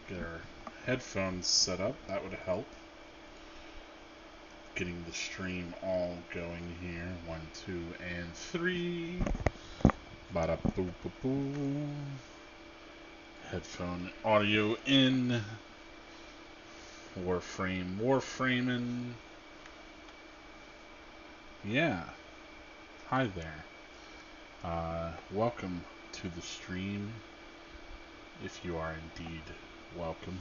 Get our headphones set up. That would help. Getting the stream all going here. 1, 2, and 3. Bada boo boo boo. Headphone audio in. Warframing. Yeah. Hi there. Welcome to the stream. If you are indeed welcome.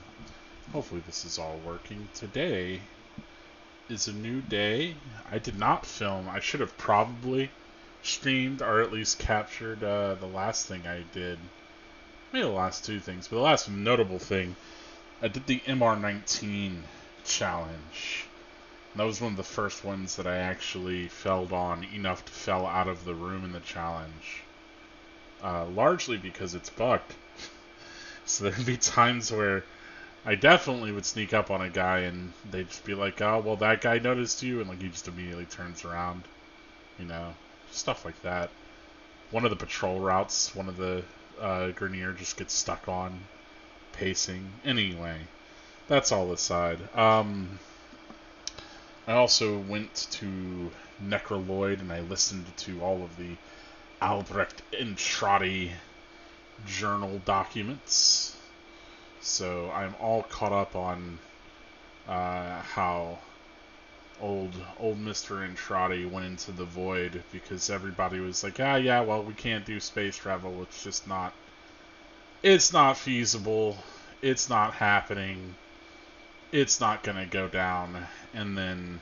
Hopefully this is all working. Today is a new day. I did not film. I should have probably streamed or at least captured the last thing I did. Maybe the last two things, but the last notable thing, I did the MR19 challenge. That was one of the first ones that I actually felled on enough to fell out of the room in the challenge. Largely because it's bugged. So there'd be times where I definitely would sneak up on a guy and they'd just be like, oh, well, that guy noticed you, and like he just immediately turns around. You know, stuff like that. One of the patrol routes, one of the Grenier just gets stuck on pacing. Anyway, that's all aside. I also went to Necroloid and I listened to all of the Albrecht Entrati journal documents. So I'm all caught up on how old Mr. Entrati went into the void because everybody was like, yeah, well, we can't do space travel. It's just not. It's not feasible. It's not happening. It's not gonna go down. And then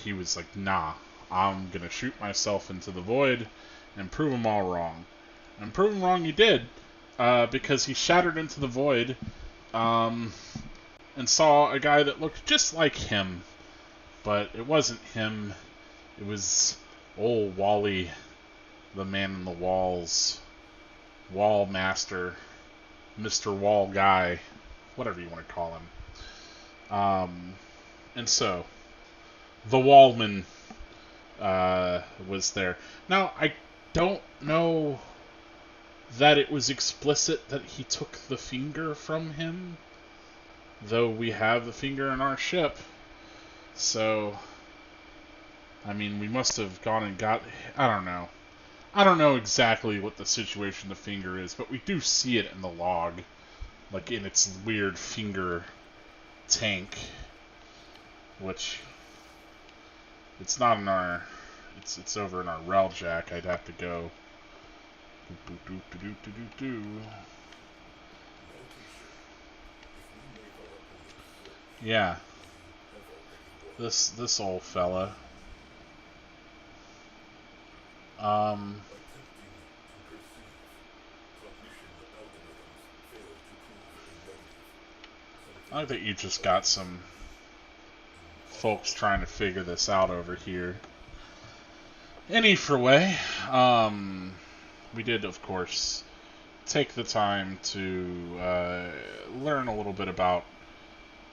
he was like, nah, I'm gonna shoot myself into the void and prove them all wrong. And prove them wrong he did. Because he shattered into the void and saw a guy that looked just like him. But it wasn't him. It was old Wally, the man in the walls. Wall master. Mr. Wall guy. Whatever you want to call him. And so, the Wallman was there. Now, I don't know that it was explicit that he took the finger from him, though we have the finger in our ship. So, I mean, we must have gone and got... I don't know. I don't know exactly what the situation the finger is, but we do see it in the log. Like, in its weird finger tank. Which... It's not in our... It's over in our railjack. I'd have to go... Yeah. This old fella. I like that you just got some folks trying to figure this out over here. Anyway, we did, of course, take the time to learn a little bit about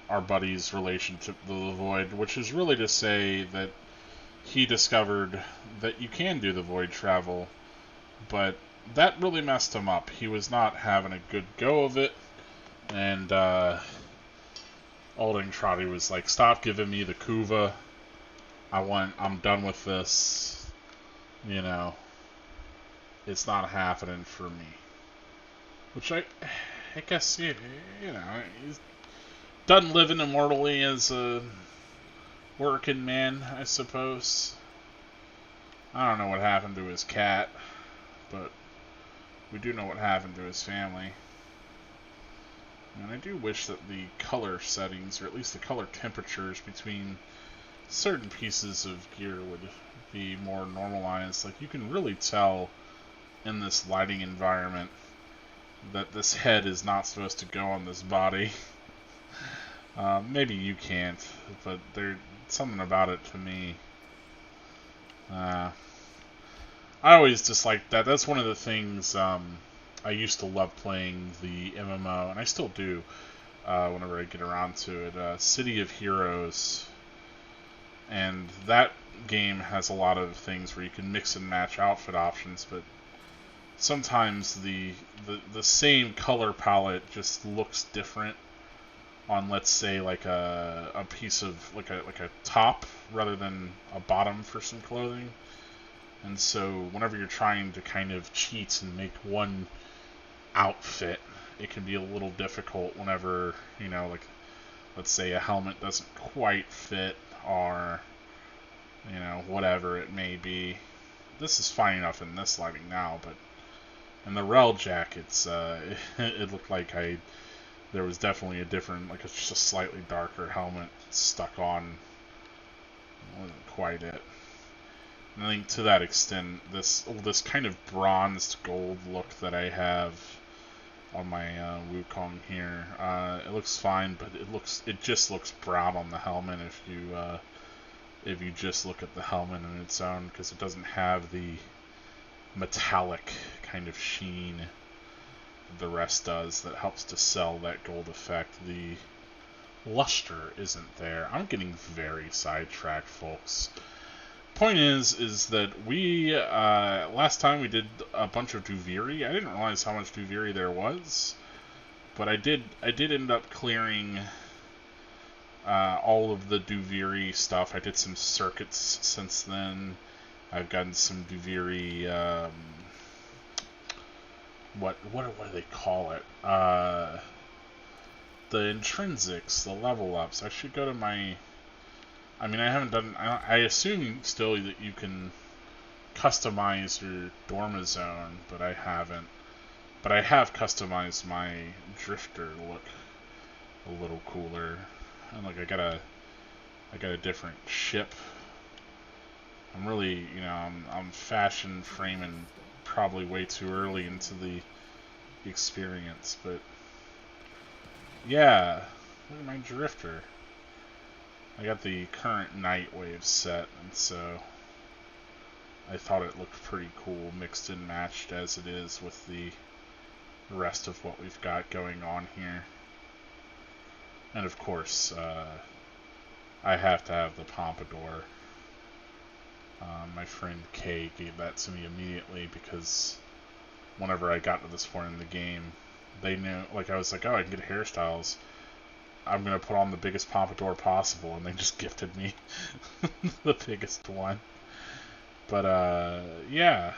our buddy's relationship to the Void, which is really to say that he discovered that you can do the Void travel, but that really messed him up. He was not having a good go of it, and Old Entrati was like, stop giving me the Kuva. I'm done with this. You know, it's not happening for me. Which I guess, you know, he's done living immortally as a working man, I suppose. I don't know what happened to his cat, but we do know what happened to his family. And I do wish that the color settings, or at least the color temperatures between certain pieces of gear would be more normalized. Like, you can really tell in this lighting environment that this head is not supposed to go on this body. Maybe you can't, but there's something about it to me. I always disliked that. That's one of the things I used to love playing the MMO, and I still do whenever I get around to it. City of Heroes. And that game has a lot of things where you can mix and match outfit options, but sometimes the same color palette just looks different on, let's say, like a piece of like a top rather than a bottom for some clothing. And so whenever you're trying to kind of cheat and make one outfit, it can be a little difficult whenever, you know, like, let's say a helmet doesn't quite fit, or, you know, whatever it may be. This is fine enough in this lighting now, but in the Rel jackets, it looked like there was definitely a different, like, it's just a slightly darker helmet stuck on. It wasn't quite it. And I think to that extent, this kind of bronzed gold look that I have on my Wukong here, it looks fine, but it just looks brown on the helmet if you just look at the helmet on its own, because it doesn't have the metallic kind of sheen the rest does that helps to sell that gold effect. The luster isn't there. I'm getting very sidetracked, folks. Point is that we last time we did a bunch of Duviri. I didn't realize how much Duviri there was, but I did end up clearing all of the Duviri stuff. I did some circuits since then. I've gotten some Duviri. What do they call it? The intrinsics, the level ups. I should go to my. I mean, I haven't done. I assume still that you can customize your Dorma zone, but I haven't. But I have customized my drifter to look a little cooler. And like I got a different ship. I'm really, you know, I'm fashion framing probably way too early into the experience, but yeah, look at my drifter. I got the current Nightwave set, and so I thought it looked pretty cool, mixed and matched as it is with the rest of what we've got going on here. And of course, I have to have the Pompadour. My friend Kay gave that to me immediately because whenever I got to this point in the game, they knew, like, I was like, oh, I can get hairstyles. I'm going to put on the biggest pompadour possible, and they just gifted me the biggest one. But, yeah.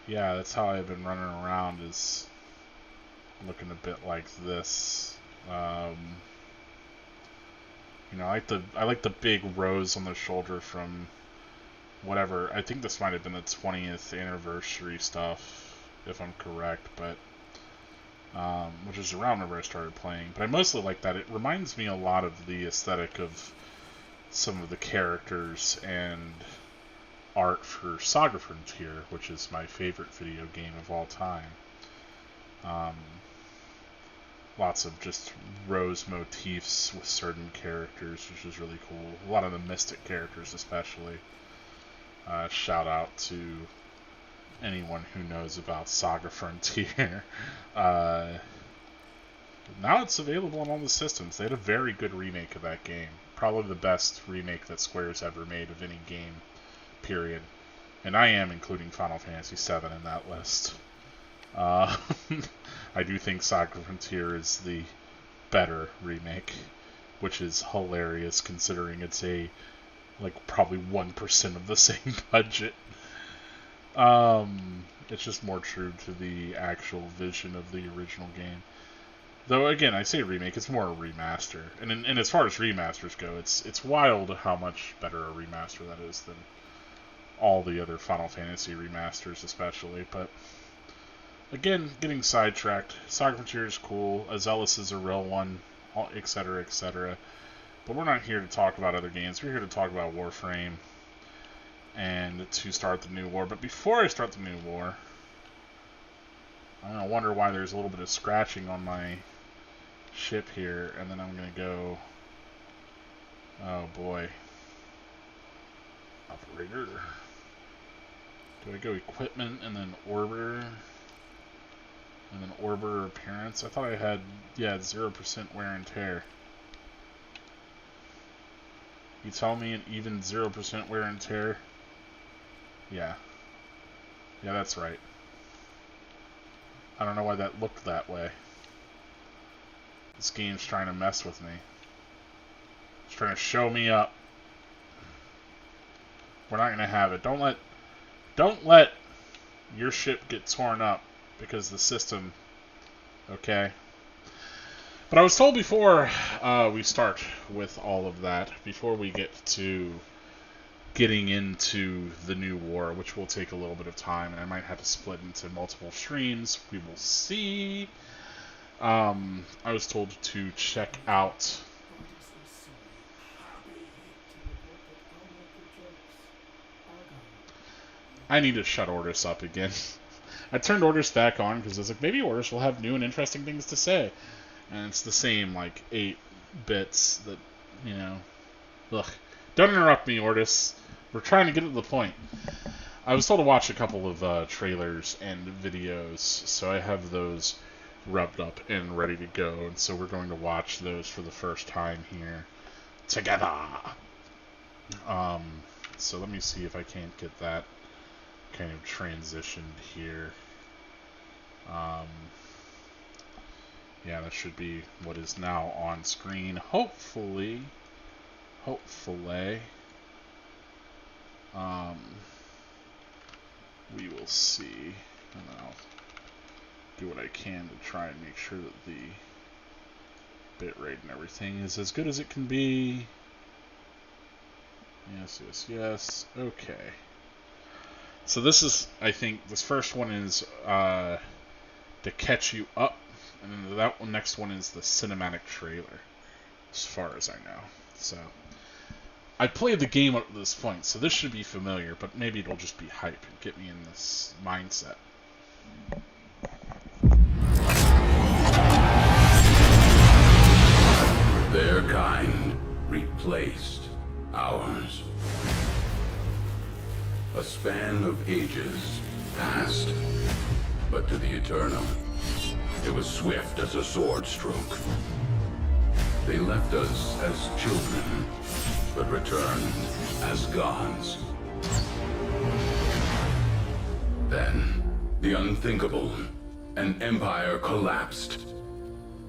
Yeah, that's how I've been running around, is looking a bit like this. You know, I like the big rose on the shoulder from whatever. I think this might have been the 20th anniversary stuff, if I'm correct, but which is around whenever I started playing. But I mostly like that. It reminds me a lot of the aesthetic of some of the characters and art for Saga Frontier, which is my favorite video game of all time. Lots of just rose motifs with certain characters, which is really cool. A lot of the mystic characters especially. Shout out to anyone who knows about Saga Frontier. Now it's available on all the systems. They had a very good remake of that game. Probably the best remake that Square's ever made of any game, period. And I am including Final Fantasy VII in that list. I do think Saga Frontier is the better remake, which is hilarious considering it's probably 1% of the same budget. It's just more true to the actual vision of the original game. Though again, I say remake, it's more a remaster. And as far as remasters go, it's wild how much better a remaster that is than all the other Final Fantasy remasters, especially. But again, getting sidetracked. Saga Frontier is cool. Azelis is a real one, etc., etc. But we're not here to talk about other games. We're here to talk about Warframe and to start the new war. But before I start the new war, I'm going to wonder why there's a little bit of scratching on my ship here. And then I'm going to go... Oh, boy. Operator. Do I go equipment and then orbiter? And then orbiter appearance? I thought I had, 0% wear and tear. You tell me an even 0% wear and tear? Yeah. Yeah, that's right. I don't know why that looked that way. This game's trying to mess with me. It's trying to show me up. We're not gonna have it. Don't let your ship get torn up because the system. Okay. But I was told before we start with all of that, before we get to getting into the new war, which will take a little bit of time, and I might have to split into multiple streams. We will see. I was told to check out. I need to shut Orders up again. I turned Orders back on because I was like, maybe Orders will have new and interesting things to say. And it's the same, like, 8 bits that, you know. Ugh. Don't interrupt me, Orders. We're trying to get to the point. I was told to watch a couple of trailers and videos, so I have those rubbed up and ready to go. And so we're going to watch those for the first time here together. So let me see if I can't get that kind of transitioned here. Yeah, that should be what is now on screen. Hopefully. We will see. And I'll do what I can to try and make sure that the bitrate and everything is as good as it can be. Yes. Okay. So this is, I think, this first one is to catch you up, and then that one, next one is the cinematic trailer, as far as I know. So I played the game up to this point, so this should be familiar, but maybe it'll just be hype and get me in this mindset. Their kind replaced ours. A span of ages passed, but to the Eternal, it was swift as a sword stroke. They left us as children, but returned as gods. Then, the unthinkable, an empire collapsed.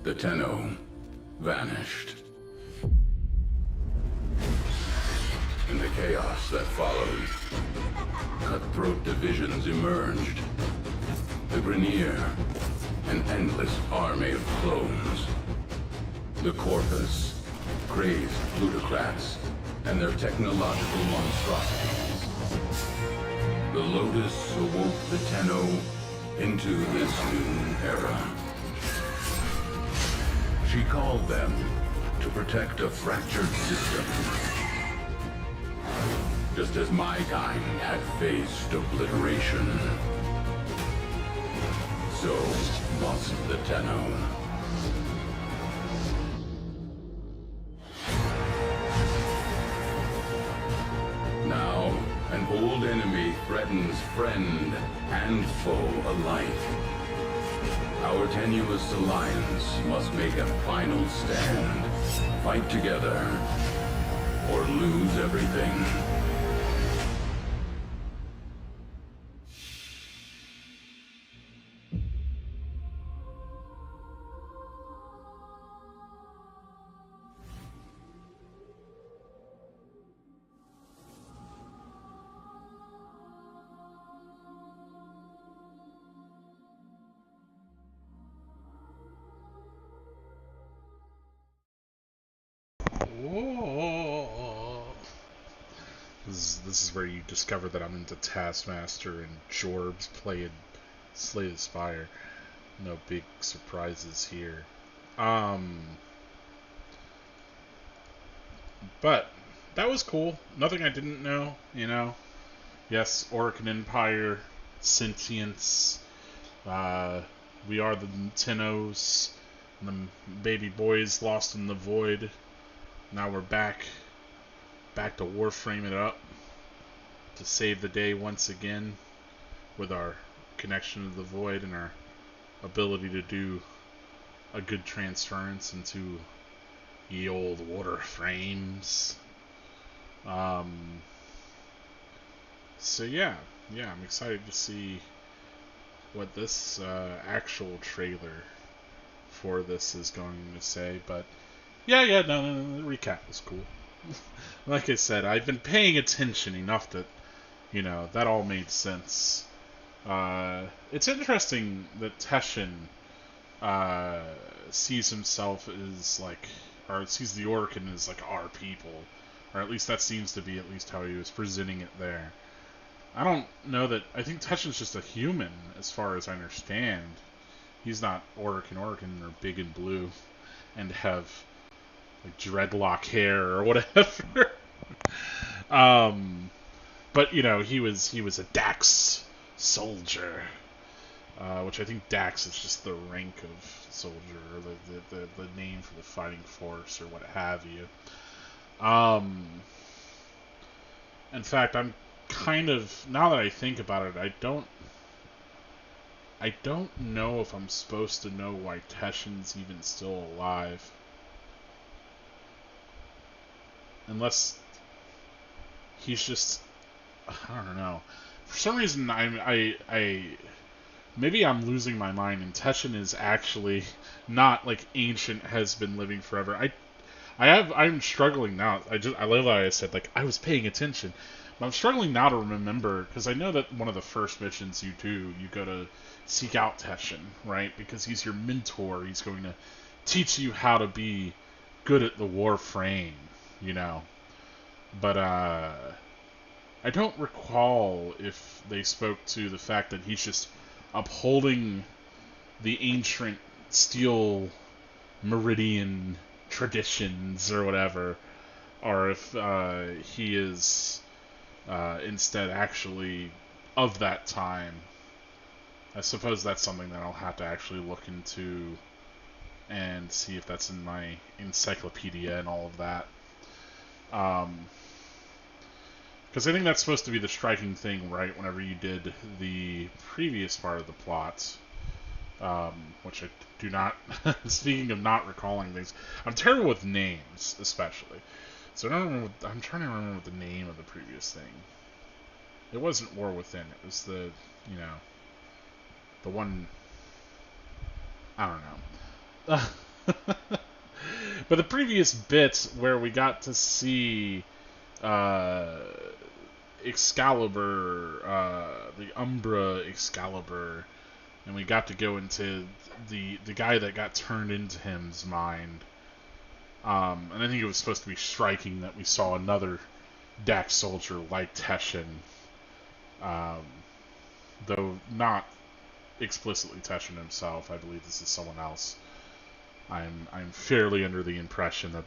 The Tenno vanished. In the chaos that followed, cutthroat divisions emerged. The Grenier, an endless army of clones. The Corpus, crazed plutocrats, and their technological monstrosities. The Lotus awoke the Tenno into this new era. She called them to protect a fractured system. Just as my kind had faced obliteration, so must the Tenno. Now, an old enemy threatens friend and foe alike. Our tenuous alliance must make a final stand. Fight together, or lose everything. This is where you discover that I'm into Taskmaster and Jorbs playing Slay the Spire. No big surprises here. But that was cool. Nothing I didn't know, you know. Yes, Orcan Empire, sentience. We are the Tennos, the baby boys lost in the void. Now we're back to Warframe it up, to save the day once again with our connection to the void and our ability to do a good transference into ye old Warframes. So yeah, I'm excited to see what this actual trailer for this is going to say, but yeah, no, the recap was cool. Like I said, I've been paying attention enough that, that all made sense. It's interesting that Teshin sees himself as or sees the Orkin as our people, or at least that seems to be at least how he was presenting it there. I don't know that. I think Teshin's just a human, as far as I understand. He's not Orkin. Orkin are big and blue, and have dreadlock hair or whatever. But he was a Dax soldier, which I think Dax is just the rank of soldier, or the name for the fighting force, or what have you. In fact, I'm kind of, now that I think about it, I don't know if I'm supposed to know why Teshin's even still alive. Unless he's just, I don't know. For some reason, maybe I'm losing my mind, and Teshin is actually not ancient, has been living forever. I'm struggling now. I love how I said I was paying attention, but I'm struggling now to remember, because I know that one of the first missions you do, you go to seek out Teshin, right? Because he's your mentor. He's going to teach you how to be good at the Warframe, But I don't recall if they spoke to the fact that he's just upholding the ancient steel meridian traditions or whatever, or if he is instead actually of that time. I suppose that's something that I'll have to actually look into and see if that's in my encyclopedia and all of that. Because I think that's supposed to be the striking thing, right? Whenever you did the previous part of the plot, which I do not. Speaking of not recalling things, I'm terrible with names, especially. So I'm trying to remember the name of the previous thing. It wasn't War Within. It was the one. I don't know. But the previous bit where we got to see Excalibur, the Umbra Excalibur, and we got to go into the guy that got turned into him's mind. And I think it was supposed to be striking that we saw another Dax soldier like Teshin, though not explicitly Teshin himself. I believe this is someone else. I'm fairly under the impression that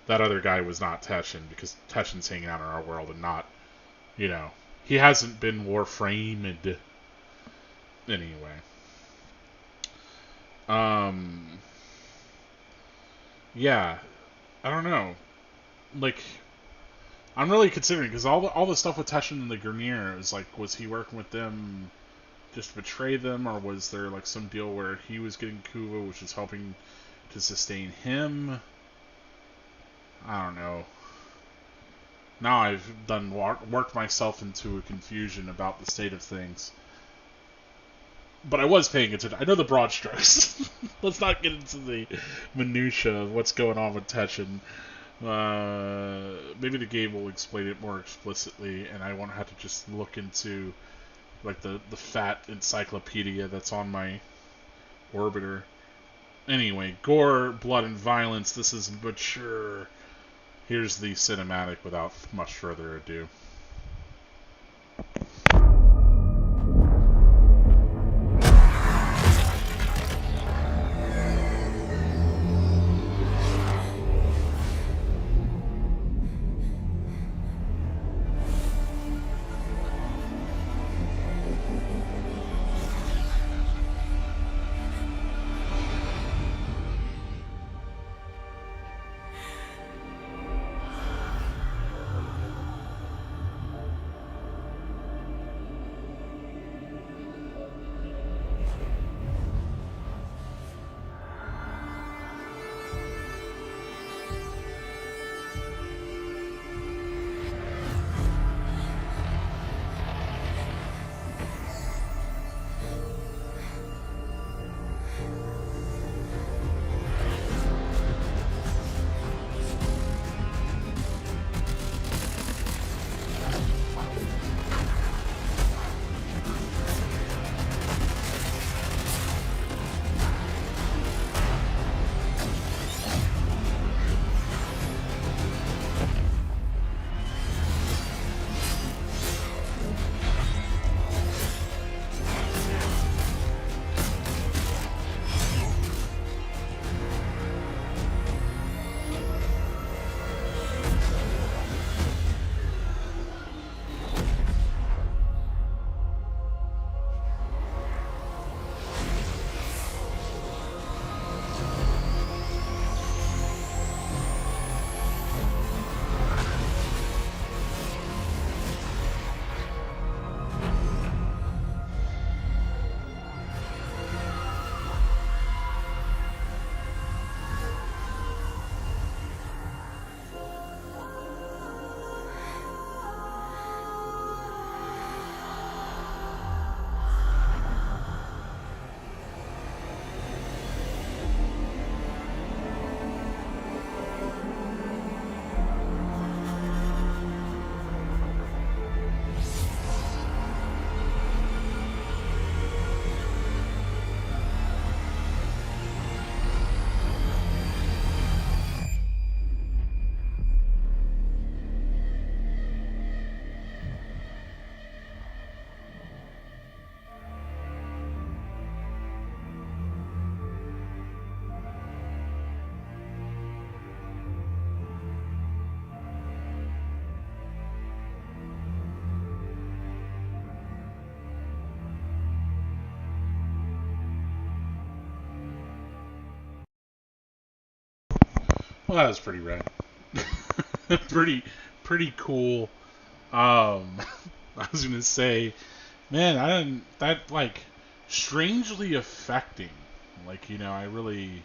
that other guy was not Teshin, because Teshin's hanging out in our world and not, he hasn't been Warframed anyway. Yeah, I don't know. I'm really considering, because all the stuff with Teshin and the Grineer is was he working with them just to betray them, or was there some deal where he was getting Kuva, which is helping to sustain him? I don't know. Now I've worked myself into a confusion about the state of things. But I was paying attention. I know the broad strokes. Let's not get into the minutia of what's going on with Teshin. Maybe the game will explain it more explicitly, and I won't have to just look into the fat encyclopedia that's on my orbiter. Anyway, gore, blood, and violence. This is mature. Here's the cinematic without much further ado. Well, that was pretty rad. pretty cool. I was gonna say, man, that like strangely affecting. Like, I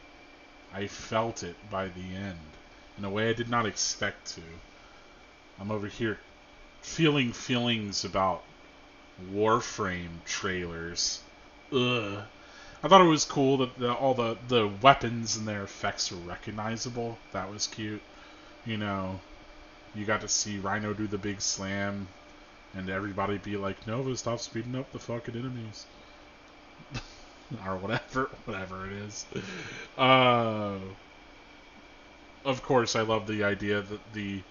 felt it by the end in a way I did not expect to. I'm over here feeling feelings about Warframe trailers. Ugh. I thought it was cool that all the weapons and their effects were recognizable. That was cute. You got to see Rhino do the big slam, and everybody be like, Nova, stop speeding up the fucking enemies. Or whatever it is. Of course, I love the idea that the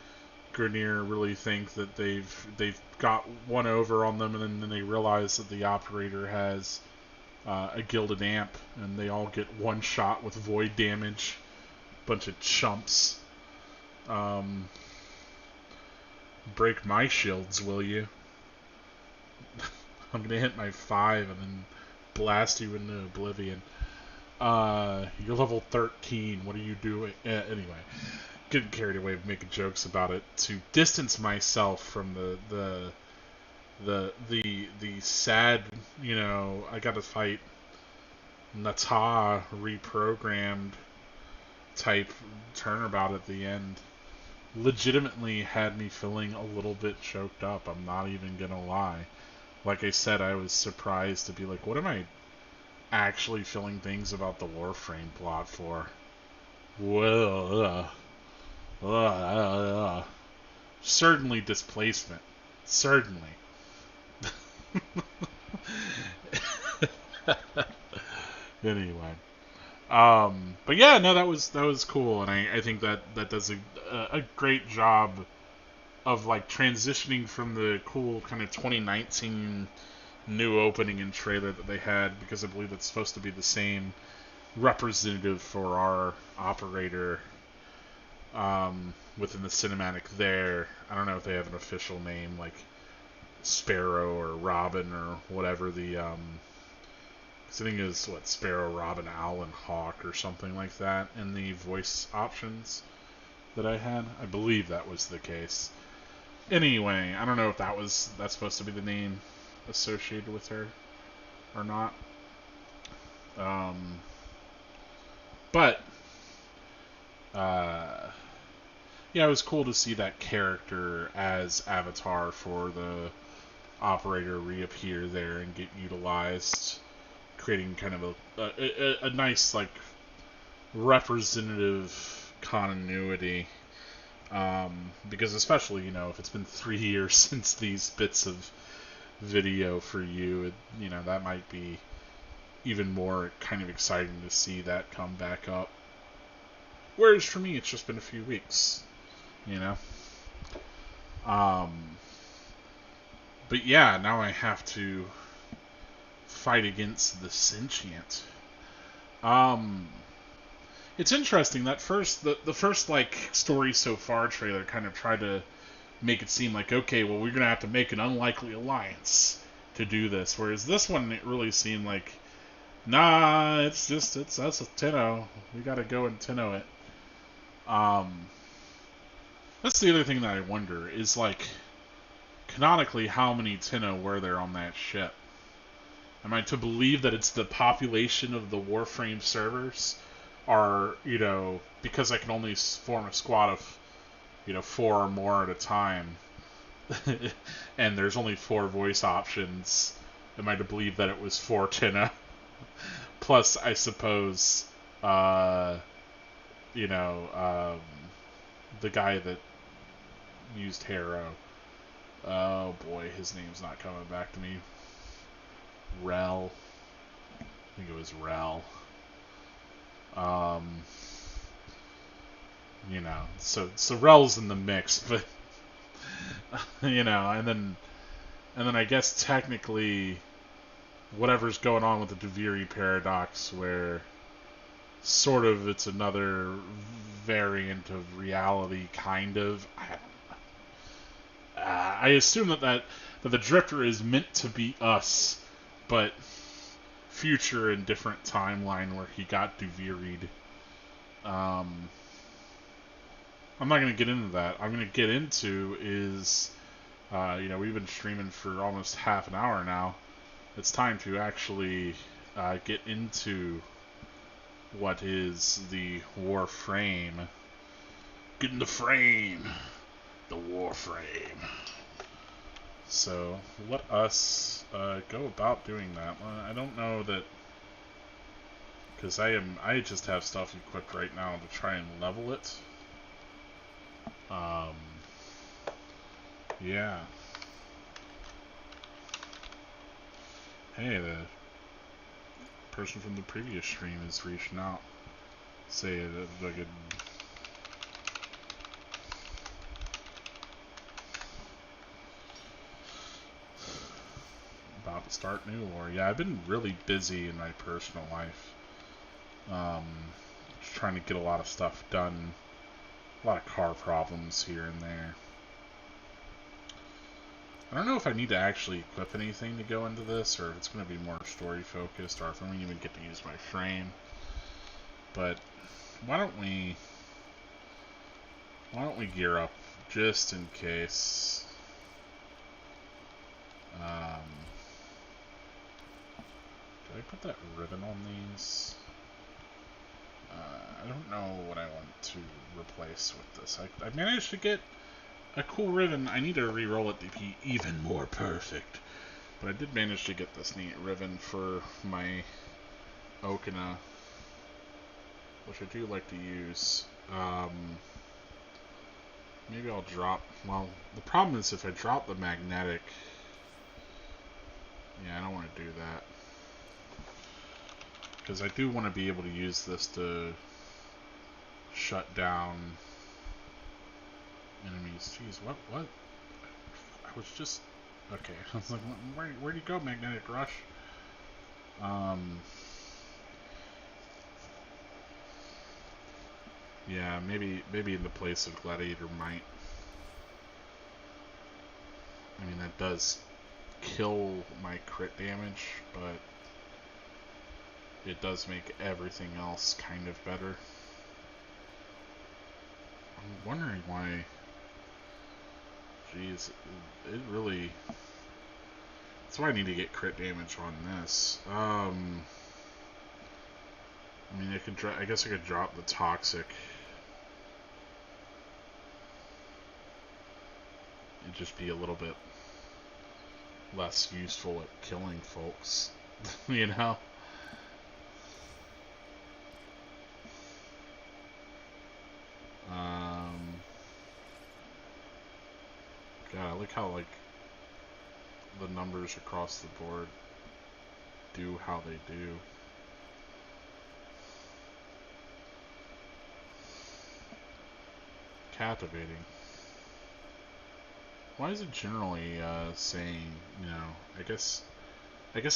Grineer really think that they've got one over on them, and then they realize that the operator has a gilded amp, and they all get one shot with void damage. Bunch of chumps. Break my shields, will you? I'm gonna hit my 5 and then blast you into oblivion. You're level 13. What are you doing? Anyway, getting carried away making jokes about it to distance myself from the sad, I gotta fight Nata reprogrammed type turnabout at the end. Legitimately had me feeling a little bit choked up. I'm not even gonna lie. Like I said, I was surprised to be like, what am I actually feeling things about the Warframe plot for? Well, certainly displacement. Certainly. Anyway. But yeah, no, that was cool, and I think that does a great job of like transitioning from the cool kind of 2019 new opening and trailer that they had, because I believe it's supposed to be the same representative for our operator within the cinematic there. I don't know if they have an official name like Sparrow or Robin or whatever the I think it was Sparrow, Robin, Owl, and Hawk or something like that in the voice options that I had. I believe that was the case. Anyway, I don't know if that's supposed to be the name associated with her or not. But yeah, it was cool to see that character as Avatar for the operator reappear there and get utilized, creating kind of a nice like representative continuity. Because especially if it's been 3 years since these bits of video for you, that might be even more kind of exciting to see that come back up. Whereas for me, it's just been a few weeks, But yeah, now I have to fight against the sentient. It's interesting that the first like story so far trailer kind of tried to make it seem like, okay, well, we're gonna have to make an unlikely alliance to do this, whereas this one it really seemed like, nah, it's us with Tenno. We gotta go and Tenno it. That's the other thing that I wonder is like, canonically, how many Tenno were there on that ship? Am I to believe that it's the population of the Warframe servers? Are, because I can only form a squad of, 4 or more at a time, and there's only 4 voice options, am I to believe that it was 4 Tenno? Plus, I suppose, the guy that used Harrow. Oh boy, his name's not coming back to me. Rel. I think it was Rel. So Rel's in the mix, but and then I guess technically whatever's going on with the Duviri paradox, where sort of it's another variant of reality, kind of. I assume that the Drifter is meant to be us, but future and different timeline where he got Duviri'd. I'm not going to get into that. I'm going to get into is, we've been streaming for almost half an hour now. It's time to actually get into what is the Warframe. Get in the frame! The Warframe. So, let us go about doing that. I don't know that... Because I just have stuff equipped right now to try and level it. Yeah. Hey, the person from the previous stream is reaching out. Say that I could... About to start new lore. Yeah, I've been really busy in my personal life. Just trying to get a lot of stuff done. A lot of car problems here and there. I don't know if I need to actually equip anything to go into this, or if it's going to be more story focused, or if I don't even get to use my frame. But why don't we gear up just in case? Did I put that ribbon on these? I don't know what I want to replace with this. I managed to get a cool ribbon. I need to re-roll it to be even more perfect. But I did manage to get this neat ribbon for my Okina, which I do like to use. Maybe I'll drop... Well, the problem is if I drop the magnetic... Yeah, I don't want to do that. Because I do want to be able to use this to shut down enemies. Jeez, what? I was just... Okay, I was like, where'd you go, Magnetic Rush? Yeah, maybe in the place of Gladiator Might. I mean, that does kill my crit damage, but it does make everything else kind of better. I'm wondering why... Jeez, it really... That's why I need to get crit damage on this. I mean, I guess I could drop the Toxic. It'd just be a little bit less useful at killing folks, you know? God, I like how, like, the numbers across the board do how they do. Captivating. Why is it generally saying, I guess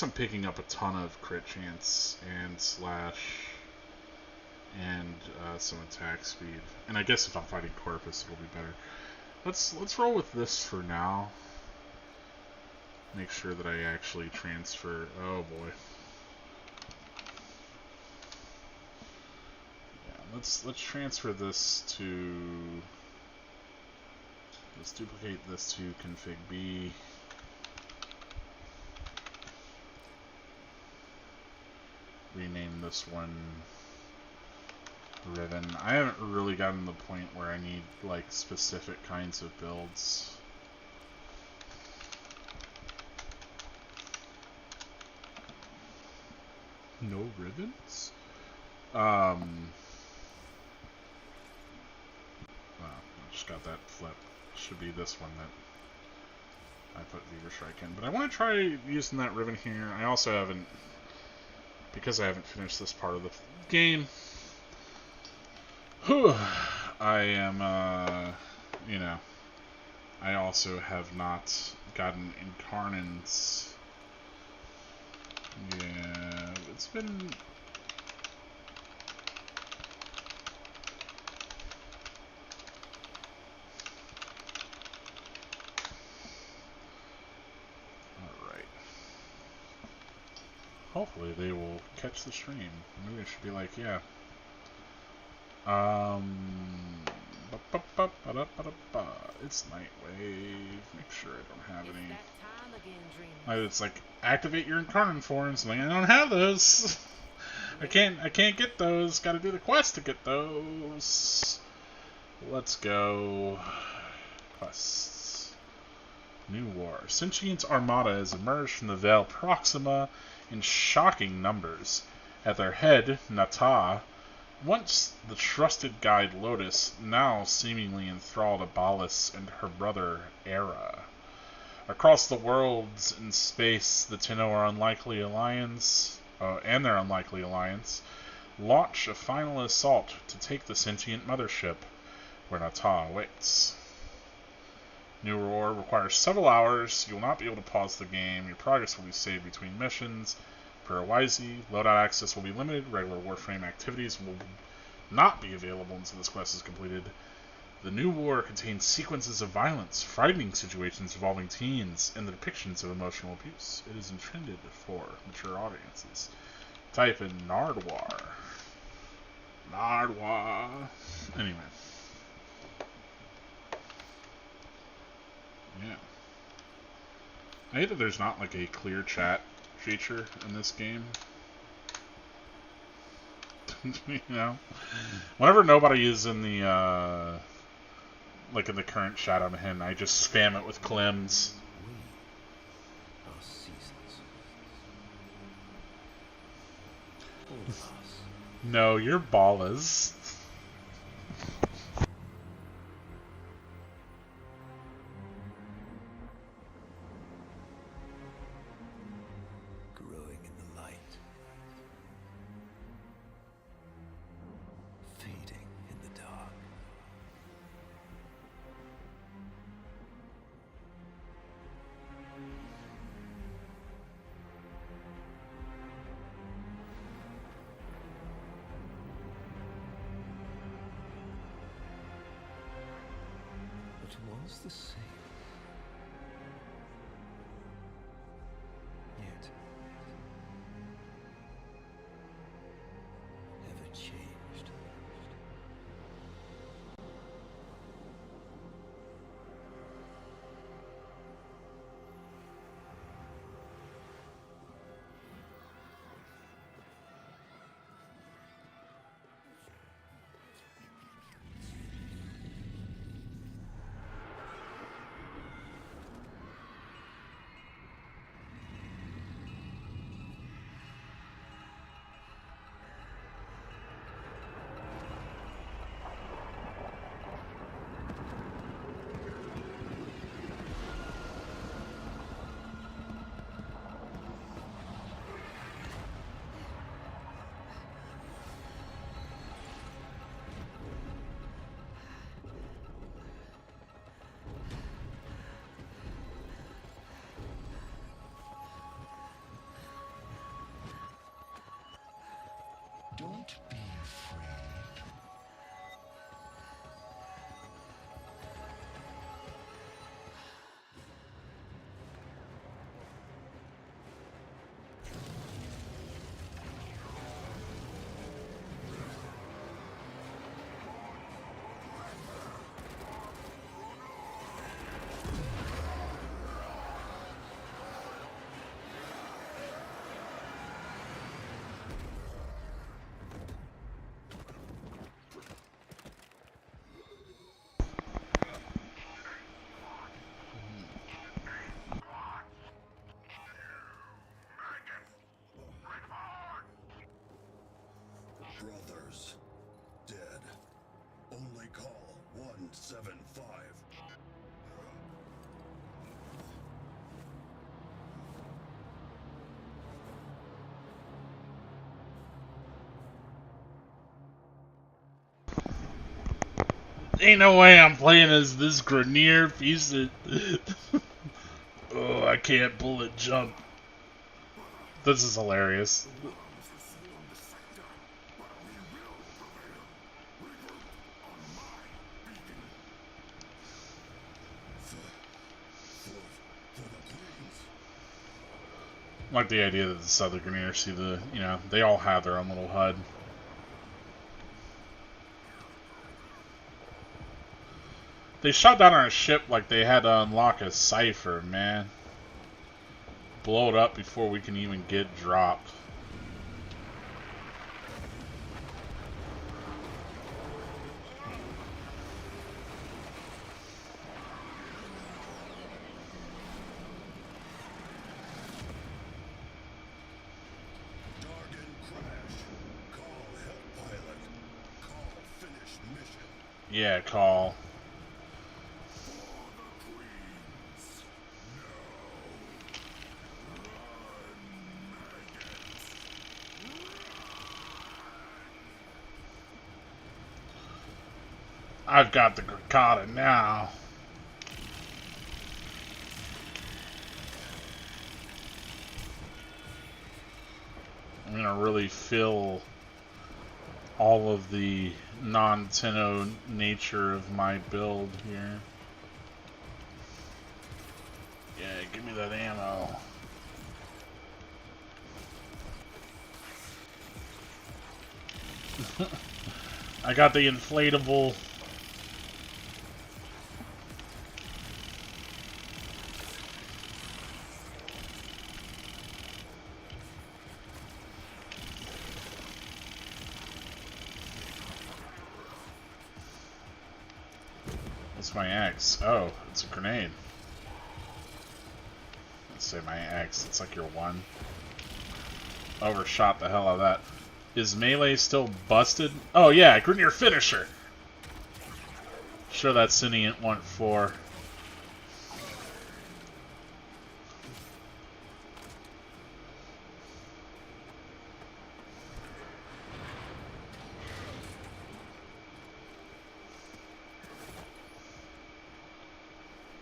I'm picking up a ton of crit chance and slash and some attack speed. And I guess if I'm fighting Corpus, it'll be better. Let's roll with this for now. Make sure that I actually transfer. Oh boy. Yeah, let's transfer this to. Let's duplicate this to config B. Rename this one Ribbon. I haven't really gotten to the point where I need like specific kinds of builds. No ribbons? Wow, I just got that flip. Should be this one that I put Fever Strike in. But I want to try using that ribbon here. I also haven't, because I haven't finished this part of the game, I am, I also have not gotten Incarnants. Yeah, it's been... Alright. Hopefully they will catch the stream. Maybe I should be like, yeah. It's Nightwave. Make sure I don't have any. It's like activate your incarnate forms. Like, I don't have those. I can't get those. Got to do the quest to get those. Let's go. Quests. New War. Sentient's Armada has emerged from the Veil Proxima in shocking numbers. At their head, Nata, once the trusted guide Lotus, now seemingly enthralled Abalis and her brother Era. Across the worlds in space, the Tenno and their unlikely alliance, launch a final assault to take the sentient mothership, where Nata awaits. New War requires several hours. You will not be able to pause the game. Your progress will be saved between missions. Per Wisey, loadout access will be limited. Regular Warframe activities will not be available until this quest is completed. The New War contains sequences of violence, frightening situations involving teens, and the depictions of emotional abuse. It is intended for mature audiences. Type in Nardwar. Anyway. Yeah. I hate that there's not like a clear chat feature in this game. You know? Whenever nobody is in the like in the current chat I'm in, I just spam it with Clems. No, you're ballas. Growing in the light, fading in the dark. But was the same. Yet ever changed. Don't be afraid. Brothers, dead. Only call 175. Ain't no way I'm playing as this Grenier piece of... Oh, I can't bullet jump. This is hilarious. I like the idea that the other Grenier see the, you know, they all have their own little HUD. They shot down our ship like they had to unlock a cipher, man. Blow it up before we can even get dropped. Yeah, call. I've got the Grakata now. I'm gonna really fill all of the non-Tenno nature of my build here. Yeah, give me that ammo. I got the inflatable. What's my X? Oh, it's a grenade. Let's say my X. It's like your one. Overshot the hell out of that. Is melee still busted? Oh yeah, Grineer finisher. Sure, that Sentient went for.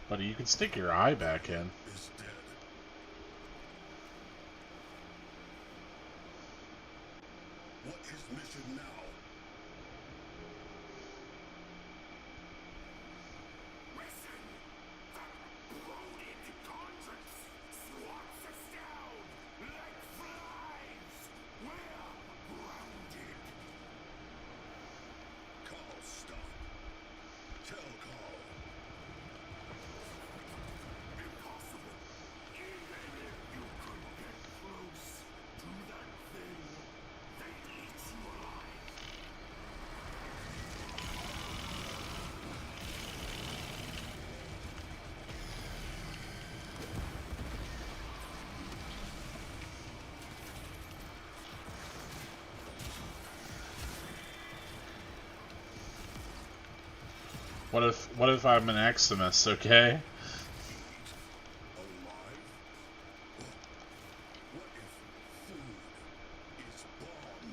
Buddy, you can stick your eye back in. Is dead. What is mission now? Call stop. Tell call. What if I'm an Eximus, okay? Alive? What if food is bomb?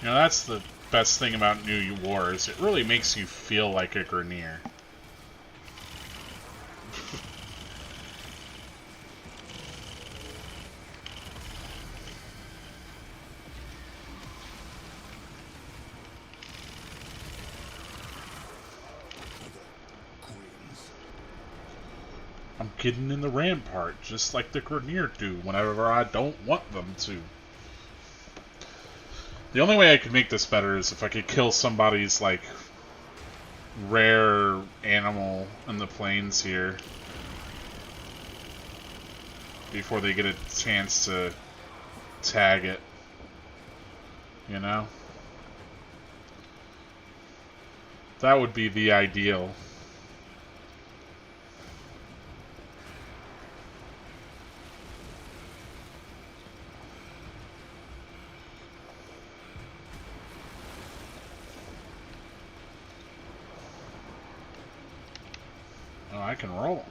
You know, that's the best thing about New War, is it really makes you feel like a Grineer. Queens. I'm getting in the rampart, just like the Grineer do whenever I don't want them to. The only way I could make this better is if I could kill somebody's, like, rare animal in the plains here before they get a chance to tag it. You know? That would be the ideal. Oh, I can roll.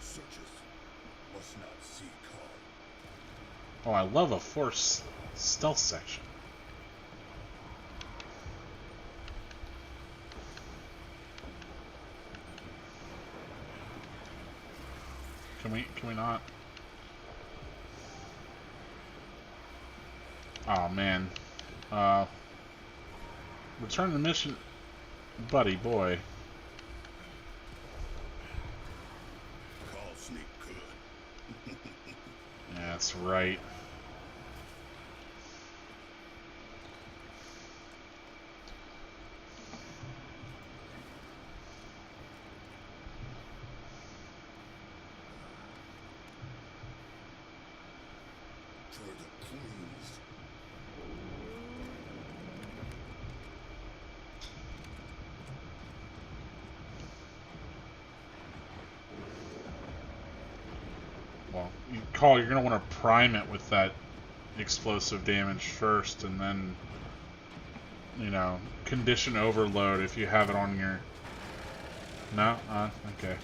Searchers must not see Carl. Oh, I love a force stealth section. Can we not? Oh man. Return the mission, buddy boy. Carl sneak good. Yeah, that's right. For the queens. Well, Call, you're gonna want to prime it with that explosive damage first, and then, you know, condition overload if you have it on your... No? Okay.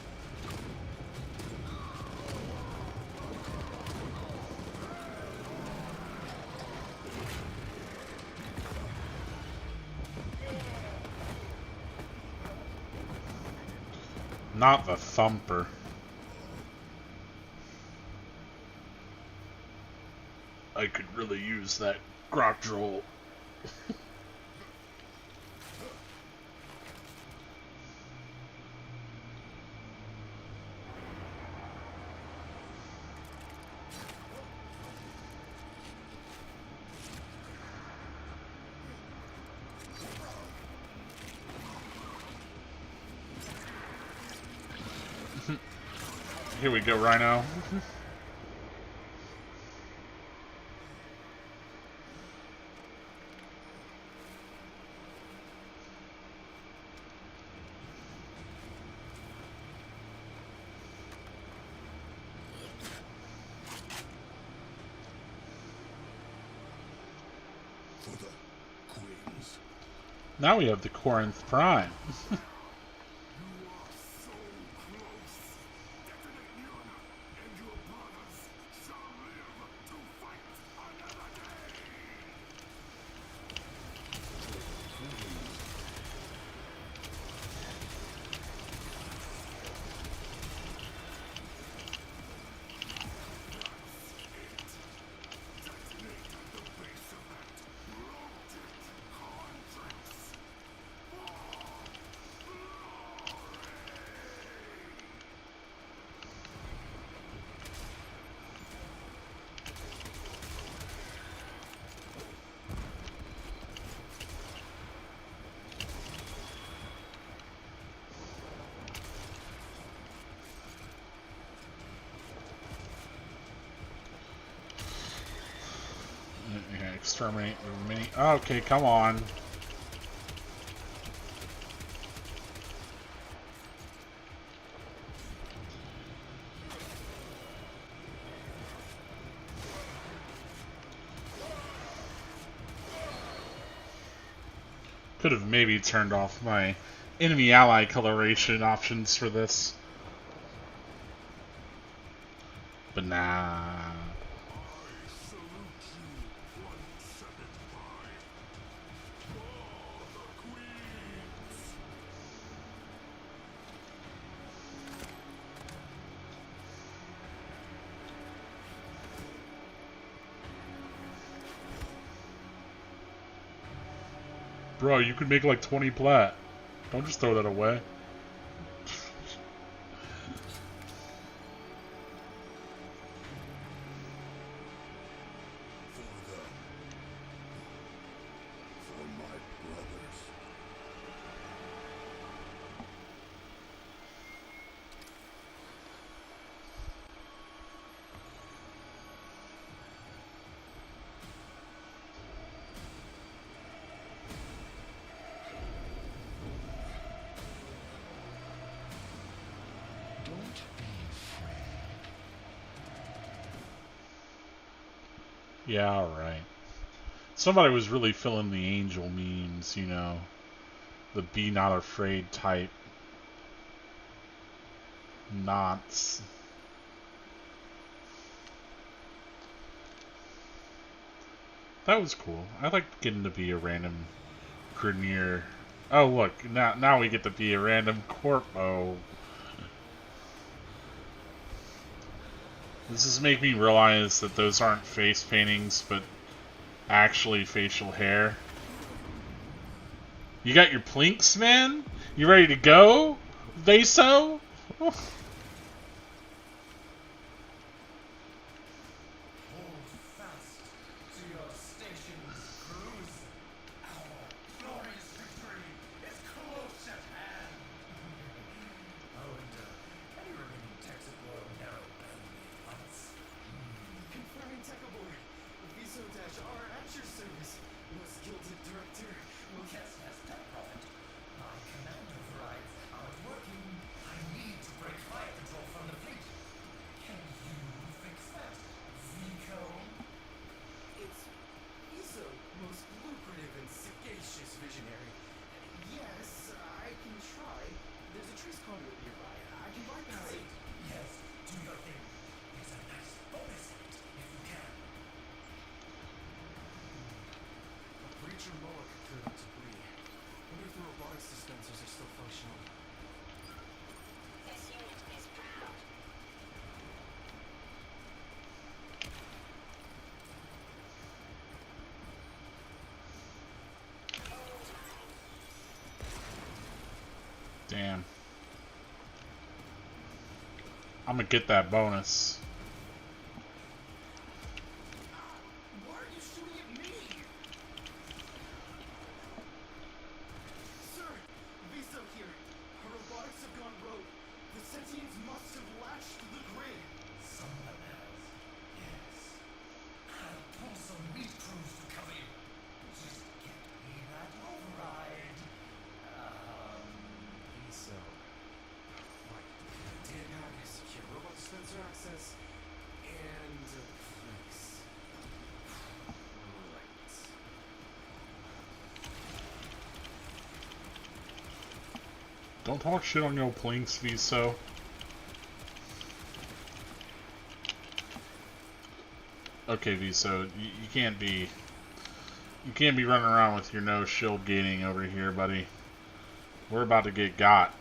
Not the thumper. I could really use that grok droll. Here we go, Rhino. For the queens. Now we have the Corinth Prime. Yeah, exterminate the mini. Okay, come on. Could have maybe turned off my enemy ally coloration options for this. But nah. Bro, you could make like 20 plat. Don't just throw that away. For my brothers. Yeah, alright. Somebody was really feeling the angel memes, you know. The be not afraid type knots. That was cool. I liked getting to be a random Grenier. Oh, look. Now we get to be a random Corpo. Does this make me realize that those aren't face paintings, but actually facial hair? You got your plinks, man? You ready to go? Vaso? Hold fast to your stations, crews. Our glorious victory is close at hand. Oh, and any remaining techs of low narrow bandwidth fights. Confirming tech aboard. Viso-R at your service. Most gilded director. Yes, tech prophet. My command overrides aren't working. I need to break fire control from the fleet. Can you fix that, Zico? It's Iso, most lucrative and sagacious visionary. Yes, I can try. There's a trace conduit nearby. I can bypass it. Yes, do your thing. There's a nice bonus in it, if you can. A breacher mower could clear that debris. Wonder if the robotics dispensers are still functional. This unit is proud. Damn. I'm gonna get that bonus. Why are you shooting at me? Sir, Viso here. Our robotics have gone rogue. The sentients must have latched to the grid. Someone else. Yes. I'll pull some meat crews to cover you. Just get me that override. Viso. Right. DNA secure robot dispenser access and place. Right. Don't talk shit on your plinks, Viso. Okay, Viso, you can't be running around with your nose shield gaining over here, buddy. We're about to get got.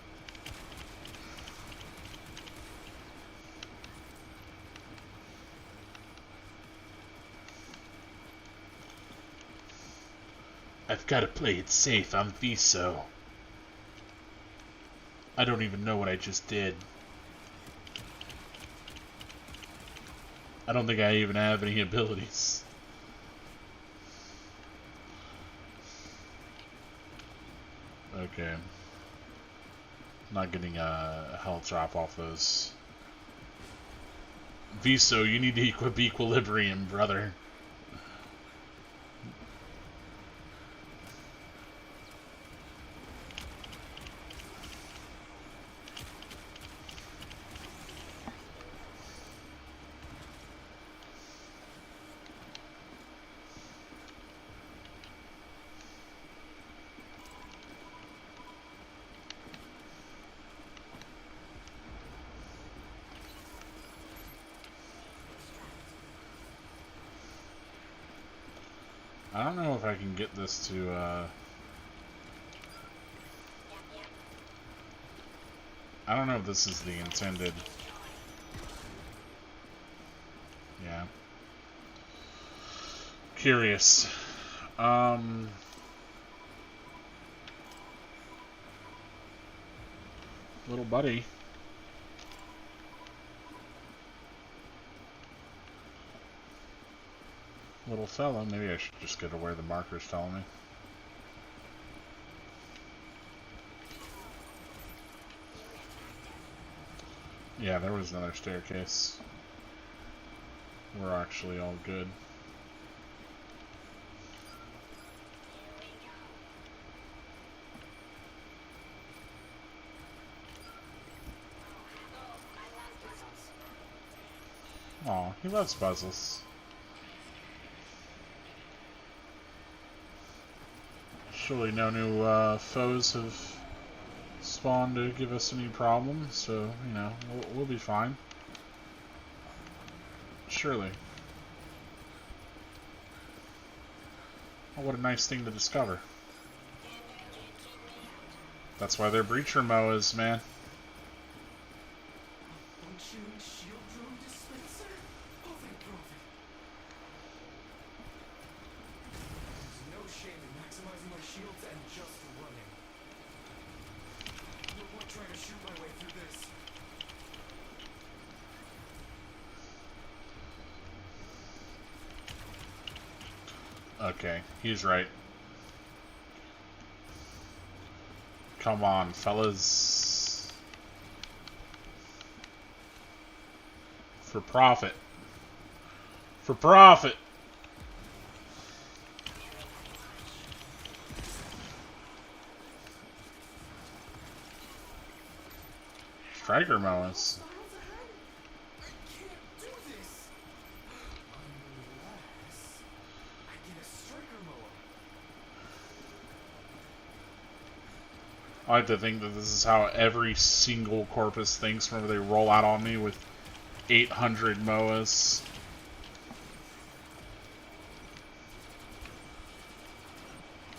I've got to play it safe. I'm Viso. I don't even know what I just did. I don't think I even have any abilities. Okay. Not getting a health drop off those. Viso, you need to equip Equilibrium, brother. I don't know if I can get this to, I don't know if this is the intended. Yeah. Curious. Little buddy. Little fella. Maybe I should just go to where the marker's telling me. Yeah, there was another staircase. We're actually all good. Aw, he loves puzzles. Surely no new foes have spawned to give us any problems, so, you know, we'll be fine. Surely. Oh, what a nice thing to discover. That's why they're breacher moas, man. Functioning shield drone dispenser? Oh, thank profit. There's no shame in maximizing my shields and just running. No point trying to shoot my way through this. Okay, he's right. Come on, fellas. For profit. For profit! Striker moas. Miles ahead? I can't do this! Unless I get a striker mower. I like to think that this is how every single Corpus thinks whenever they roll out on me with 800 MOAs.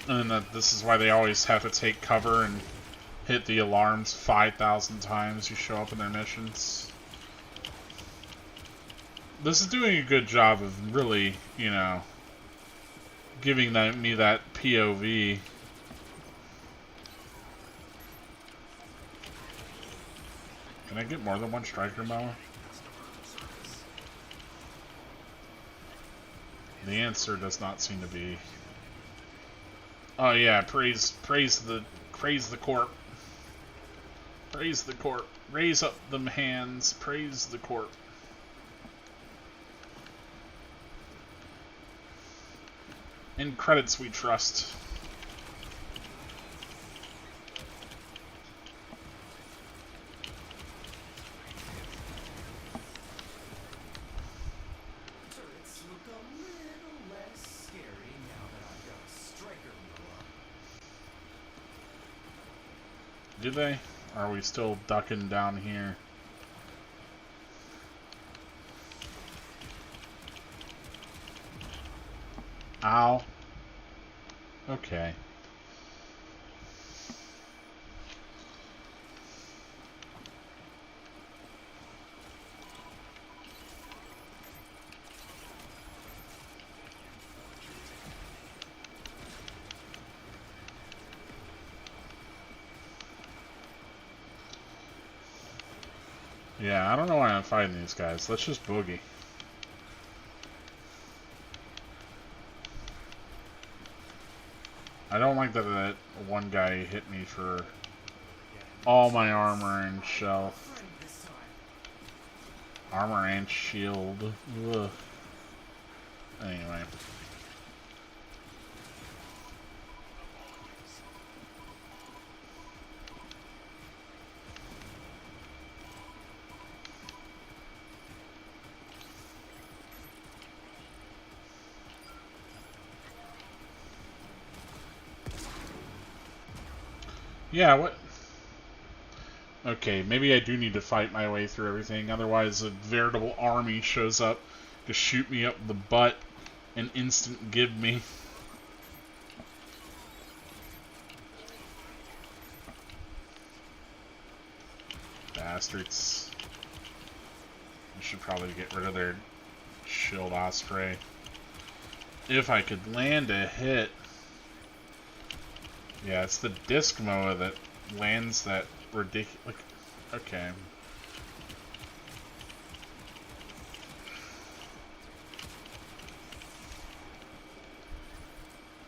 And that this is why they always have to take cover and hit the alarms 5,000 times you show up in their missions. This is doing a good job of really, you know, giving me that POV. Can I get more than one striker mower? The answer does not seem to be. Oh yeah, praise the corp. Praise the corp. Raise up them hands. Praise the corp. In credits we trust. Turrets look a little less scary now that I've got a striker mower. Do they? Or are we still ducking down here? Ow. Okay. Yeah, I don't know why I'm fighting these guys. Let's just boogie. I don't like that one guy hit me for all my armor and shell. Friend this time. Armor and shield. Ugh. Anyway. Yeah, what? Okay, maybe I do need to fight my way through everything. Otherwise, a veritable army shows up to shoot me up the butt and instant give me. Bastards. I should probably get rid of their shield osprey. If I could land a hit. Yeah, it's the disc moa that lands that ridiculous. Okay.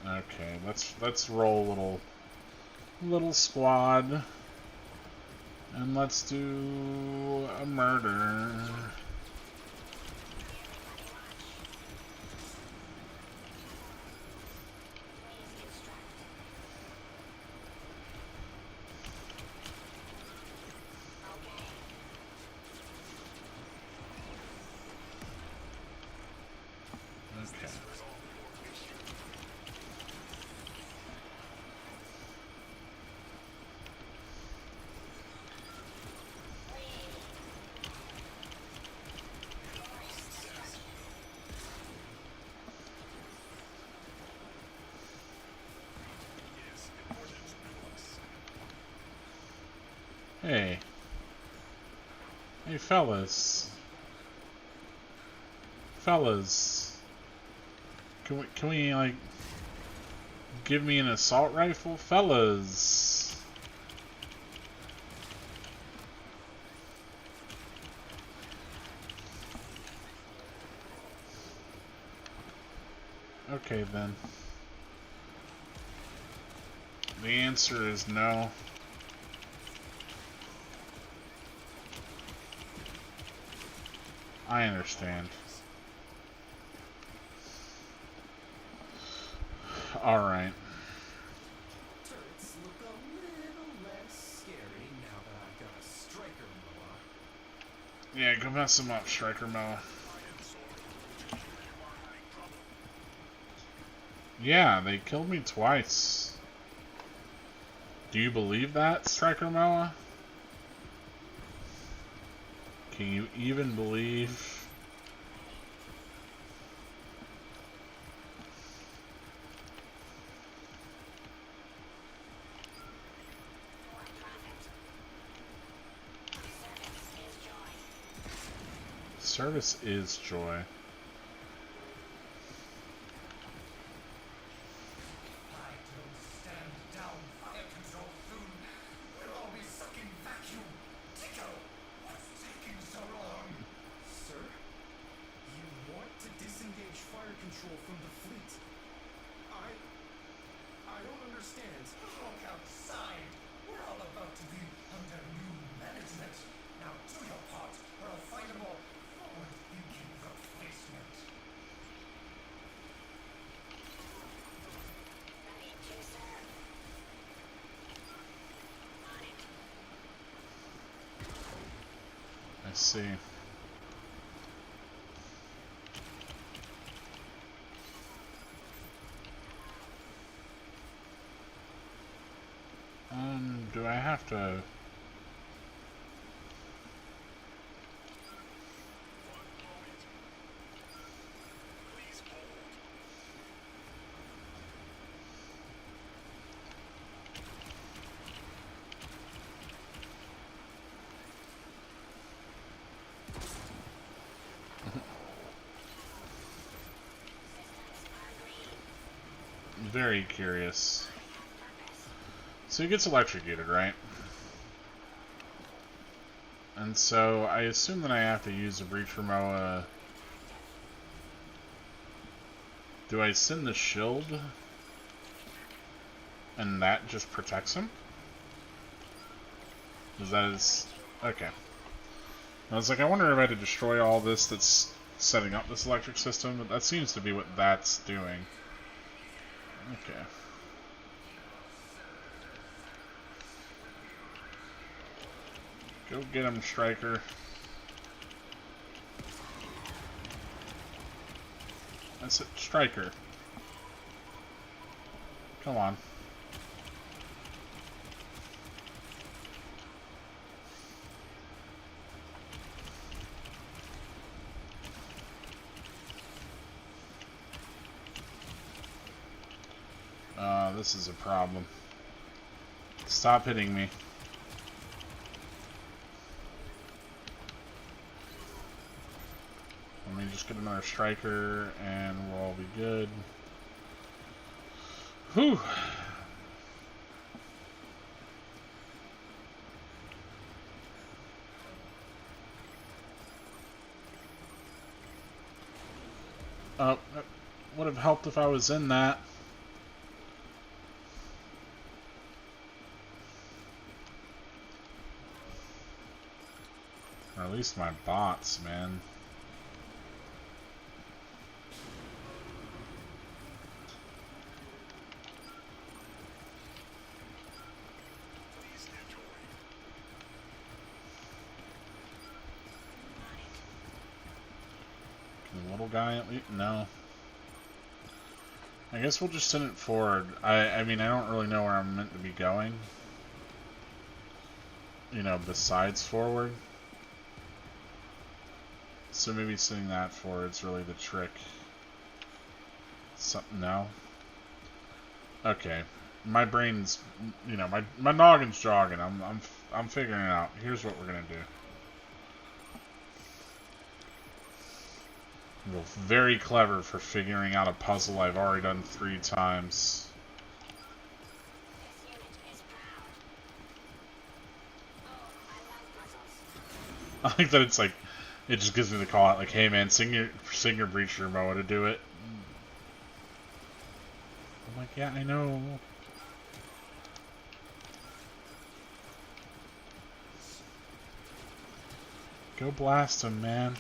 Okay, let's roll a little squad, and let's do a murder. Hey. Hey, fellas. Fellas. Can we, like, give me an assault rifle? Fellas. Okay, then. The answer is no. I understand. Alright. Turrets look a little less scary now that I've got a striker mower. Yeah, go mess him up, Striker Moa. Yeah, they killed me twice. Do you believe that, Striker Moa? Can you even believe? Service is joy. I don't stand down. Fire control soon. We'll all be sucking vacuum. Tenno, what's taking so long? Sir, you want to disengage fire control from the fleet? I don't understand. Look outside. We're all about to be under new management. Now do your part, or I'll find a more forward-thinking replacement. I see. Do I have to... Very curious. So he gets electrocuted, right? And so I assume that I have to use a breach for Moa. Do I send the shield? And that just protects him? Is that his... Okay. I was like, I wonder if I had to destroy all this that's setting up this electric system, but that seems to be what that's doing. Okay. Go get him, Striker. That's it, Striker. Come on. This is a problem. Stop hitting me. Let me just get another striker and we'll all be good. Whew! That would have helped if I was in that. Or at least my bots, man. The little guy at least? No. I guess we'll just send it forward. I mean, I don't really know where I'm meant to be going. You know, besides forward. So maybe sending that forward's really the trick. Something, no? Okay. my brain's, my noggin's jogging. I'm figuring it out. Here's what we're gonna do. Well, very clever for figuring out a puzzle I've already done 3 times. I think that it's like, it just gives me the call out, like, hey man, sing your breach room, I want to do it. I'm like, yeah, I know. Go blast him, man.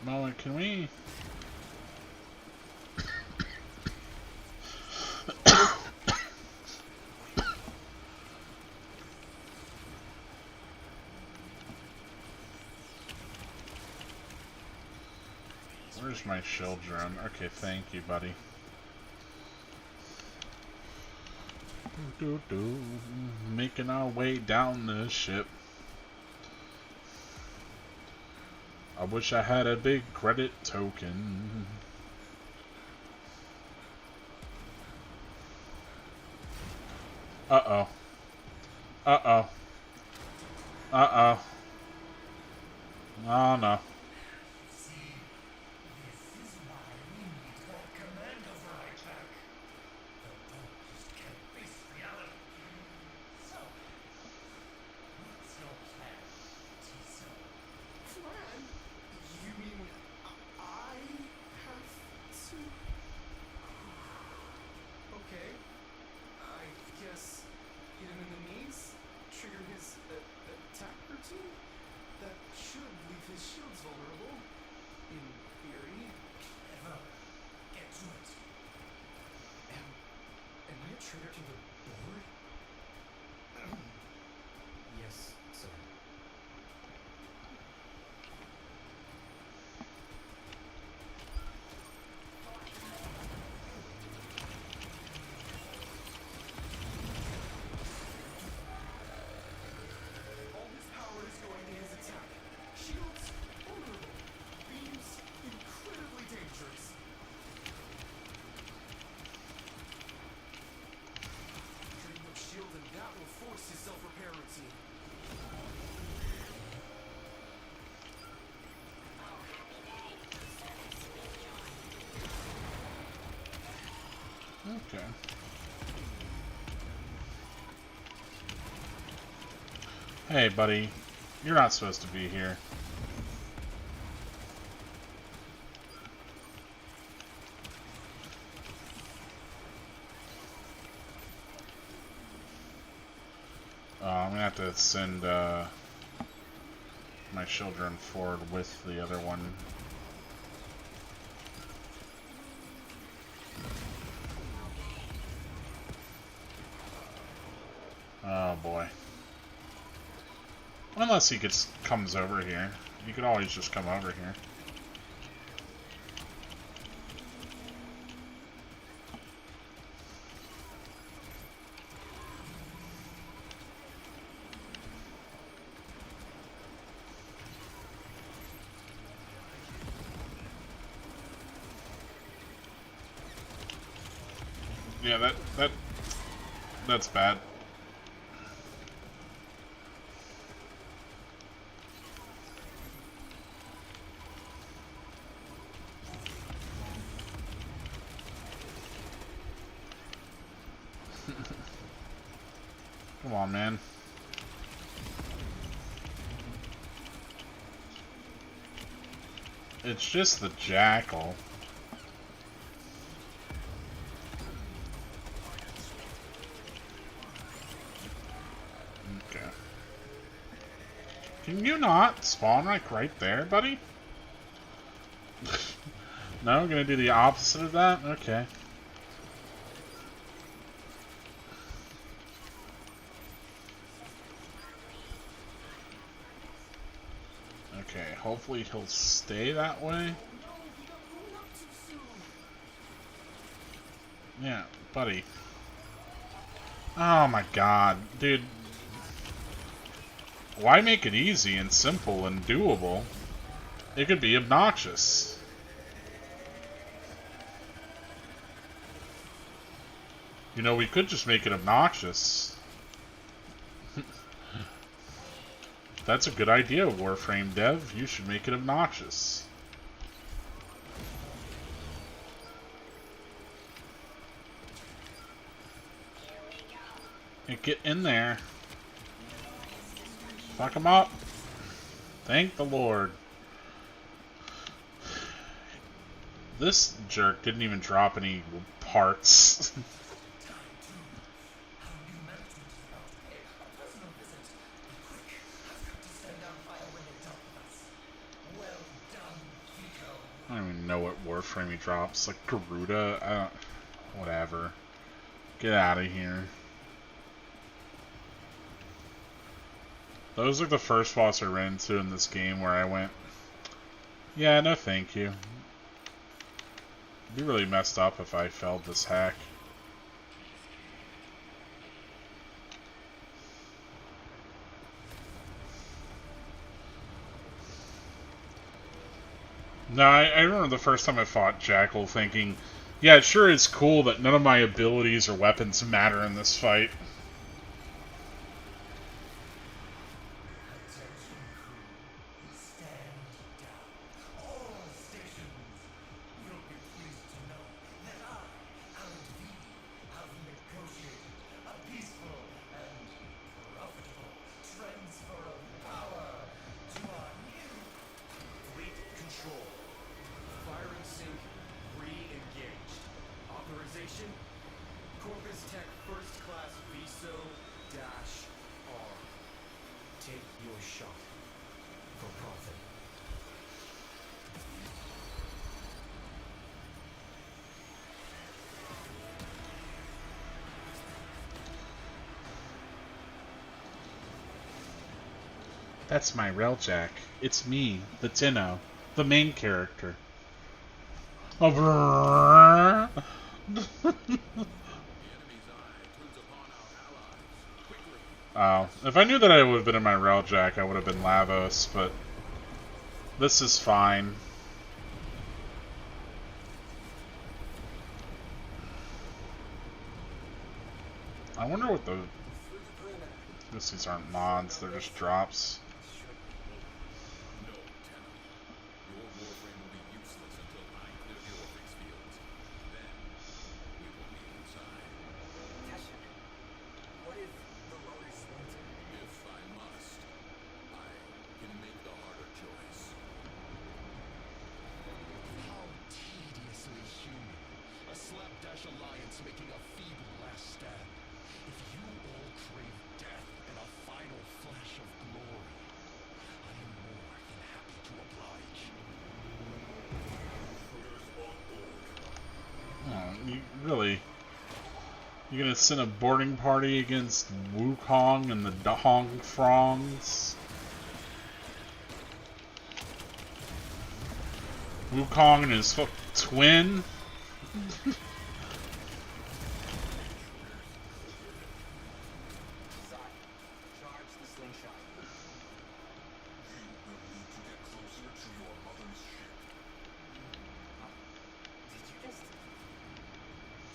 Moment, can we? Where's my shield drone? Okay, thank you, buddy. Making our way down the ship. I wish I had a big credit token. Uh-oh. Uh-oh. Uh-oh. Oh, no. See, this is why we need that commando right back. The boat just can't face reality. So, what's your plan, Tiso? Plan? You mean I have to? Okay. I guess hit him in the knees, trigger his attack routine. That should leave his shields vulnerable. In theory. Clever. Get to it. Am I a traitor to the board? Yes, sir. All his power is going to his attack. Shields vulnerable. Beams incredibly dangerous. Pretty much shield and that will force his self-repair routine. Okay. Hey, buddy. You're not supposed to be here. I'm gonna have to send my children forward with the other one. Oh boy. Unless he comes over here. You could always just come over here. Yeah, that's bad. Come on, man. It's just the jackal. Okay. Can you not spawn like right there, buddy? No, I'm gonna do the opposite of that? Okay. Okay, hopefully he'll stay that way. No, we got blown up too soon. Yeah, buddy. Oh my god, dude. Why make it easy and simple and doable? It could be obnoxious. You know, we could just make it obnoxious. That's a good idea, Warframe dev. You should make it obnoxious. Hey, get in there. Fuck him up. Thank the Lord. This jerk didn't even drop any parts. I don't even know what Warframe he drops. Like Garuda? Whatever. Get out of here. Those are the first boss I ran into in this game where I went, yeah, no thank you. It'd be really messed up if I failed this hack. No, I remember the first time I fought Jackal thinking, yeah, it sure is cool that none of my abilities or weapons matter in this fight. That's my railjack. It's me, the Tenno, the main character. Oh, if I knew that I would have been in my railjack, I would have been Lavos, but this is fine. I wonder what the... I guess these aren't mods, they're just drops. No, Tenno. Your Warframe will be useless until I clear the Orphix fields. Then, we will meet inside. What if the Lotus wants it? If I must, I can make the harder choice. How tediously human. A slapdash alliance making a feeble last stand. If you all crave death and a final flash of glory, I am more than happy to oblige. Oh, you really... You gonna send a boarding party against Wukong and the Dahong Throngs? Wukong and his twin? Charge the slingshot. You will need to get closer to your mother's ship. Did you just...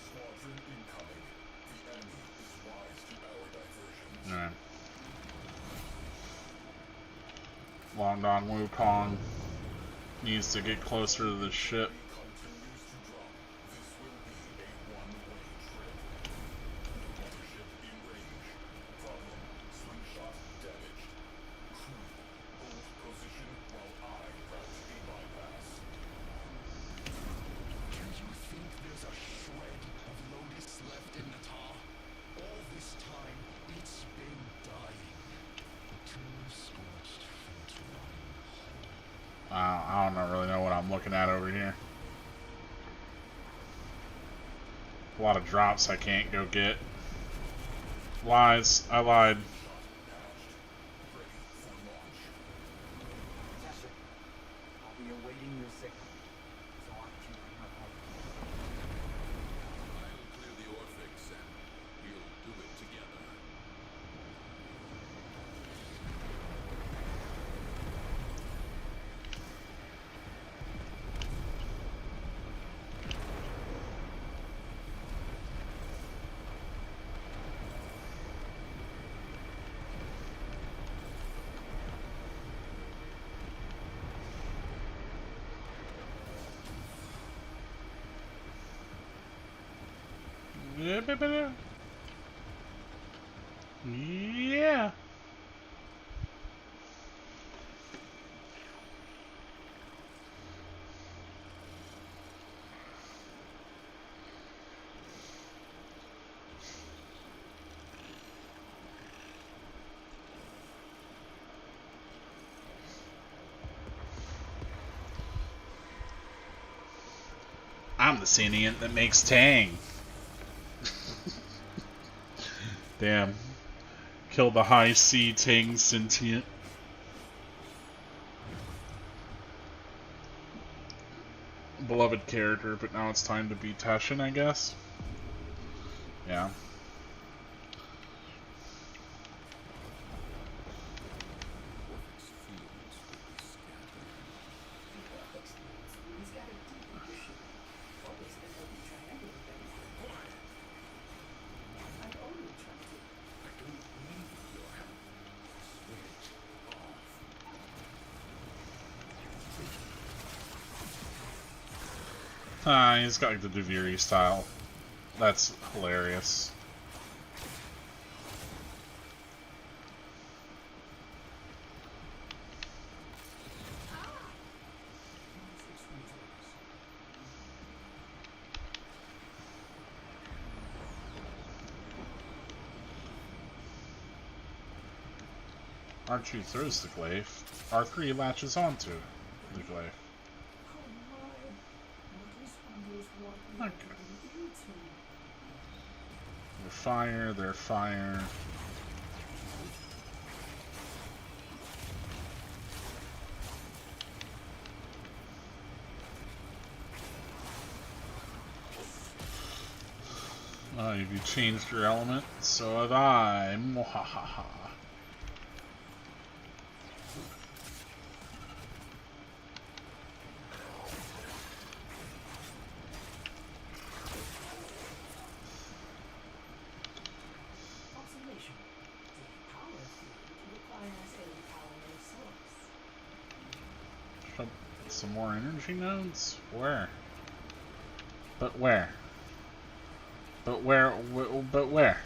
Squadron incoming. The enemy is wise to our diversions. Alright. Long Don Wukong needs to get closer to the ship. Continues to drop. This will be a one-way trip. Mothership in range. Problem. Slingshot damaged. Crew, hold position while I route a bypass. Do you think there's a shred of Lotus left in the tar? All this time, it's been dying. Two scorched feet running. I don't really know what I'm looking at over here. A lot of drops I can't go get. Lies. I lied. Ready for launch. Tasha, I'll be awaiting your signal, so I can bring her home. I'll Yeah. I'm the sentient that makes Tang. Damn. Kill the high sea Tang sentient. Beloved character, but now it's time to be Teshin, I guess. Yeah. He's got like the Duviri style. That's hilarious. R2 throws the glaive. R3 latches onto the glaive. Okay. They're fire, they're fire. You changed your element, so have I. Mwahaha. Some more energy nodes? Where? But where? But where? But where?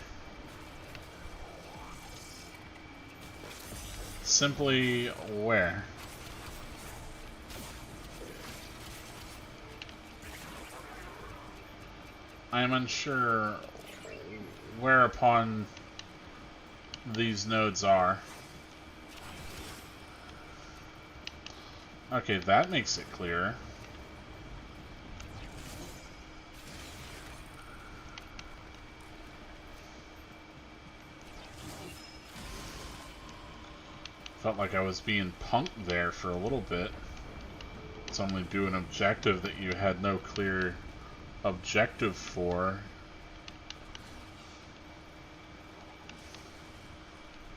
Simply where? I am unsure where upon these nodes are. Okay, that makes it clearer. Felt like I was being punked there for a little bit. It's only do an objective that you had no clear objective for.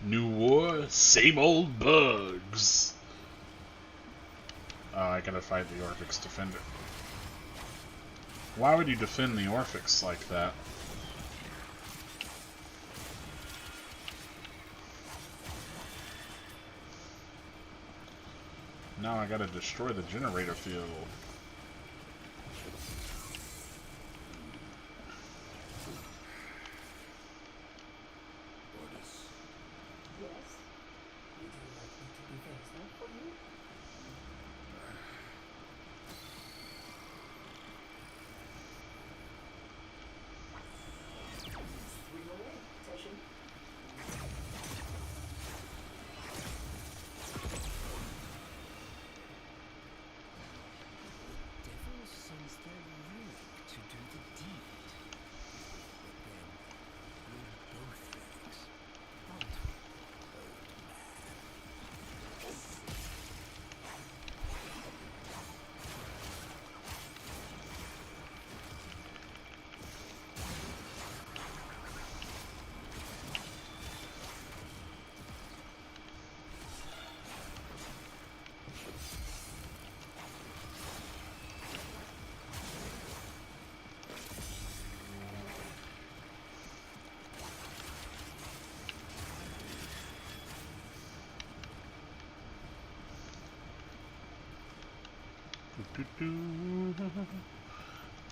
New war, same old bugs. Oh, I gotta fight the Orphix Defender. Why would you defend the Orphix like that? Now I gotta destroy the generator field.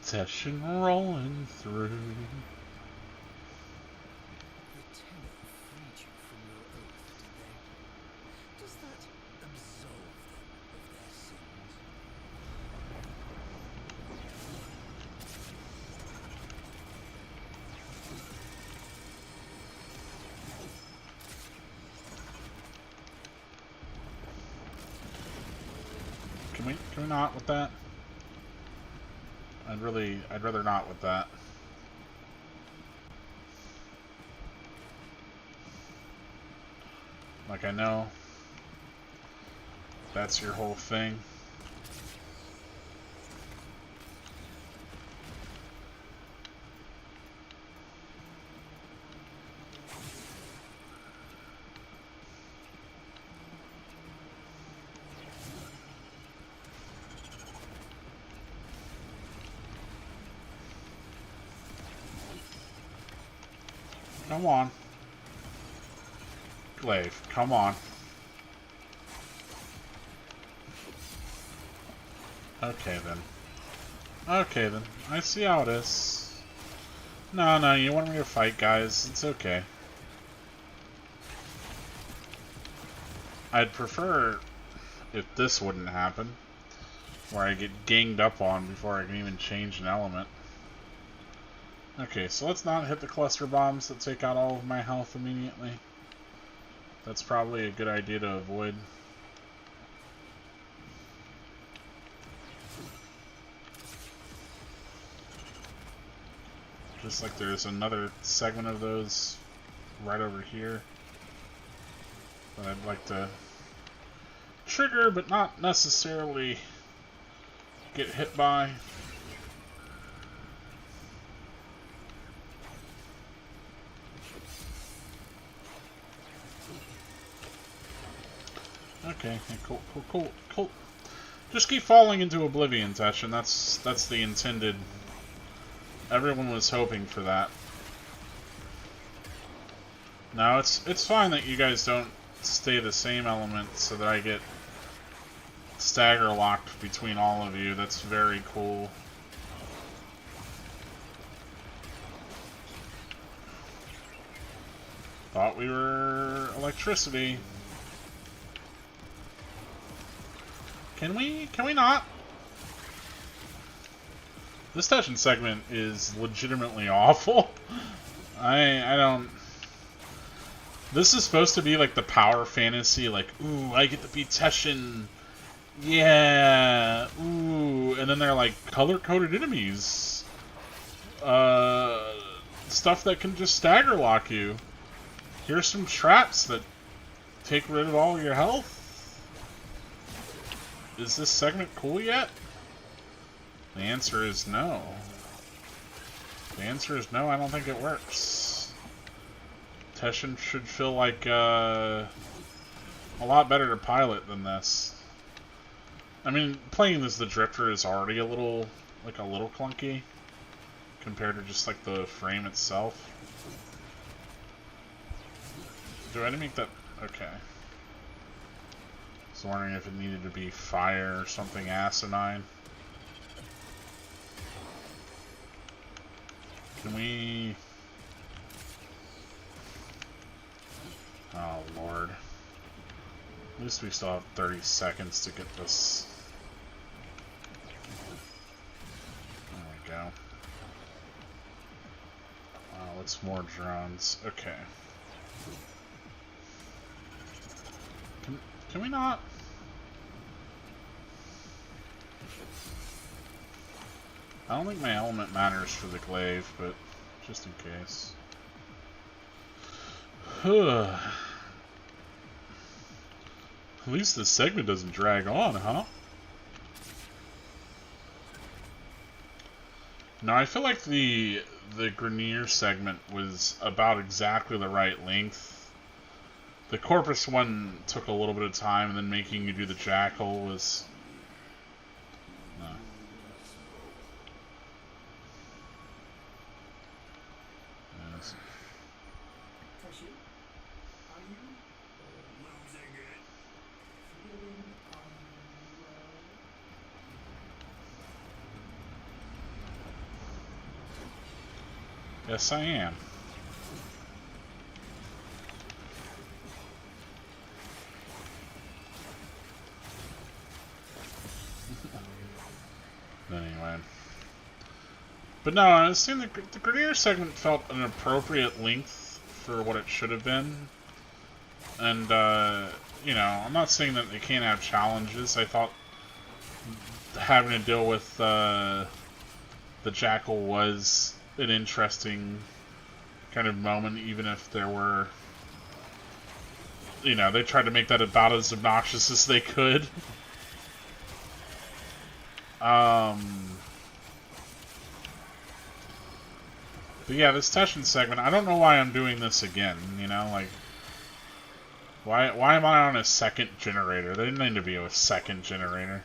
Session rolling through. Can we not with that? I'd rather not with that. Like, I know that's your whole thing. Come on. Glaive, come on. Okay then. Okay then. I see how it is. No, you want me to fight, guys. It's okay. I'd prefer if this wouldn't happen, where I get ganged up on before I can even change an element. Okay, so let's not hit the cluster bombs that take out all of my health immediately. That's probably a good idea to avoid. Just like there's another segment of those right over here that I'd like to trigger, but not necessarily get hit by. Okay, cool. Just keep falling into oblivion, Tesh, and that's the intended. Everyone was hoping for that. Now it's fine that you guys don't stay the same element so that I get stagger locked between all of you. That's very cool. Thought we were electricity. Can we not? This Teshin segment is legitimately awful. I don't... This is supposed to be like the power fantasy, like, ooh, I get to be Teshin. Yeah, ooh. And then they're like color-coded enemies. Stuff that can just stagger lock you. Here's some traps that take rid of all your health. Is this segment cool yet? The answer is no. The answer is no, I don't think it works. Teshin should feel like a lot better to pilot than this. I mean, playing as the Drifter is already a little clunky compared to just like the frame itself. Do I make that? Okay. I was wondering if it needed to be fire or something asinine. Can we... Oh, Lord. At least we still have 30 seconds to get this. There we go. Let's more drones. Okay. Can we not? I don't think my element matters for the glaive, but just in case. At least this segment doesn't drag on, huh? No, I feel like the Grenier segment was about exactly the right length. The Corpus one took a little bit of time, and then making you do the Jackal was... No. Yes. Teshin, are you losing it? Feeling unwell? Yes, I am. Anyway. But no, I was saying the Grenier segment felt an appropriate length for what it should have been. And, you know, I'm not saying that they can't have challenges. I thought having to deal with the Jackal was an interesting kind of moment, even if there were, you know, they tried to make that about as obnoxious as they could. But yeah, this Teshin segment, I don't know why I'm doing this again, you know, like, why am I on a second generator? There didn't need to be a second generator.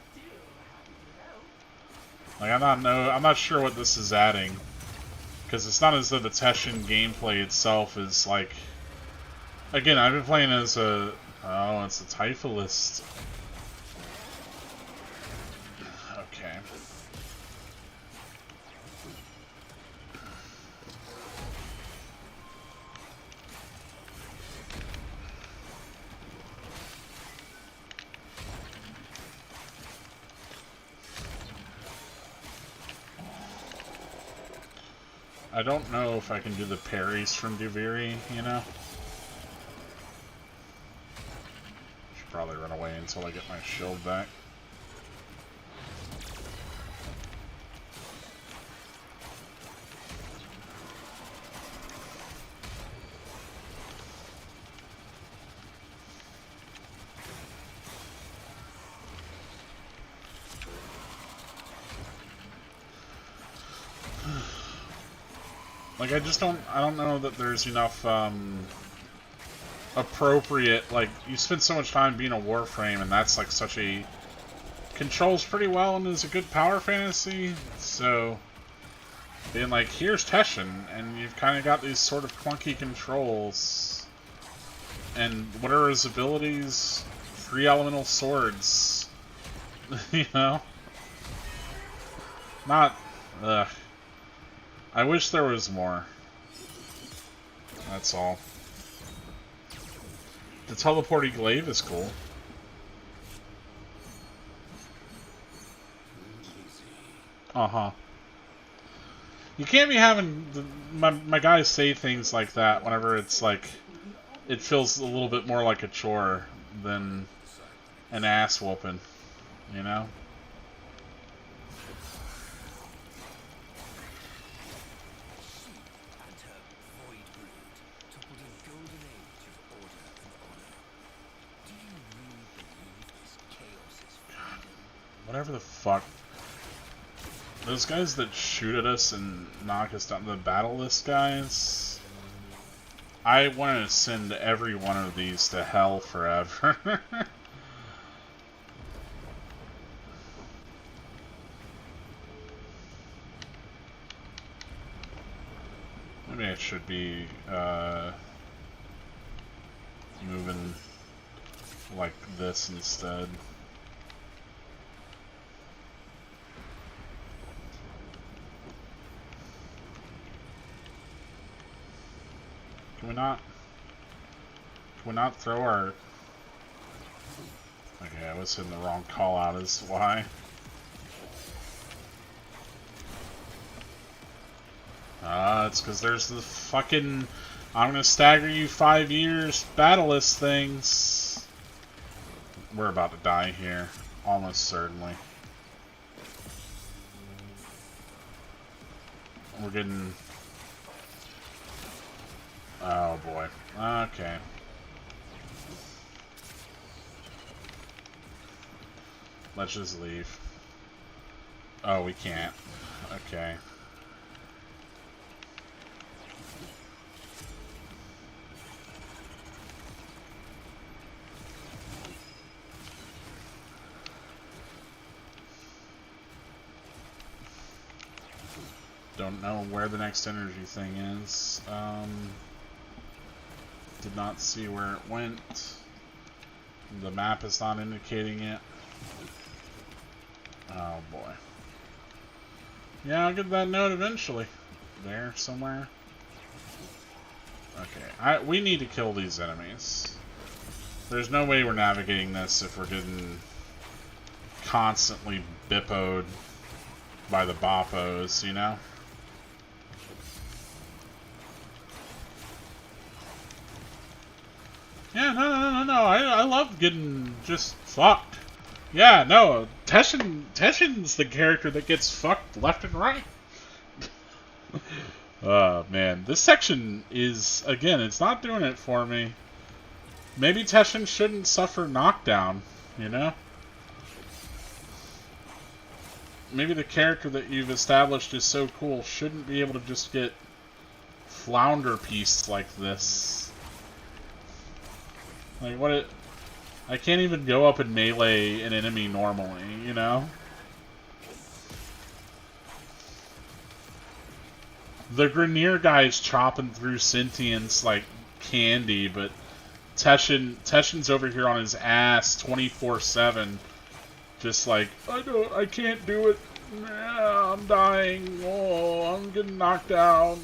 Like, I'm not sure what this is adding. Because it's not as though the Teshin gameplay itself is like... Again, I've been playing as a... Oh, it's a Typhulist. Okay. I don't know if I can do the parries from Duviri, you know? Should probably run away until I get my shield back. Like, I don't know that there's enough, appropriate, like, you spend so much time being a Warframe, and that's, like, such a... controls pretty well and is a good power fantasy, so... being like, here's Teshin, and you've kind of got these sort of clunky controls. And what are his abilities? 3 elemental swords. You know? Not... ugh. I wish there was more. That's all. The teleporty glaive is cool. Uh-huh. You can't be having my guys say things like that whenever it's like... it feels a little bit more like a chore than an ass whooping, you know? Whatever the fuck. Those guys that shoot at us and knock us down, the battle list guys, I want to send every one of these to hell forever. Maybe I should be moving like this instead. Can we not throw our... Okay, I was hitting the wrong call out is why. It's because there's the fucking... I'm gonna stagger you 5 years battleless things. We're about to die here. Almost certainly. We're getting... Oh boy. Okay. Let's just leave. Oh, we can't. Okay. Don't know where the next energy thing is. Did not see where it went. The map is not indicating it. Oh boy. Yeah, I'll get that note eventually. There, somewhere. Okay, we need to kill these enemies. There's no way we're navigating this if we're getting constantly bippoed by the boppos, you know? Yeah, no. I love getting just fucked. Yeah, no, Teshin's the character that gets fucked left and right. Oh, man. This section is, again, it's not doing it for me. Maybe Teshin shouldn't suffer knockdown, you know? Maybe the character that you've established is so cool shouldn't be able to just get flounder pieced like this. Like, what it... I can't even go up and melee an enemy normally, you know? The Grineer guy's chopping through sentience like candy, but Teshin's over here on his ass 24/7, just like, I can't do it. I'm dying. Oh, I'm getting knocked out.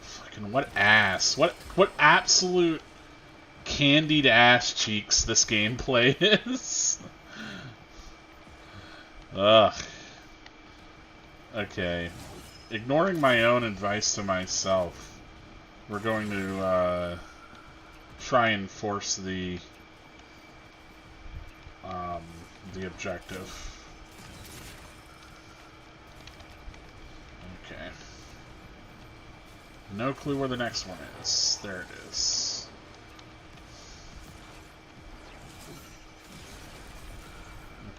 Fucking what ass? What absolute candied ass cheeks this gameplay is. Ugh. Okay. Ignoring my own advice to myself, we're going to try and force the objective. Okay. No clue where the next one is. There it is.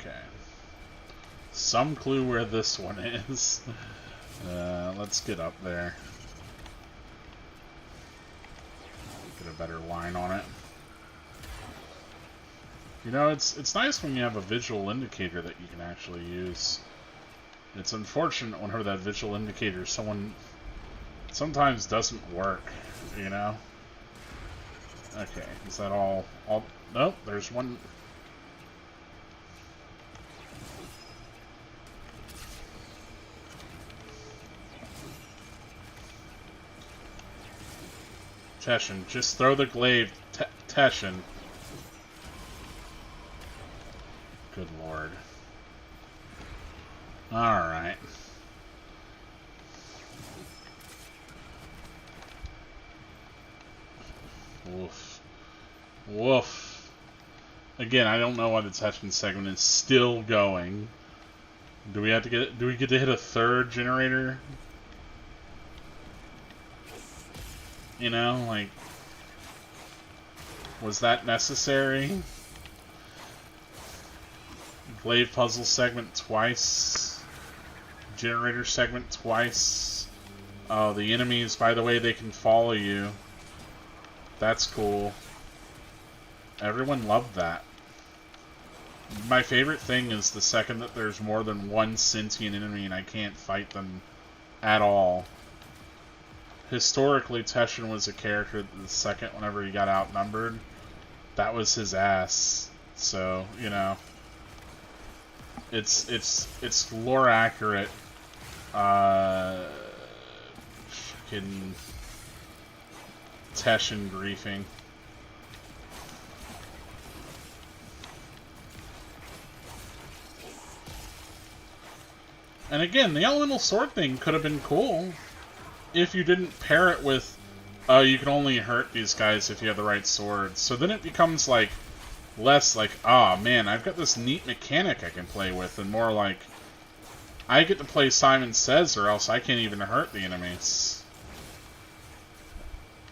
Okay. Some clue where this one is. Let's get up there. Get a better line on it. You know, it's nice when you have a visual indicator that you can actually use. It's unfortunate whenever that visual indicator sometimes doesn't work, you know? Okay, is that all? Nope, there's one. Teshin, just throw the glaive, Teshin. Good lord. Alright. Woof. Woof. Again, I don't know why the Teshin segment is still going. Do we get to hit a third generator? You know, like, was that necessary? Glaive puzzle segment twice. Generator segment twice. Oh, the enemies, by the way, they can follow you. That's cool. Everyone loved that. My favorite thing is the second that there's more than one sentient enemy and I can't fight them at all. Historically, Teshin was a character that the second whenever he got outnumbered, that was his ass. So, you know, it's lore accurate. Fucking Teshin griefing. And again, the elemental sword thing could have been cool if you didn't pair it with, you can only hurt these guys if you have the right sword. So then it becomes like less like, oh man, I've got this neat mechanic I can play with, and more like, I get to play Simon Says or else I can't even hurt the enemies.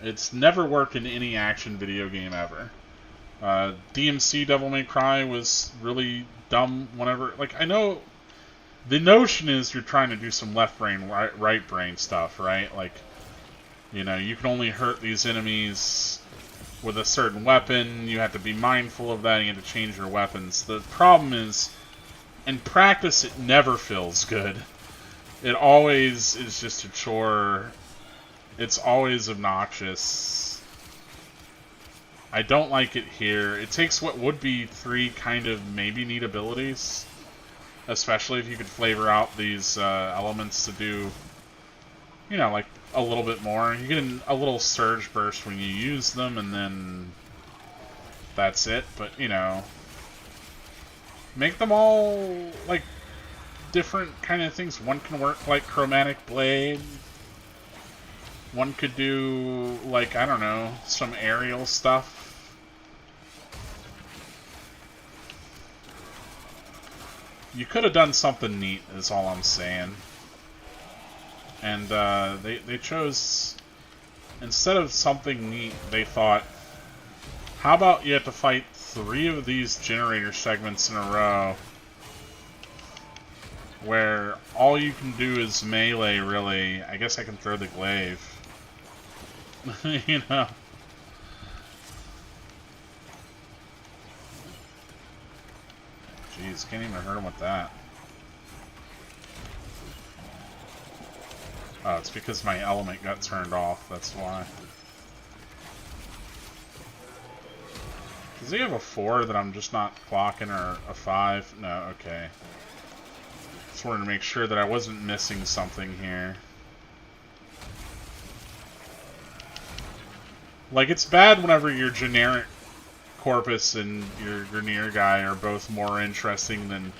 It's never worked in any action video game ever. DMC Devil May Cry was really dumb whenever, like, I know the notion is you're trying to do some left brain, right brain stuff, right? Like, you know, you can only hurt these enemies with a certain weapon, you have to be mindful of that, and you have to change your weapons. The problem is, in practice, it never feels good. It always is just a chore. It's always obnoxious. I don't like it here. It takes what would be 3 kind of maybe neat abilities, especially if you could flavor out these elements to do, you know, like a little bit more. You get a little surge burst when you use them, and then that's it. But, you know, make them all like different kind of things. One can work like Chromatic Blade. One could do, like, I don't know, some aerial stuff. You could have done something neat, is all I'm saying. And they chose, instead of something neat, they thought, how about you have to fight 3 of these generator segments in a row, where all you can do is melee, really. I guess I can throw the glaive. You know? Jeez, can't even hurt him with that. Oh, it's because my element got turned off, that's why. Does he have a 4 that I'm just not clocking, or a 5? No, okay. Just wanted to make sure that I wasn't missing something here. Like, it's bad whenever your generic Corpus and your Grineer guy are both more interesting than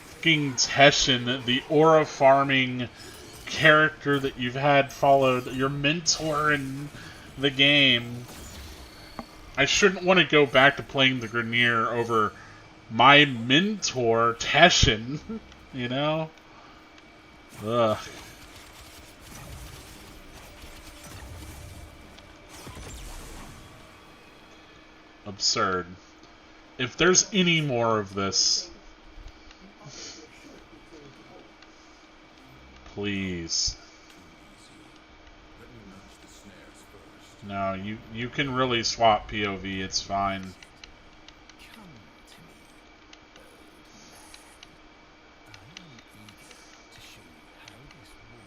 fucking Teshin, the aura farming character that you've had followed, your mentor in the game. I shouldn't want to go back to playing the Grineer over my mentor, Teshin, you know? Ugh. Absurd. If there's any more of this, please. No, you can really swap POV, it's fine. Come to me, I am eager to show you how this war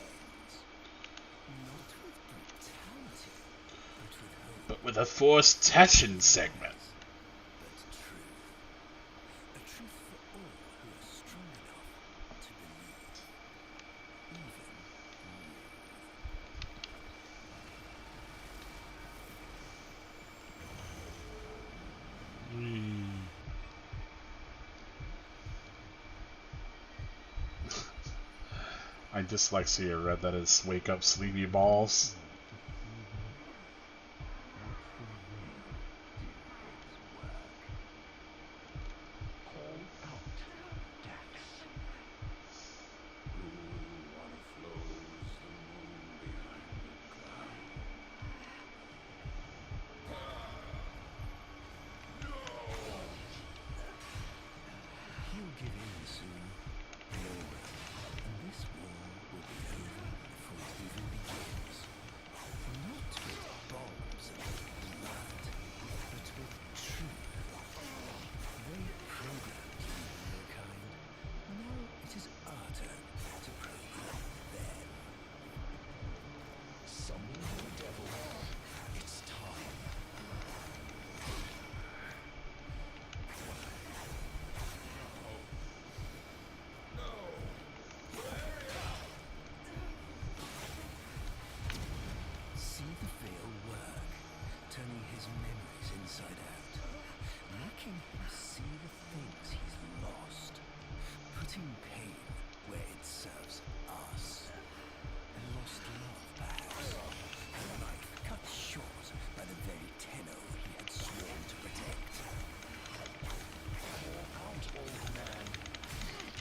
ends. Not with brutality, but with hope. But with a forced tension segment. But truth. A truth for all who are strong enough to believe. Even you. I dyslexia read that as wake up sleepy balls. He'll give in soon. Glory. And this war will be over before it even begins. Not with bombs and blood, but with truth. They programmed mankind. Now it is our turn to program them. Summon the devil. It's time. See the veil work, turning his memories inside out, making him see the things he's lost, putting pain where it serves us. A lost love, perhaps, a life cut short by the very Tenno he had sworn to protect. Pour out, old man.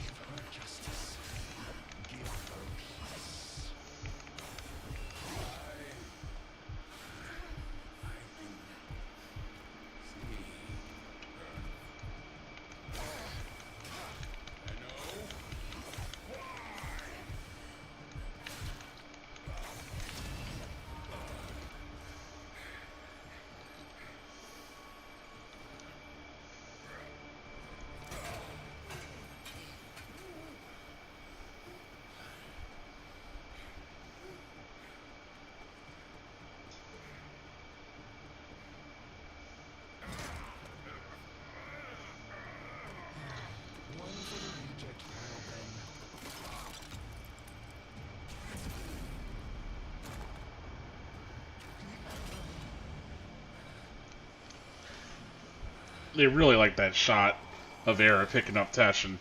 Give her justice. Give her peace. One for the reject pile, then. They really like that shot of Era picking up Teshin.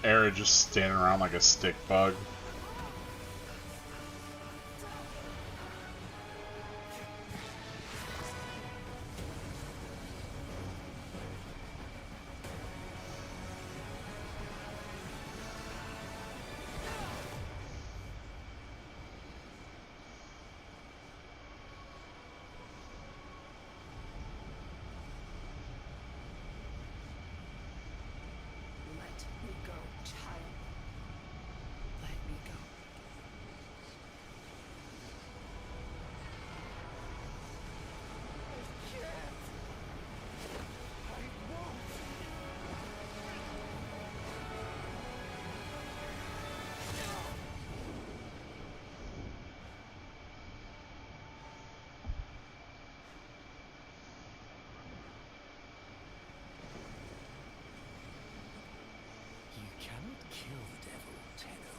Era just standing around like a stick bug. Let me go, child. Let me go. I can't. I won't. You cannot kill the devil, Tenno.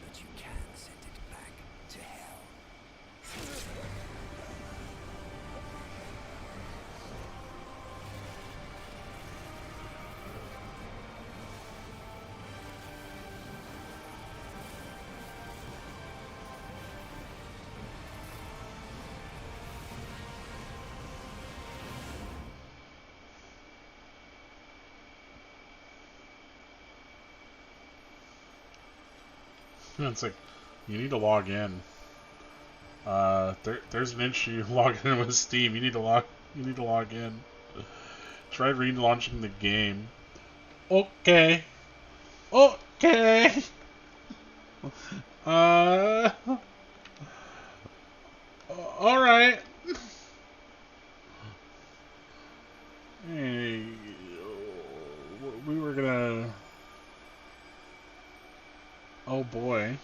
But you can send it back to hell. It's like, you need to log in. There's an issue logging in with Steam. You need to log in. Try relaunching the game. Okay. Okay. Uh. All right. Hey, we were gonna. Oh boy.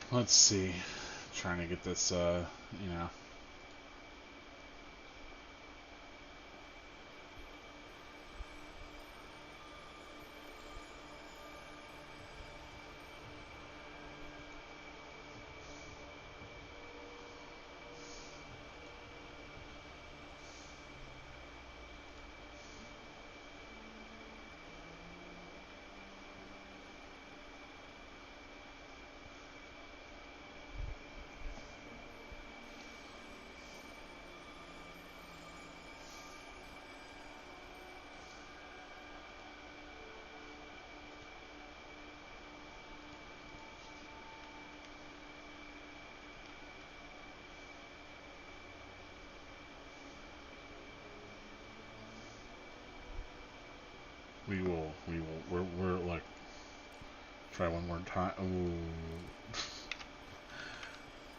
Let's see. Trying to get this, you know. We're like, try one more time. Ooh.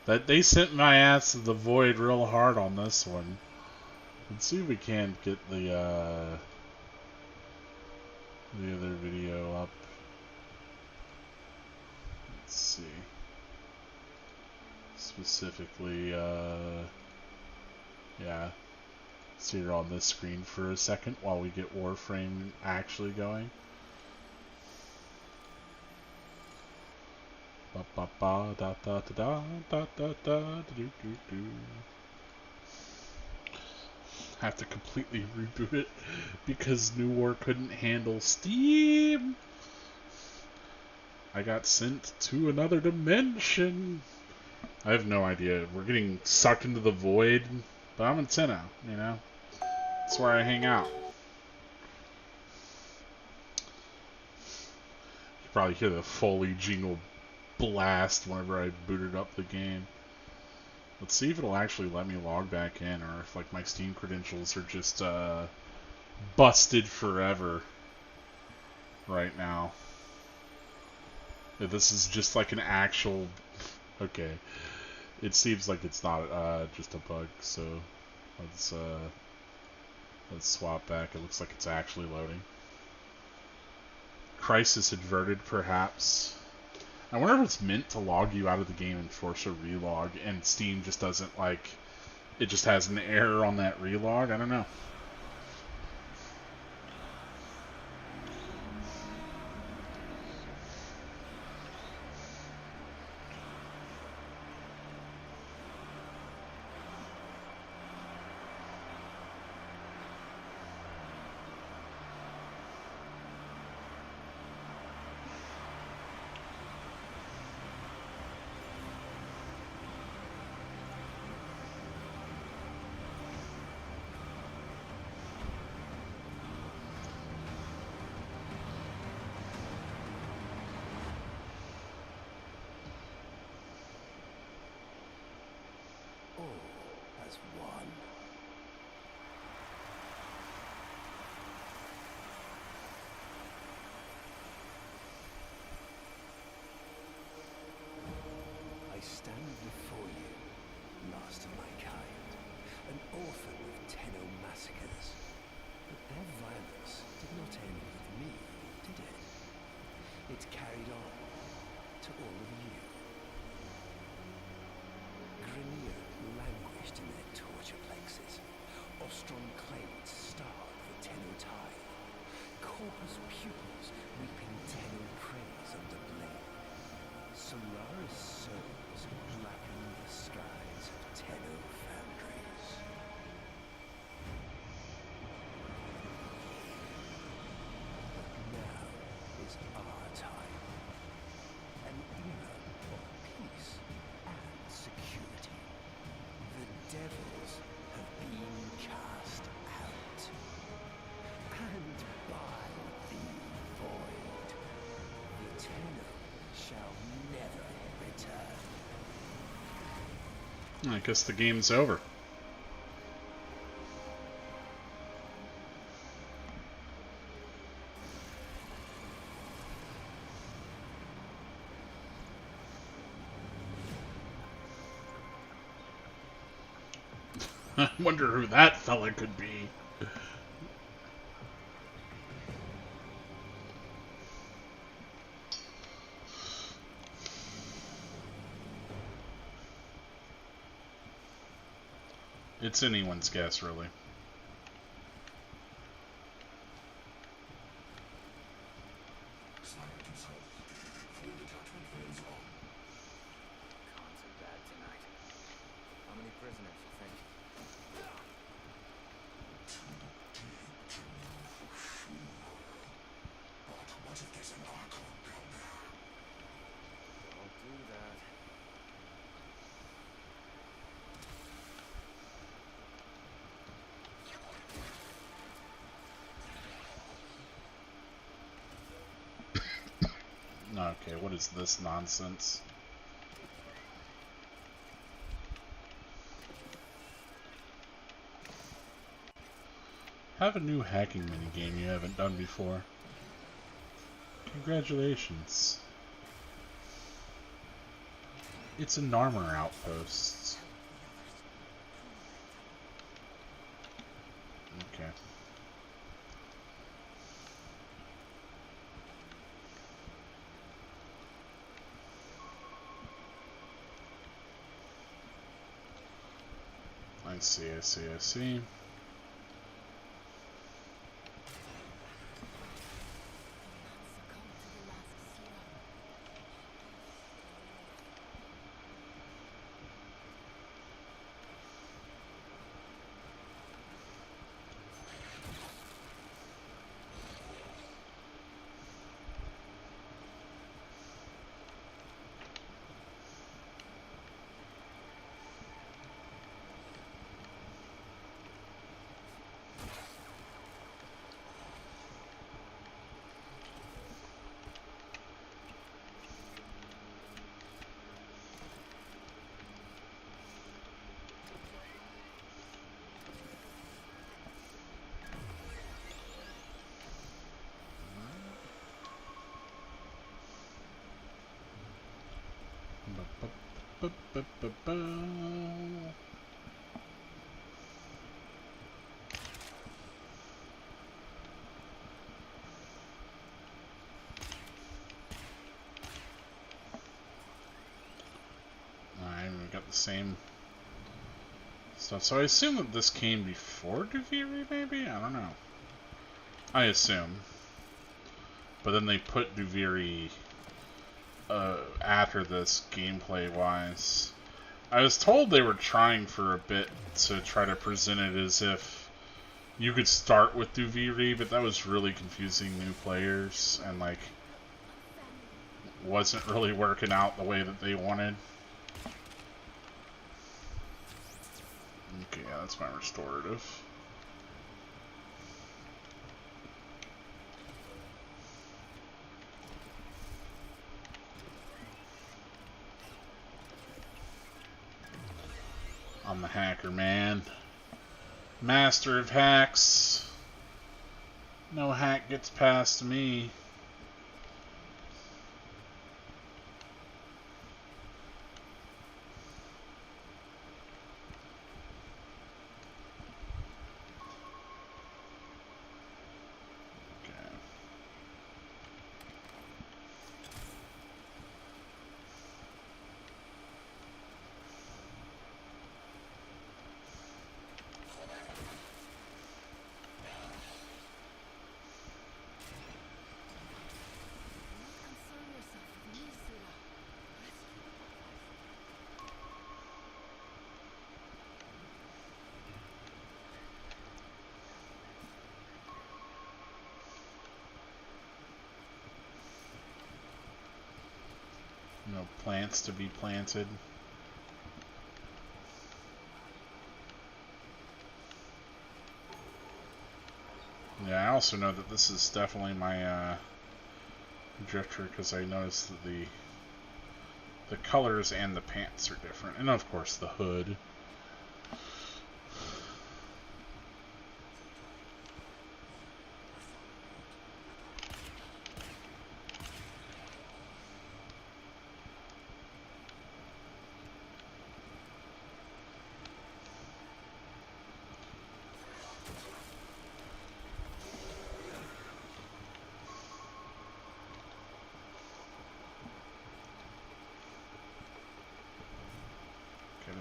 That they sent my ass to the void real hard on this one. Let's see if we can't get the other video up. Let's see. Specifically, yeah. See her on this screen for a second while we get Warframe actually going. Ba ba ba da da da da da da do do do. Have to completely reboot it because New War couldn't handle Steam. I got sent to another dimension. I have no idea. We're getting sucked into the void, but I'm in Tenno, you know? That's where I hang out. You probably hear the Foley jingle blast whenever I booted up the game. Let's see if it'll actually let me log back in, or if like my Steam credentials are just busted forever right now. If this is just like an actual... Okay. It seems like it's not just a bug, so let's swap back. It looks like it's actually loading. Crisis averted, perhaps. I wonder if it's meant to log you out of the game and force a relog, and Steam just doesn't, like, it just has an error on that relog? I don't know. As one. I stand before you, last of my kind, an orphan of Tenno massacres. But their violence did not end with me, did it? It carried on to all of you. Grenier languished in their torture plexes. Ostrom clades starved for Tenno tithe. Corpus pupils reaping Tenno praise under blame. Solaris souls blackened the skies of Tenno foundries. But now is our time. An era of peace and security. The devils have been cast out. And by the void, the Tenno shall never return. I guess the game's over. I wonder who that fella could be. It's anyone's guess, really. Silent consult. Full detachment phase on. Can't so bad tonight. How many prisoners, you think? But what if there's an Archon down there? Don't do that. Okay, what is this nonsense? Have a new hacking minigame you haven't done before. Congratulations. It's an armor outpost. Okay. I see. Alright, we got the same stuff. So I assume that this came before Duviri, maybe? I don't know. I assume. But then they put Duviri after this, gameplay-wise. I was told they were trying for a bit to try to present it as if you could start with Duviri, but that was really confusing new players, and, like, wasn't really working out the way that they wanted. Okay, yeah, that's my restorative. I'm the hacker, man. Master of hacks. No hack gets past me. No plants to be planted. Yeah, I also know that this is definitely my drifter because I noticed that the colors and the pants are different, and of course the hood.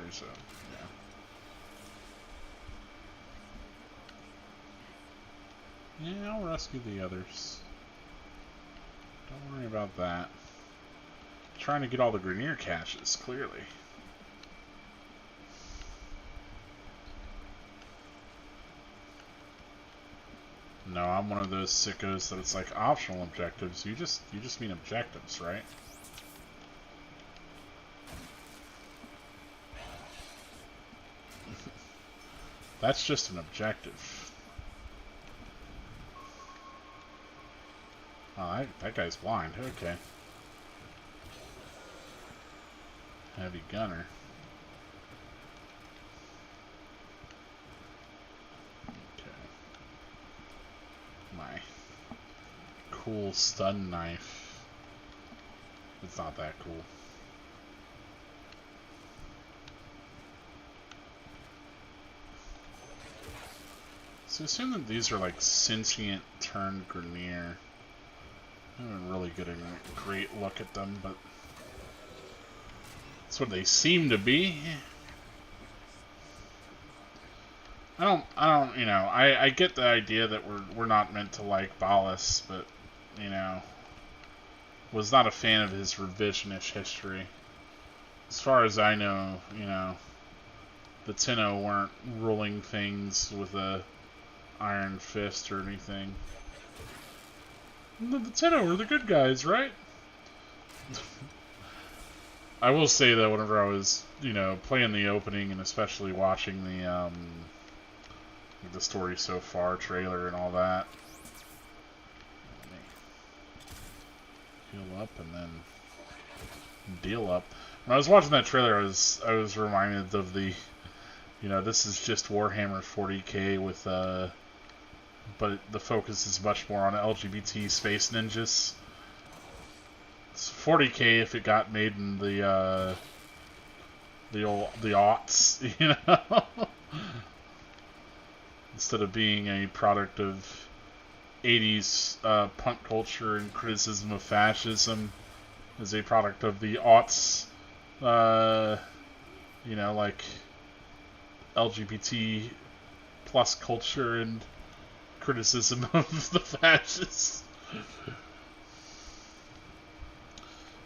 So, yeah. Yeah, I'll rescue the others. Don't worry about that. Trying to get all the Grenier caches, clearly. No, I'm one of those sickos that it's like optional objectives. You just mean objectives, right? That's just an objective. Oh, that guy's blind. Okay. Heavy gunner. Okay. My cool stun knife. It's not that cool. So assume that these are like sentient turned Grenier. I haven't really getting a great look at them, but that's what they seem to be. I don't, I get the idea that we're not meant to like Ballas, but, was not a fan of his revisionist history. As far as I know, the Tenno weren't ruling things with a iron fist or anything. The Tenno were the good guys, right? I will say that whenever I was, playing the opening and especially watching the story so far trailer and all that. Let me heal up and then deal up. When I was watching that trailer, I was reminded of the, this is just Warhammer 40k with but the focus is much more on LGBT space ninjas. It's 40k if it got made in the the aughts, you know, instead of being a product of 80s punk culture and criticism of fascism, is a product of the aughts, you know, like LGBT plus culture and criticism of the fascists.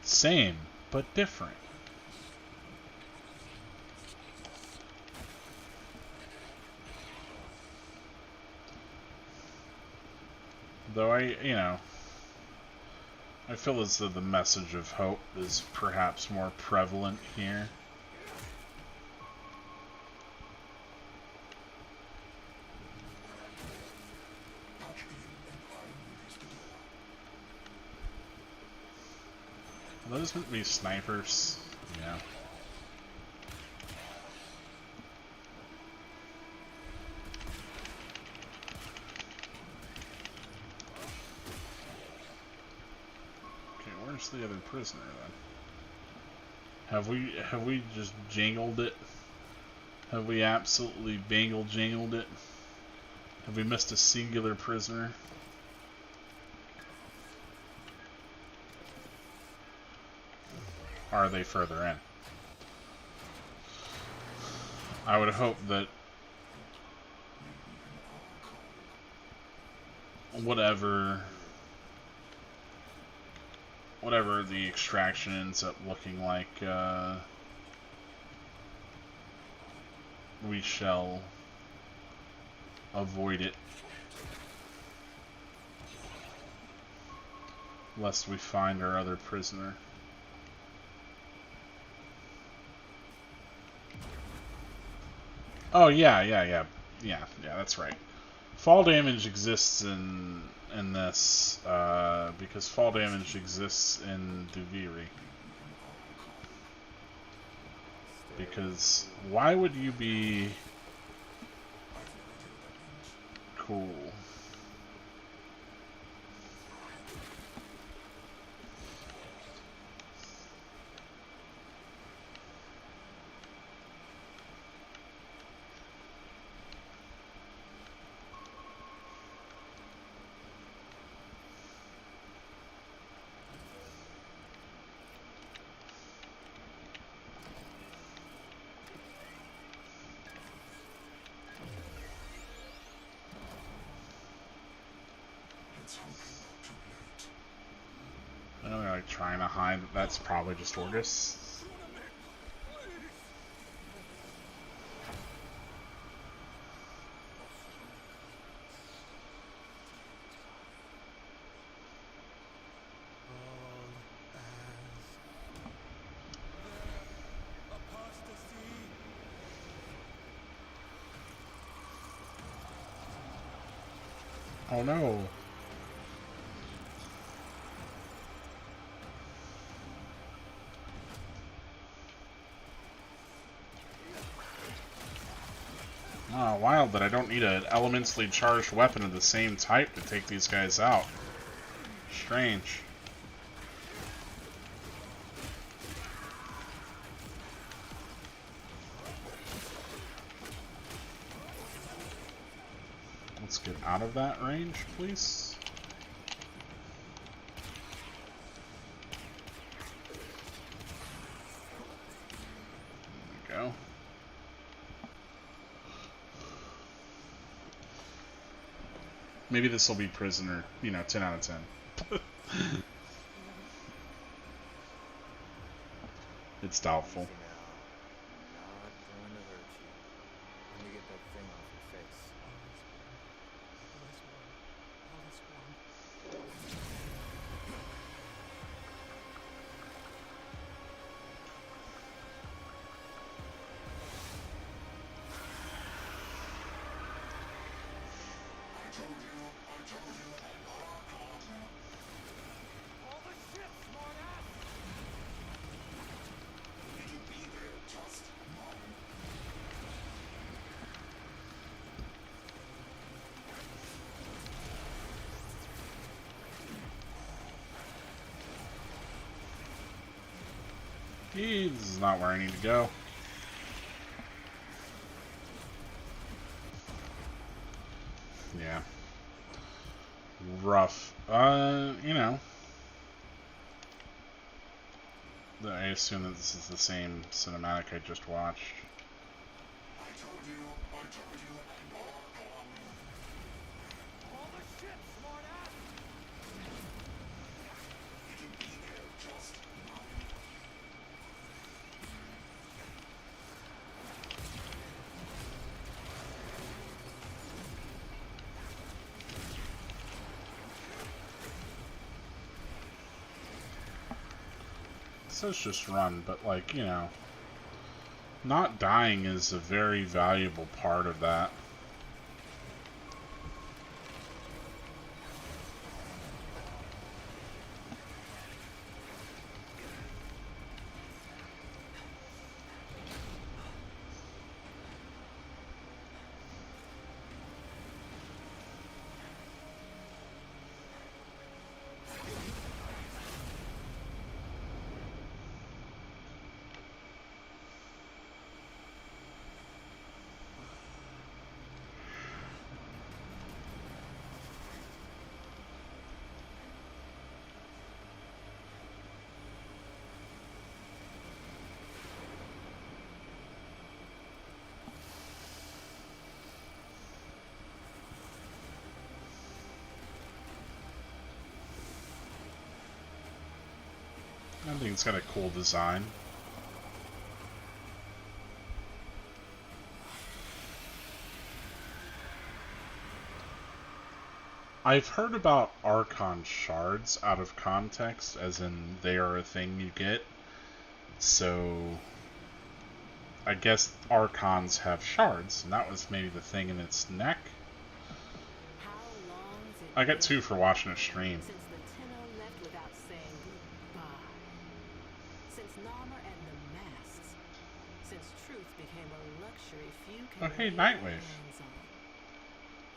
Same, but different. Though I feel as though the message of hope is perhaps more prevalent here. Are those meant to be snipers? Yeah. Okay, where's the other prisoner then? Have we just jingled it? Have we absolutely jingled it? Have we missed a singular prisoner? Are they further in? I would hope that whatever the extraction ends up looking like, we shall avoid it, lest we find our other prisoner. Oh yeah, that's right. Fall damage exists in this, because fall damage exists in Duviri. Because why would you be cool? I know they're like trying to hide that that's probably just Orgus. Oh no. Oh, wild that I don't need an elementally charged weapon of the same type to take these guys out. Strange. Let's get out of that range, please. There we go. Maybe this will be prisoner, 10 out of 10. It's doubtful. Not going to hurt you. Let me get that thing off your face. This is not where I need to go. Yeah. Rough. You know. I assume that this is the same cinematic I just watched. I told you. All the shit, smartass! You can be there just now. It says just run, but like, you know, not dying is a very valuable part of that. I think it's got a cool design. I've heard about Archon shards out of context, as in they are a thing you get. So, I guess Archons have shards, and that was maybe the thing in its neck. I got 2 for watching a stream. Since the Tenno left without saying goodbye. Since Narmer and the masks. Since truth became a luxury few can Oh, hey, lay Nightwave. their hands on.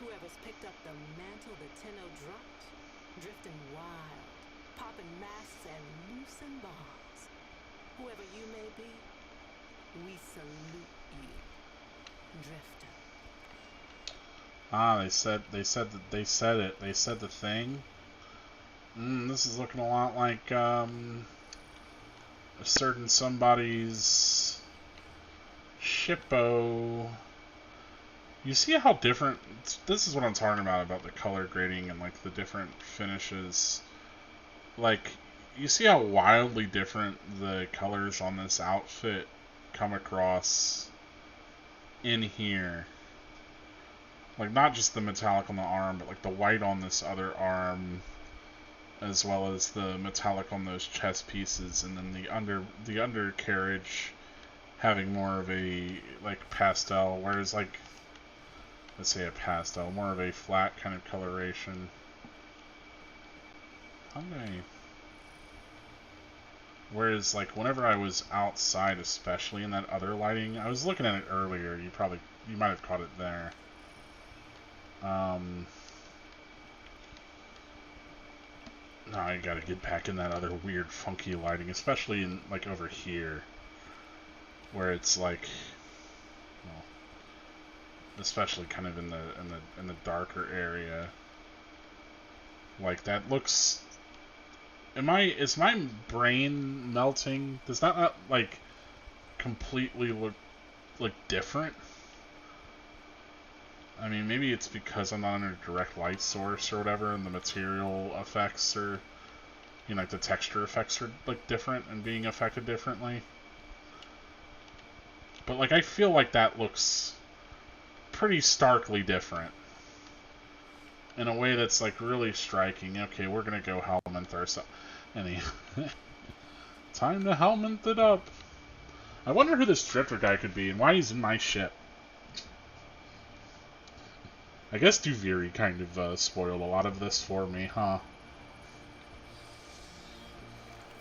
Whoever's picked up the mantle the Tenno dropped, drifting wild, popping masks and loosing bombs. Whoever you may be, we salute you, Drifter. Ah, they said it. They said the thing. This is looking a lot like a certain somebody's shippo. You see how different. This is what I'm talking about the color grading and like the different finishes. Like, you see how wildly different the colors on this outfit come across in here. Like, not just the metallic on the arm, but like the white on this other arm, as well as the metallic on those chest pieces, and then the undercarriage having more of a like pastel, whereas like, let's say a pastel, more of a flat kind of coloration. How do I? Whereas like whenever I was outside, especially in that other lighting, I was looking at it earlier. You might have caught it there. No, I gotta get back in that other weird, funky lighting, especially in like over here, where it's like, well, especially kind of in the darker area. Like that looks. Is my brain melting? Does that not like completely look like different? I mean, maybe it's because I'm not under a direct light source or whatever, and the material effects are, you know, like the texture effects are like different and being affected differently. But like, I feel like that looks pretty starkly different in a way that's like really striking. Okay, we're gonna go Helminth ourselves. Time to Helminth it up. I wonder who this Drifter guy could be and why he's in my ship. I guess Duviri kind of spoiled a lot of this for me, huh?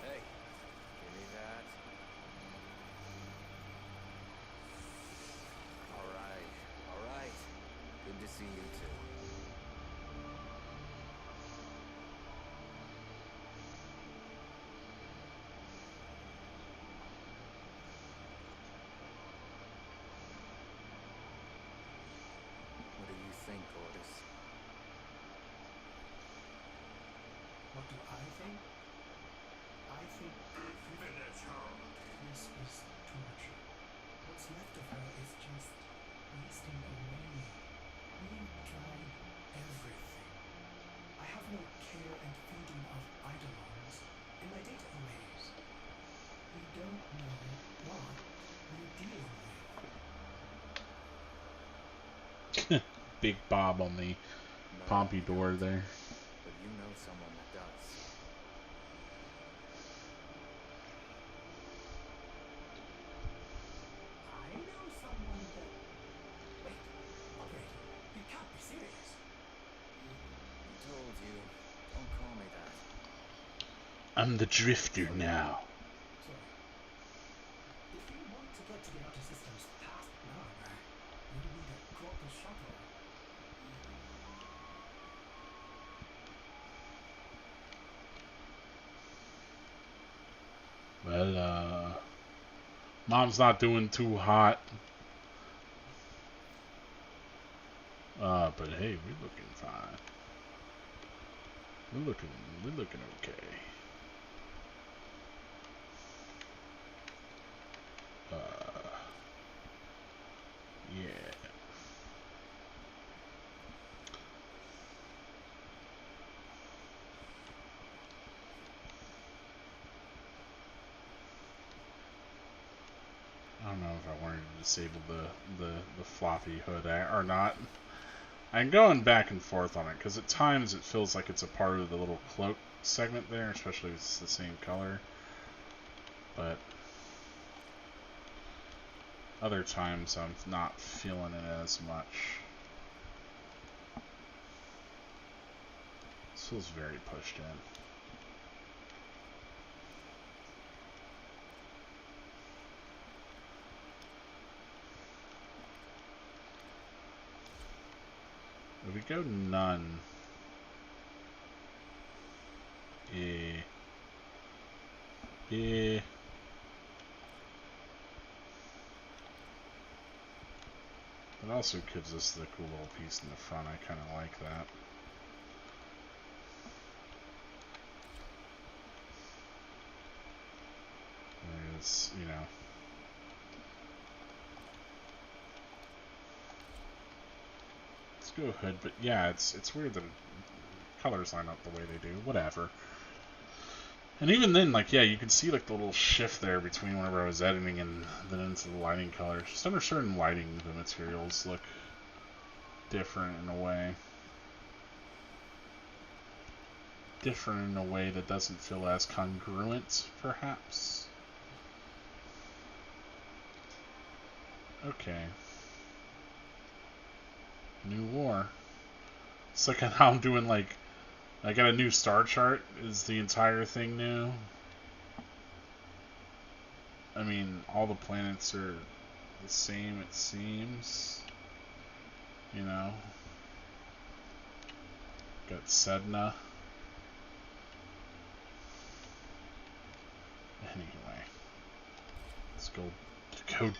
Hey, give me that. Alright. Good to see you too. What do you think, Ordis? Finish her. This was torture. What's left of her is just wasting away. We tried everything. I have no care and feeding of eidolons in my data arrays. We don't know what we're dealing with. Big Bob on the No, Pompidou there. but you know someone that does. I know someone that... Wait, operator, you can't be serious. I told you, don't call me that. I'm the Drifter now. Sorry. If you want to get to the outer systems past Narmer, you need a proper shuttle. Well, Mom's not doing too hot. But hey, we're looking fine. We're looking okay. Yeah. I don't know if I wanted to disable the floppy hood or not. I'm going back and forth on it because at times it feels like it's a part of the little cloak segment there, especially if it's the same color. But other times I'm not feeling it as much. This feels very pushed in. If we go none. Yeah. Yeah. It also gives us the cool little piece in the front. I kind of like that. It's, you know. Let's go hood, but yeah, it's weird that colors line up the way they do. Whatever. And even then, like, yeah, you can see like the little shift there between whenever I was editing and then into the lighting colors. Just under certain lighting, the materials look different in a way. Different in a way that doesn't feel as congruent, perhaps. Okay. New war. It's like how I'm doing, like, I got a new star chart. Is the entire thing new? I mean, all the planets are the same, it seems. You know? Got Sedna. Anyway. Let's go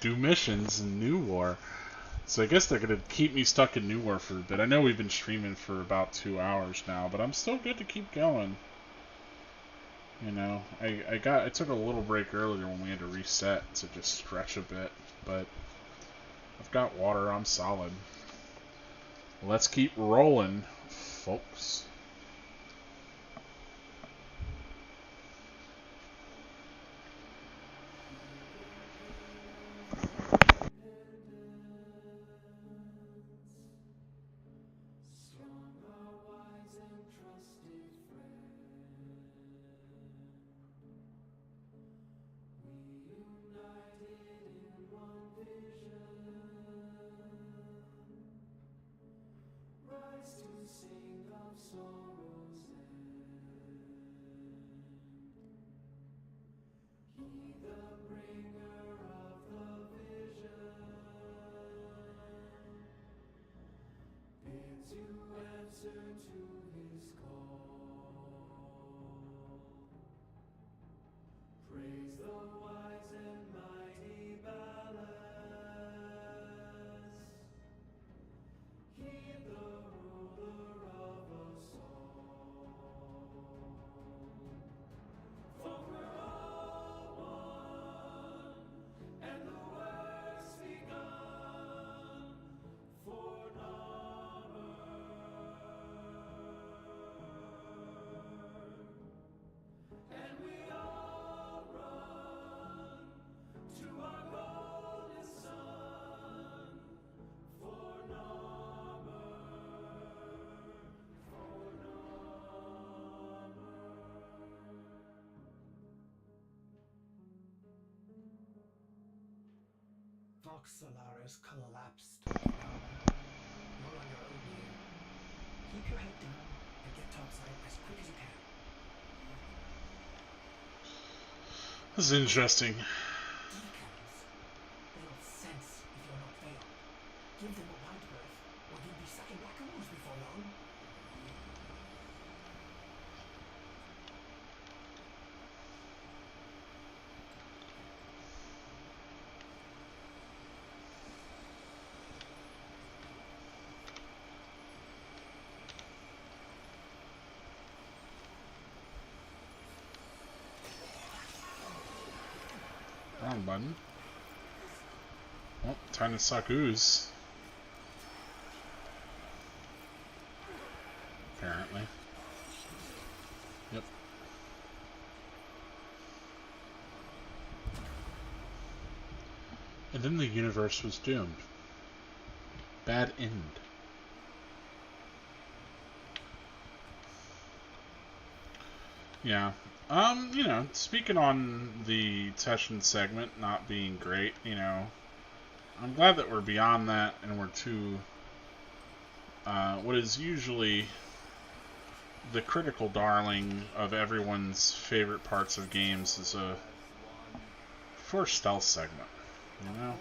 do missions in New War. So I guess they're gonna keep me stuck in New War for a bit. I know we've been streaming for about 2 hours now, but I'm still good to keep going. You know, I took a little break earlier when we had to reset to just stretch a bit, but I've got water, I'm solid. Let's keep rolling, folks. Strong, our wise and trusted friend. We united in one vision. Rise to sing of soul. clock, Solaris, collapsed. You're on your own here. Keep your head down and get topside as quick as you can. This is interesting. Deacons. They'll sense if you're not veiled. Give them a wide berth, or you'll be sucking raccoons before long. Wrong button. Well, time to suck ooze. Apparently. Yep. And then the universe was doomed. Bad end. Yeah. You know, speaking on the Teshin segment not being great, you know, I'm glad that we're beyond that and we're to what is usually the critical darling of everyone's favorite parts of games is a first stealth segment, you know?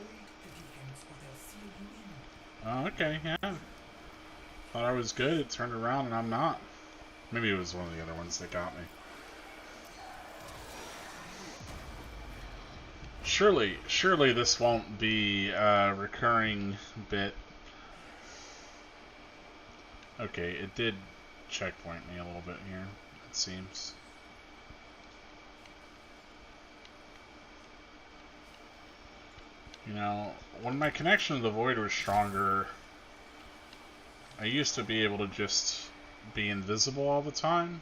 Oh, okay, yeah. Thought I was good, it turned around and I'm not. Maybe it was one of the other ones that got me. Surely this won't be a recurring bit. Okay, it did checkpoint me a little bit here, it seems. You know, when my connection to the Void was stronger, I used to be able to just be invisible all the time.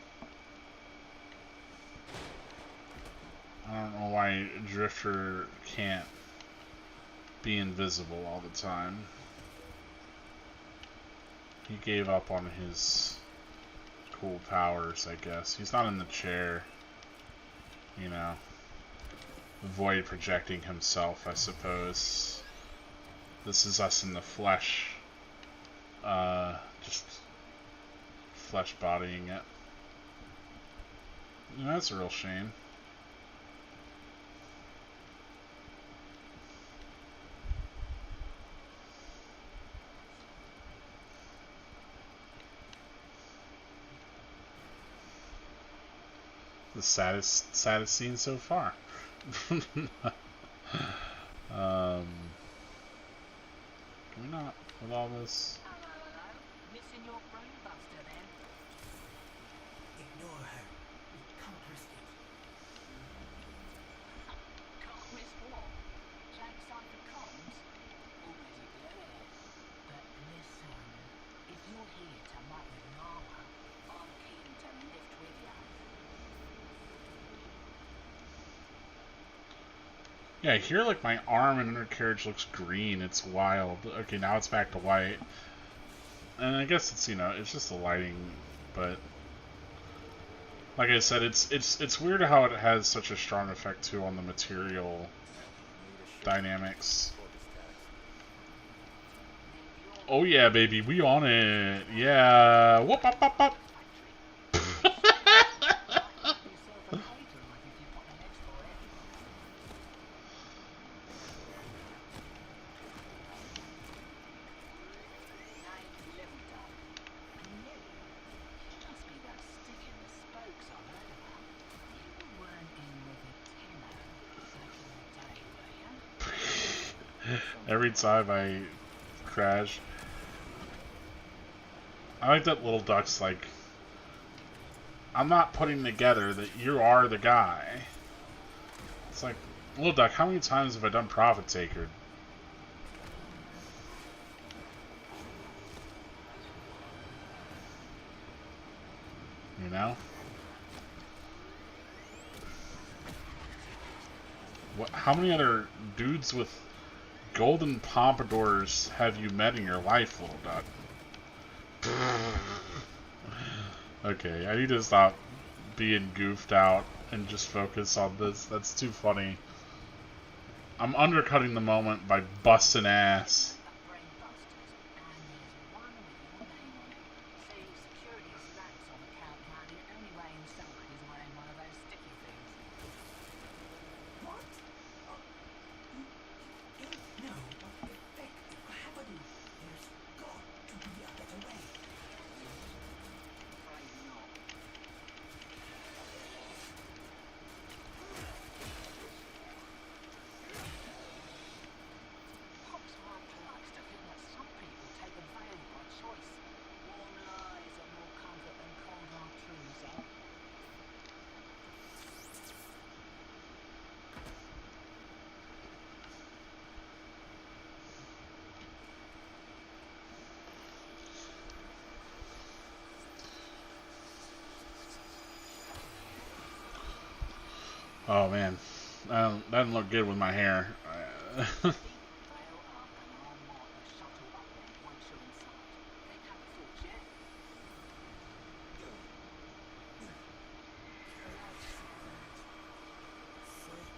I don't know why Drifter can't be invisible all the time. He gave up on his cool powers, I guess. He's not in the chair, you know. Void projecting himself, I suppose. This is us in the flesh. Just flesh bodying it. You know, that's a real shame. The saddest scene so far. Can we not with all this? Missing your brain buster then? Ignore her. We can't risk it. Can't risk what? Jack's on the comms? Already there. But listen, if you're here to muck with Nala, I'm keen to lift with you. Yeah, here like my arm and undercarriage looks green. It's wild. Okay, now it's back to white. And I guess it's, you know, it's just the lighting, but like I said, it's weird how it has such a strong effect too on the material dynamics. Oh yeah, baby, we on it. Yeah. Whoop up up up. Every time I crash, I like that little duck's like, I'm not putting together that you are the guy. It's like, little duck, how many times have I done Profit Taker? You know? What? How many other dudes with golden pompadours have you met in your life, little duck? Okay, I need to stop being goofed out and just focus on this. That's too funny. I'm undercutting the moment by busting ass. What? No, but effective. Haven't. There's got to be a better way. Oh man, that doesn't look good with my hair. So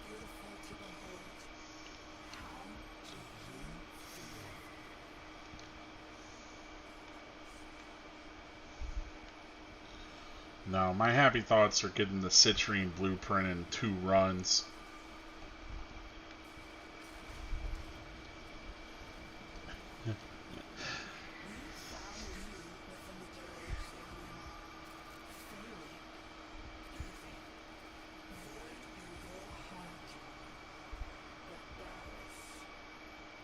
beautiful to behold. How do you feel? No, my happy thoughts are getting the citrine blueprint in 2 runs. We found you within the doors, alien. Failing. Easy. Void in your heart. But Dallas,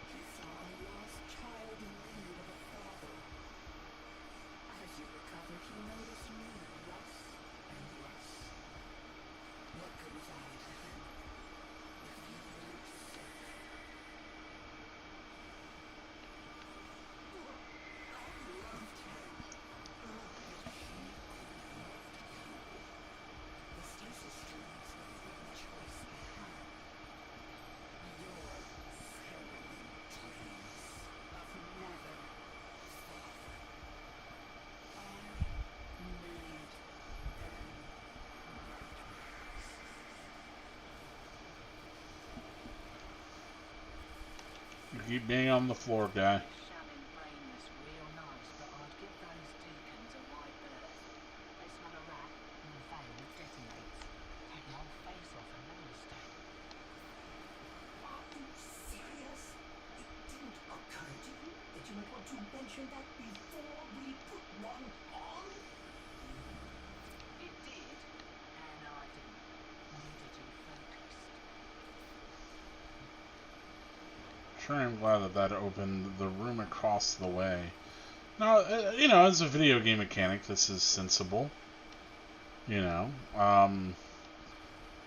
he saw a lost child in need of a father. As you recovered, he noticed me less and less. What good was I to him if you weren't sick? I loved him. But he loved you. The stasis streams were the only choice I had. Your harrowing dreams of never father. I made them nightmares. You keep being on the floor, guy. Are you serious? It didn't occur to you that you might want to mention that before we put one on? It did, and I didn't. Needed you focused. Sure, I'm glad that that opened the room across the way. Now, you know, as a video game mechanic, this is sensible. You know,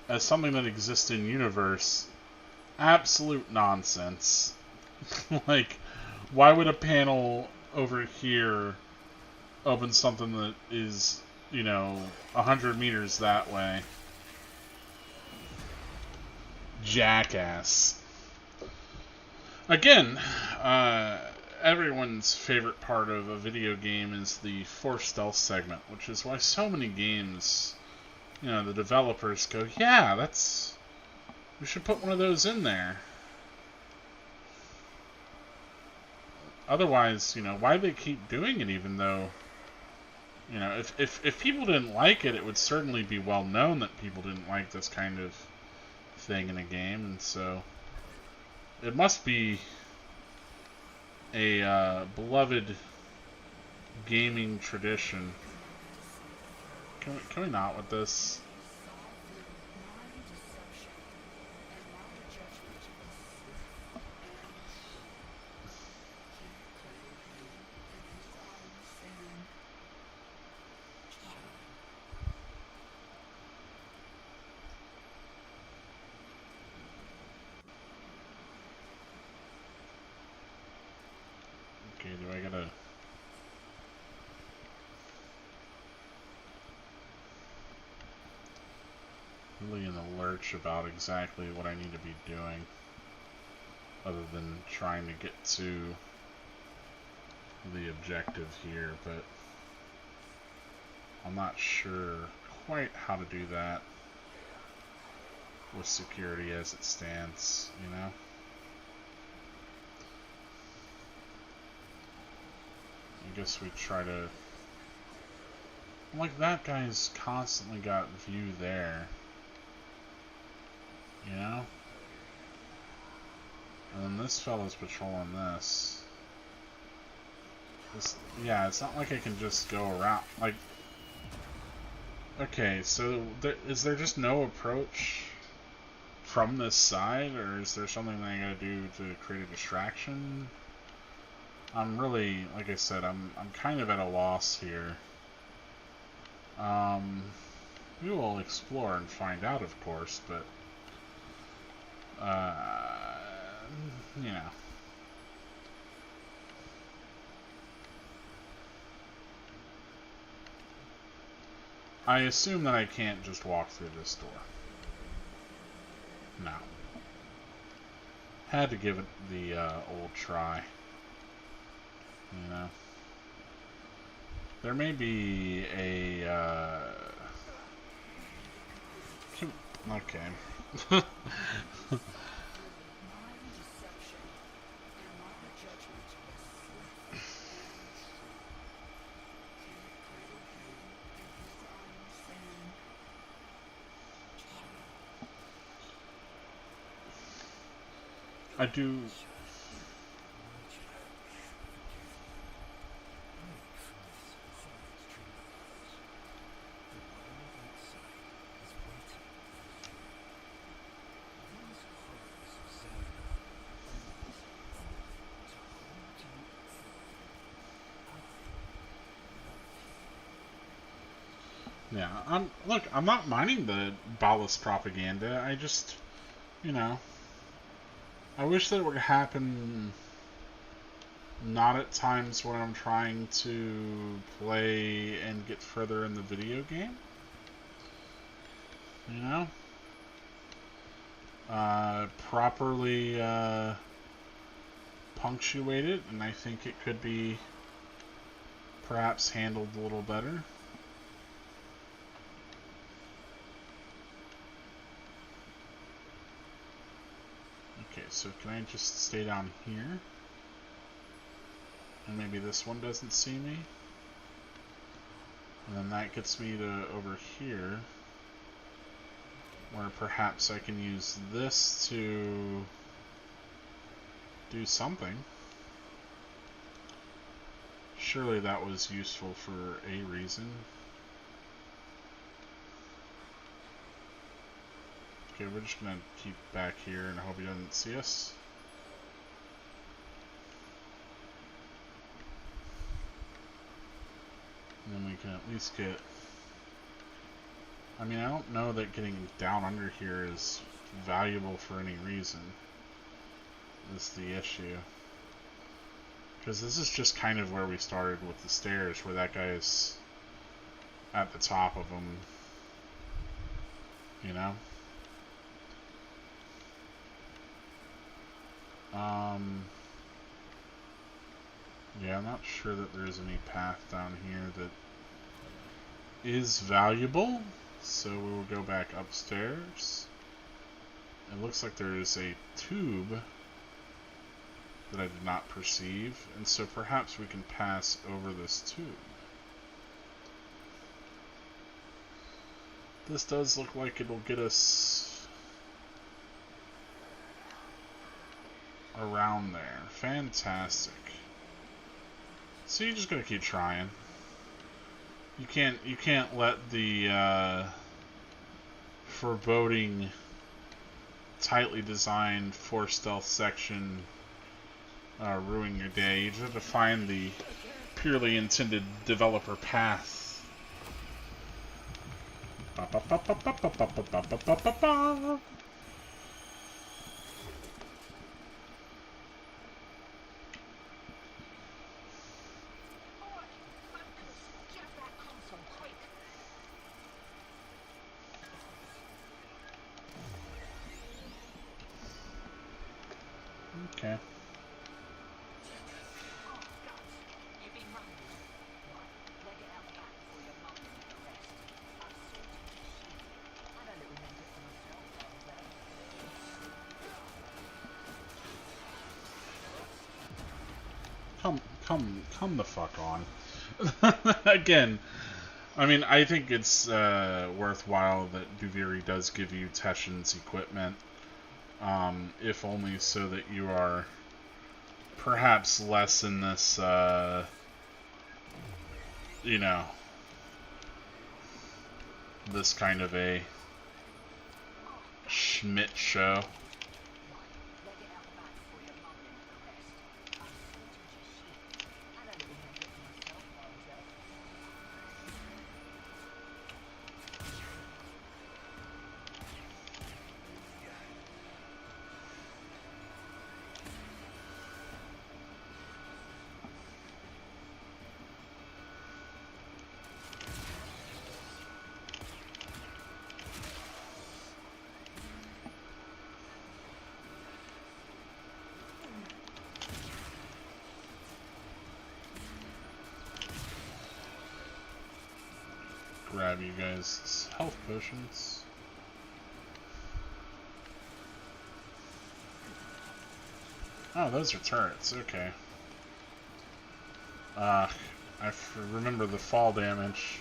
as something that exists in universe, absolute nonsense. Like, why would a panel over here open something that is, you know, 100 meters that way? Jackass. Again, everyone's favorite part of a video game is the force stealth segment, which is why so many games, you know, the developers go, yeah, we should put one of those in there. Otherwise, you know, why do they keep doing it even though, you know, if people didn't like it, it would certainly be well known that people didn't like this kind of thing in a game, and so it must be a beloved gaming tradition. Can we not with this? Okay, do I gotta... really in the lurch about exactly what I need to be doing, other than trying to get to the objective here, but I'm not sure quite how to do that. with security as it stands, you know? I guess we try to... Like, that guy's constantly got view there. You know? And then this fellow's patrolling this. Yeah, it's not like I can just go around. Like, okay, so is there just no approach from this side, or is there something that I gotta do to create a distraction? I'm really, like I said, I'm kind of at a loss here. We will explore and find out, of course, but you know. I assume that I can't just walk through this door. No. Had to give it the old try. You know. There may be a okay. I do. Yeah, I'm not minding the ballast propaganda. I just, you know, I wish that it would happen not at times when I'm trying to play and get further in the video game. You know? Properly punctuated, and I think it could be perhaps handled a little better. Okay, so can I just stay down here? And maybe this one doesn't see me? And then that gets me to over here, where perhaps I can use this to do something. Surely that was useful for a reason. Okay, we're just gonna keep back here and I hope he doesn't see us. And then we can at least get... I mean, I don't know that getting down under here is valuable for any reason. Is the issue. Because this is just kind of where we started with the stairs, where that guy is at the top of them. You know? Yeah, I'm not sure that there is any path down here that is valuable, so we will go back upstairs. It looks like there is a tube that I did not perceive, and so perhaps we can pass over this tube. This does look like it'll get us around there. Fantastic. So you're just gonna keep trying. You can't let the foreboding, tightly designed force stealth section ruin your day. You just have to find the purely intended developer path. Okay. come the fuck on. Again, I mean, I think it's worthwhile that Duviri does give you Teshin's equipment, if only so that you are perhaps less in this, you know, this kind of a Schmidt show. Grab you guys' health potions. Oh, those are turrets, okay. I remember the fall damage.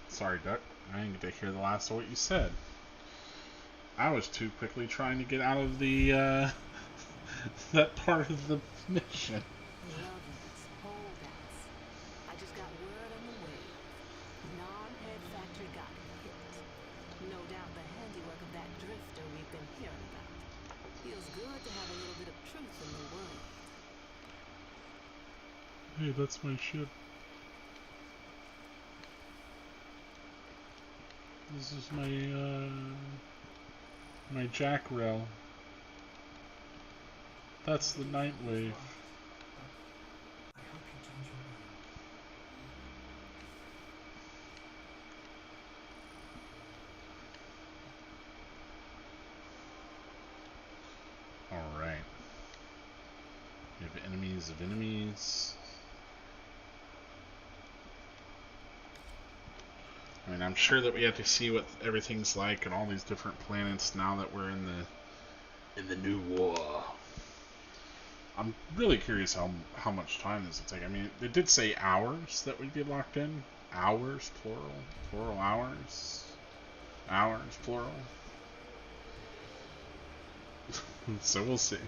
Sorry, Duck. I didn't get to hear the last of what you said. I was too quickly trying to get out of the, that part of the mission. Loveless, holdouts. I just got word on the way. Non-head factory got hit. No doubt the handiwork of that drifter we've been hearing about. Feels good to have a little bit of truth in the world. Hey, that's my ship. This is my, my jack rail. That's the night wave. I hope you change your mind. Alright. We have enemies of enemies. I mean, I'm sure that we have to see what everything's like on all these different planets now that we're in the new war. I'm really curious how much time this will take. I mean, it did say hours that we'd be locked in. Hours, plural hours, hours, plural. So we'll see.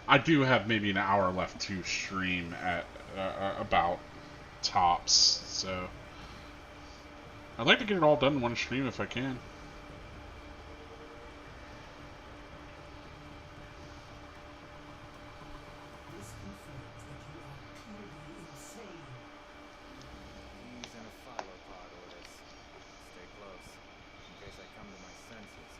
I do have maybe an hour left to stream at about tops, so I'd like to get it all done in one stream if I can. This confirms that you are purely insane. He's in a follow-pod, Orders. Stay close, in case I come to my senses.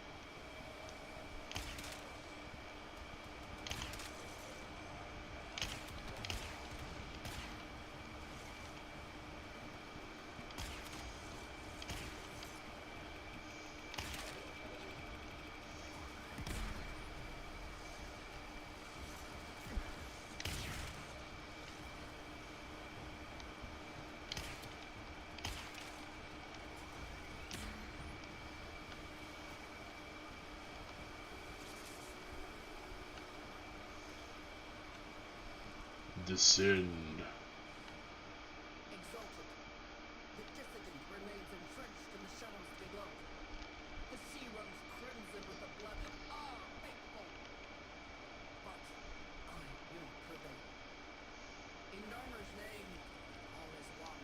Descend. Exalted. The dissident remains entrenched in the shadows below. The sea runs crimson with the blood of our faithful. But I will prevail. In Dharma's name, all is one.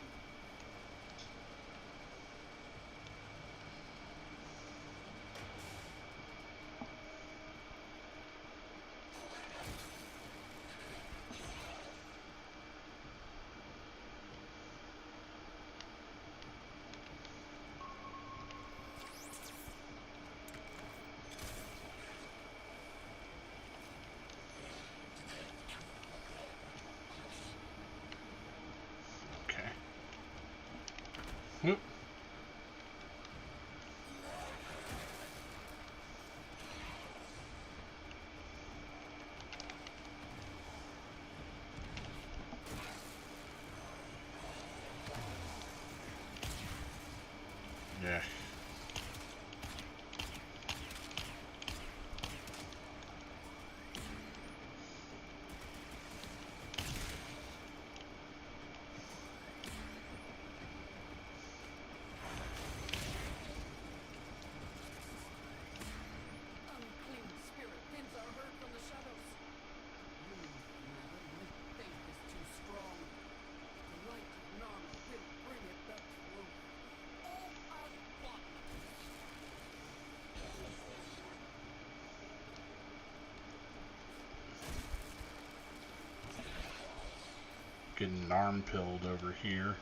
Getting arm pilled over here.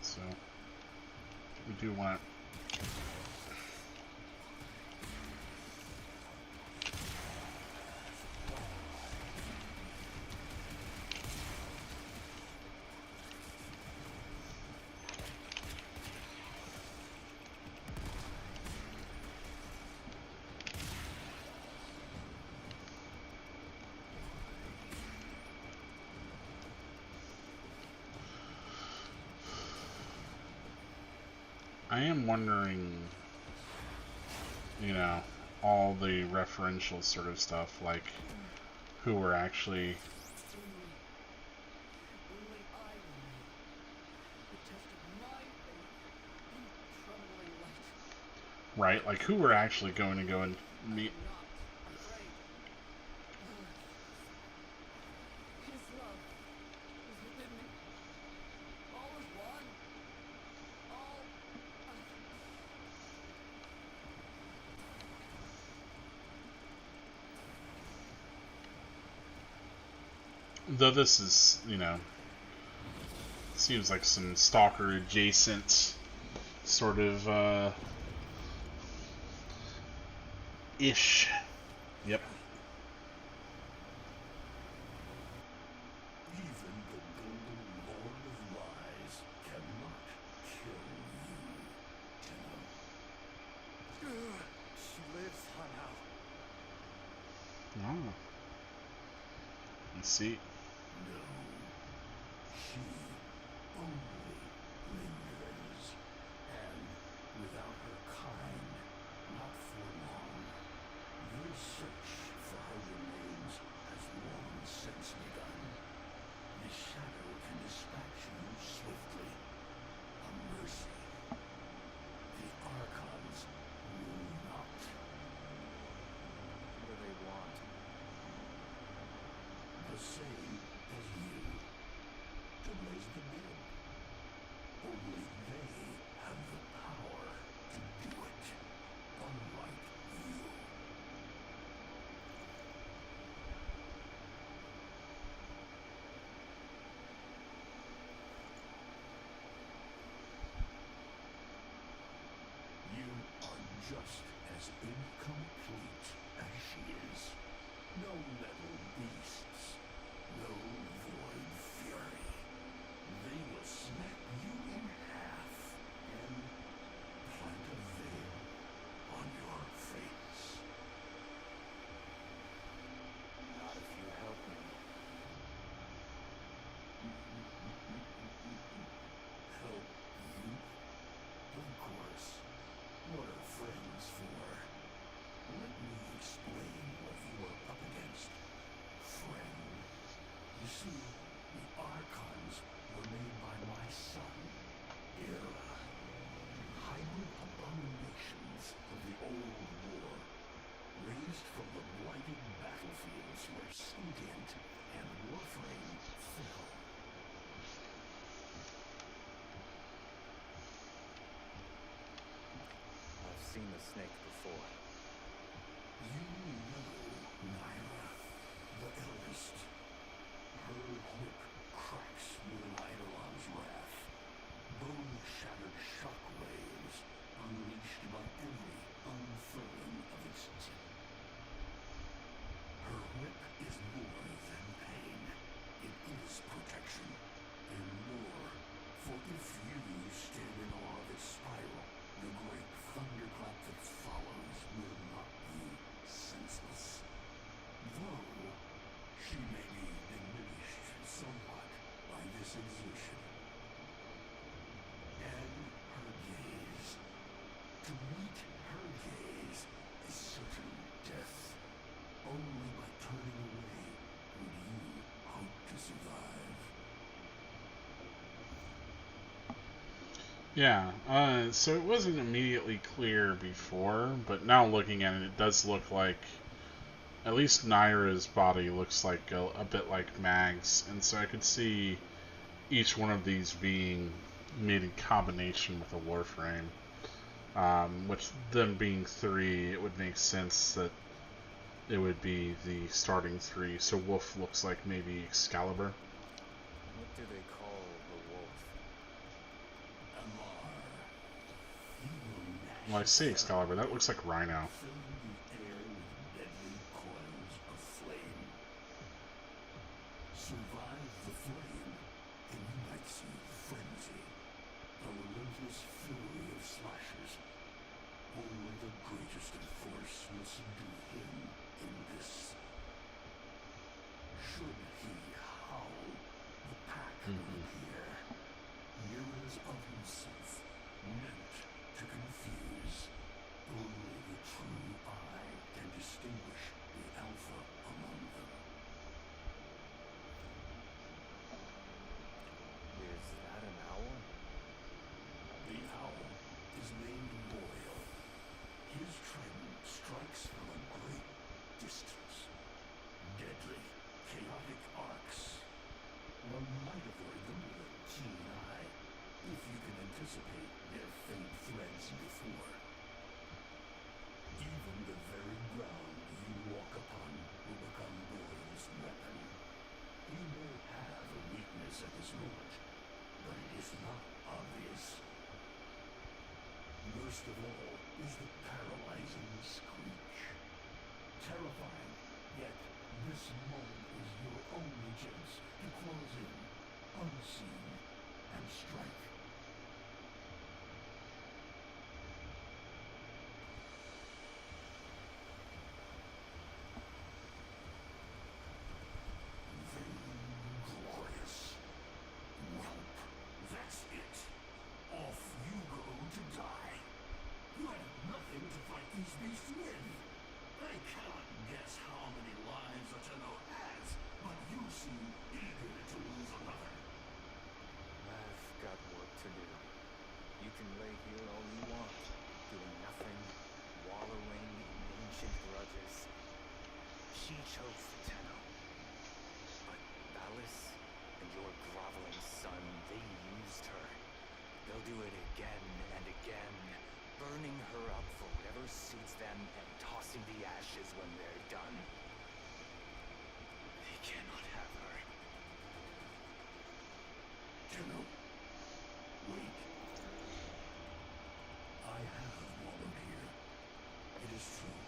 So we do want I am wondering, you know, all the referential sort of stuff, like who were actually Only I remain. The test of my faith in trembling light. right, like who were actually going to go and meet. I'm not afraid. His love is within me. All is one. All. Though this is, you know, seems like some stalker adjacent sort of ish. Yep. Even the golden lord of lies cannot kill you, Tenno. She lives, Hanao. Oh. Let's see. No. She only lingers. And without her kind, not for long. Your search for her remains has long since begun. The shadow can dispatch you swiftly. A mercy. The Archons will not. What do they want? The same as you. To raise the dead. Only they have the power to do it. Unlike you. You are just as incomplete as she is. No metal beasts. No void fury. They will snap you in half and plant a veil on your face. Not if you help me. Help you? Of course. What are friends for? Let me explain what you are up against. Friend. You see, the Archons were made by my son, Era. Hybrid abominations of the old war. Raised from the blighted battlefields where Sentient and Warframe fell. I've seen the snake before. You know Naira, the eldest. Her whip cracks with an Eidolon's wrath. Bone-shattered shockwaves unleashed by every unfurling of its tip. Her whip is more than pain. It is protection. And more, for if you stand in awe of its She may be diminished somewhat by this exertion. And her gaze. To meet her gaze is certain death. Only by turning away would you hope to survive. Yeah, so it wasn't immediately clear before, but now looking at it, it does look like at least Naira's body looks like a bit like Mag's, and so I could see each one of these being made in combination with a Warframe. Which them being 3, it would make sense that it would be the starting 3. So Wolf looks like maybe Excalibur. What do they call the wolf? Amar. He will gnash Well, I say Excalibur, that looks like Rhino. filling the air with deadly coils of flame. Survive the flame, and you might see frenzy, a relentless fury of slashers. Only the greatest of force will subdue him in this. Should he howl, the pack will appear. Mirrors of himself, meant to confuse. Only the true eye can distinguish the alpha among them. Is that an owl? The owl is named Loyal. His trident strikes from a great distance. Deadly, chaotic arcs. One might avoid them with a keen eye, if you can anticipate their faint threads before. Even the very ground you walk upon will become Loyal's weapon. He may have a weakness at this moment, but it is not obvious. Worst of all is the paralyzing screech. Terrifying, yet this moment is your only chance to close in, unseen, and strike. Vainglorious. Whelp. That's it. Off you go to die. You had nothing to fight these beasts with. I cannot guess how many lives a Tenno has, but you seem eager to lose another. I've got work to do. You can lay here all you want, doing nothing, wallowing in ancient grudges. She chose the Tenno. But Valis and your groveling son, they used her. They'll do it again and again, burning her up for whatever suits them and tossing the ashes when they're done. They cannot have her. Tenno, wait. I have wallowed here. It is true.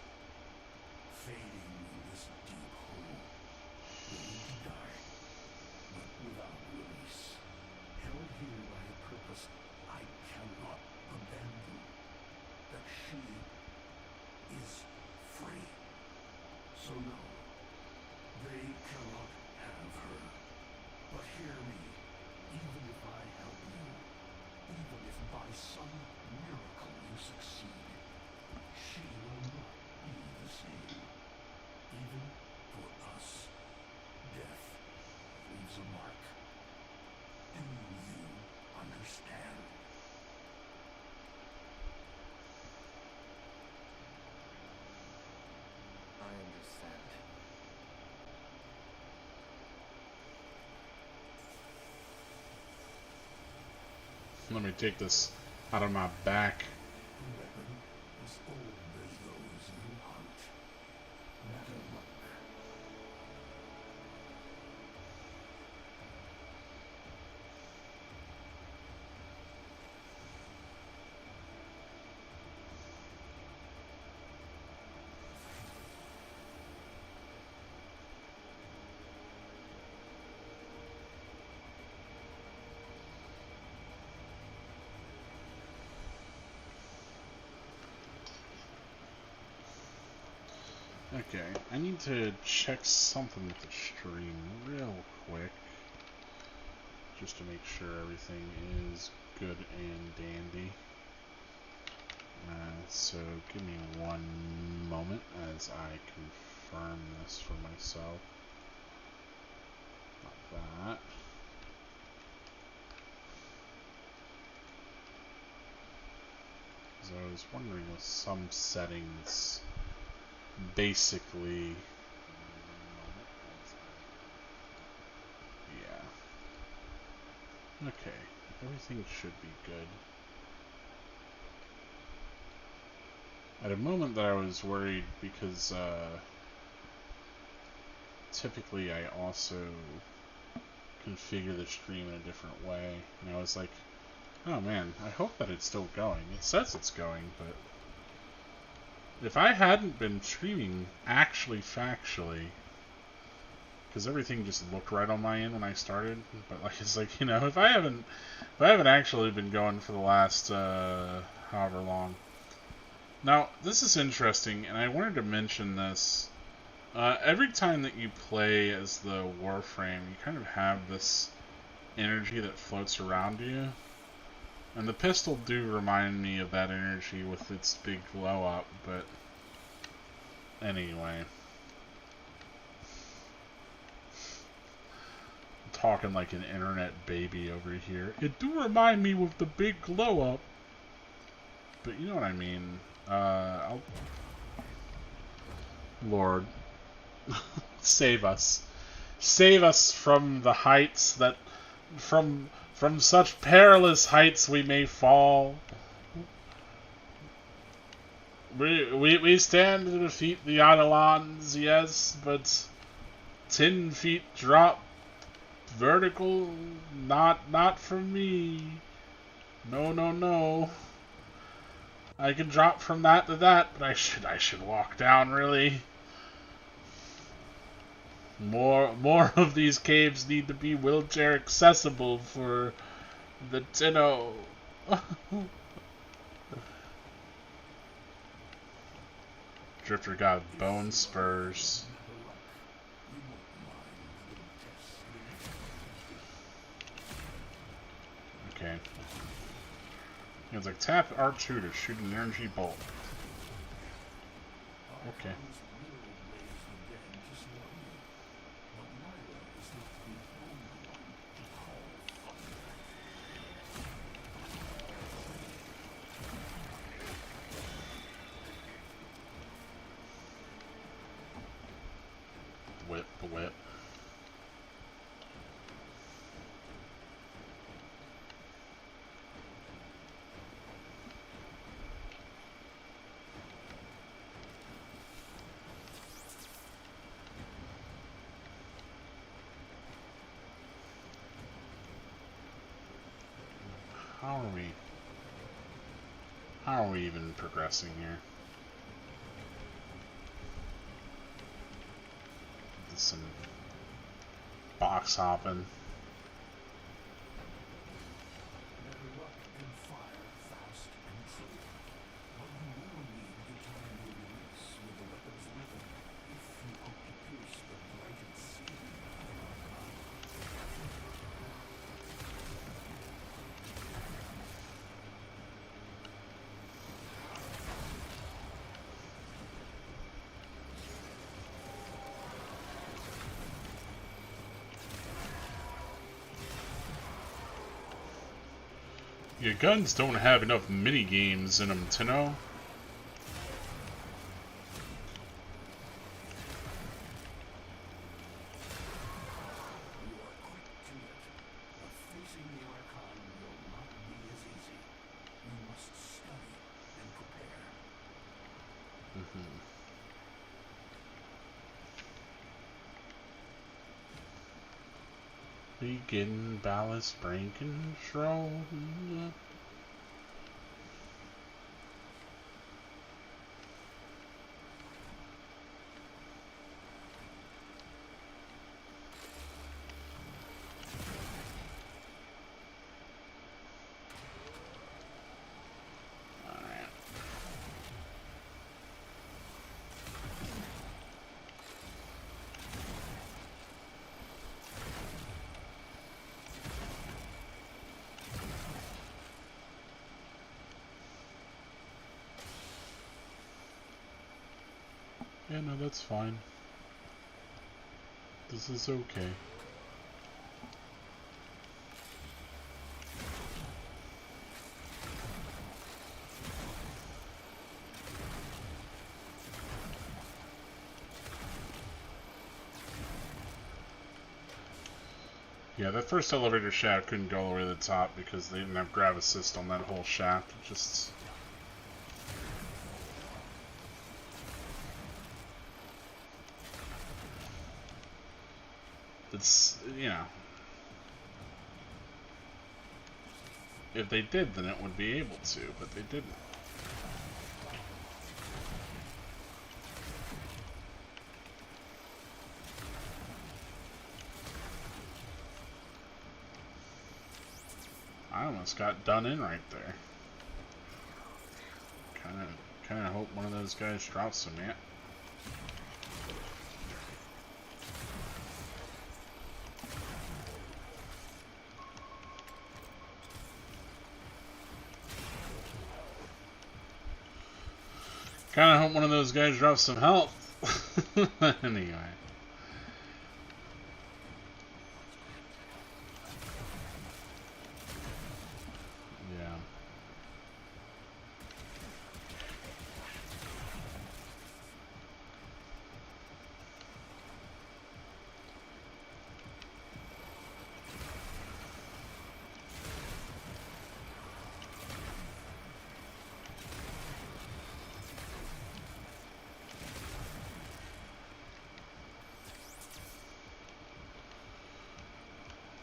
Fading in this deep hole. Ready to die, but without release. Held here by a purpose I cannot abandon. That she is free. So no, they cannot have her. But hear me, even if I help you, even if by some miracle you succeed, she will not be the same. Even for us, death leaves a mark. Do you understand? I understand. Let me take this out of my back. The weapon is old as those you hunt. Matter luck. Okay, I need to check something with the stream real quick. Just to make sure everything is good and dandy. So give me one moment as I confirm this for myself. Not that. So I was wondering with some settings, basically, yeah. Okay, everything should be good. At a moment that I was worried because typically I also configure the stream in a different way, and I was like, oh man, I hope that it's still going. It says it's going, but if I hadn't been streaming actually factually, because everything just looked right on my end when I started, but like it's like, you know, if I haven't actually been going for the last however long. Now, this is interesting, and I wanted to mention this. Every time that you play as the Warframe, you kind of have this energy that floats around you. And the pistol do remind me of that energy with its big glow up, but anyway. I'm talking like an internet baby over here. It do remind me with the big glow up. But you know what I mean. Lord. Save us. Save us from the heights that... From such perilous heights we may fall. We stand to defeat the Eidolons, yes, but 10 feet drop vertical, not for me. No. I can drop from that to that, but I should walk down, really. More of these caves need to be wheelchair accessible for the Tenno. Drifter got bone spurs. Okay. It's like tap R2 to shoot an energy bolt. Okay. Whip. How are we even progressing here? Some box hopping. Your guns don't have enough mini games in them, Tenno. Begin ballast brain control. Yeah, no, that's fine. This is okay. Yeah, that first elevator shaft couldn't go all the way to the top because they didn't have grab assist on that whole shaft. It just... It's, you know... If they did, then it would be able to, but they didn't. I almost got done in right there. Kind of hope one of those guys drops some yet. Kind of hope one of those guys drops some health. Anyway. Yeah.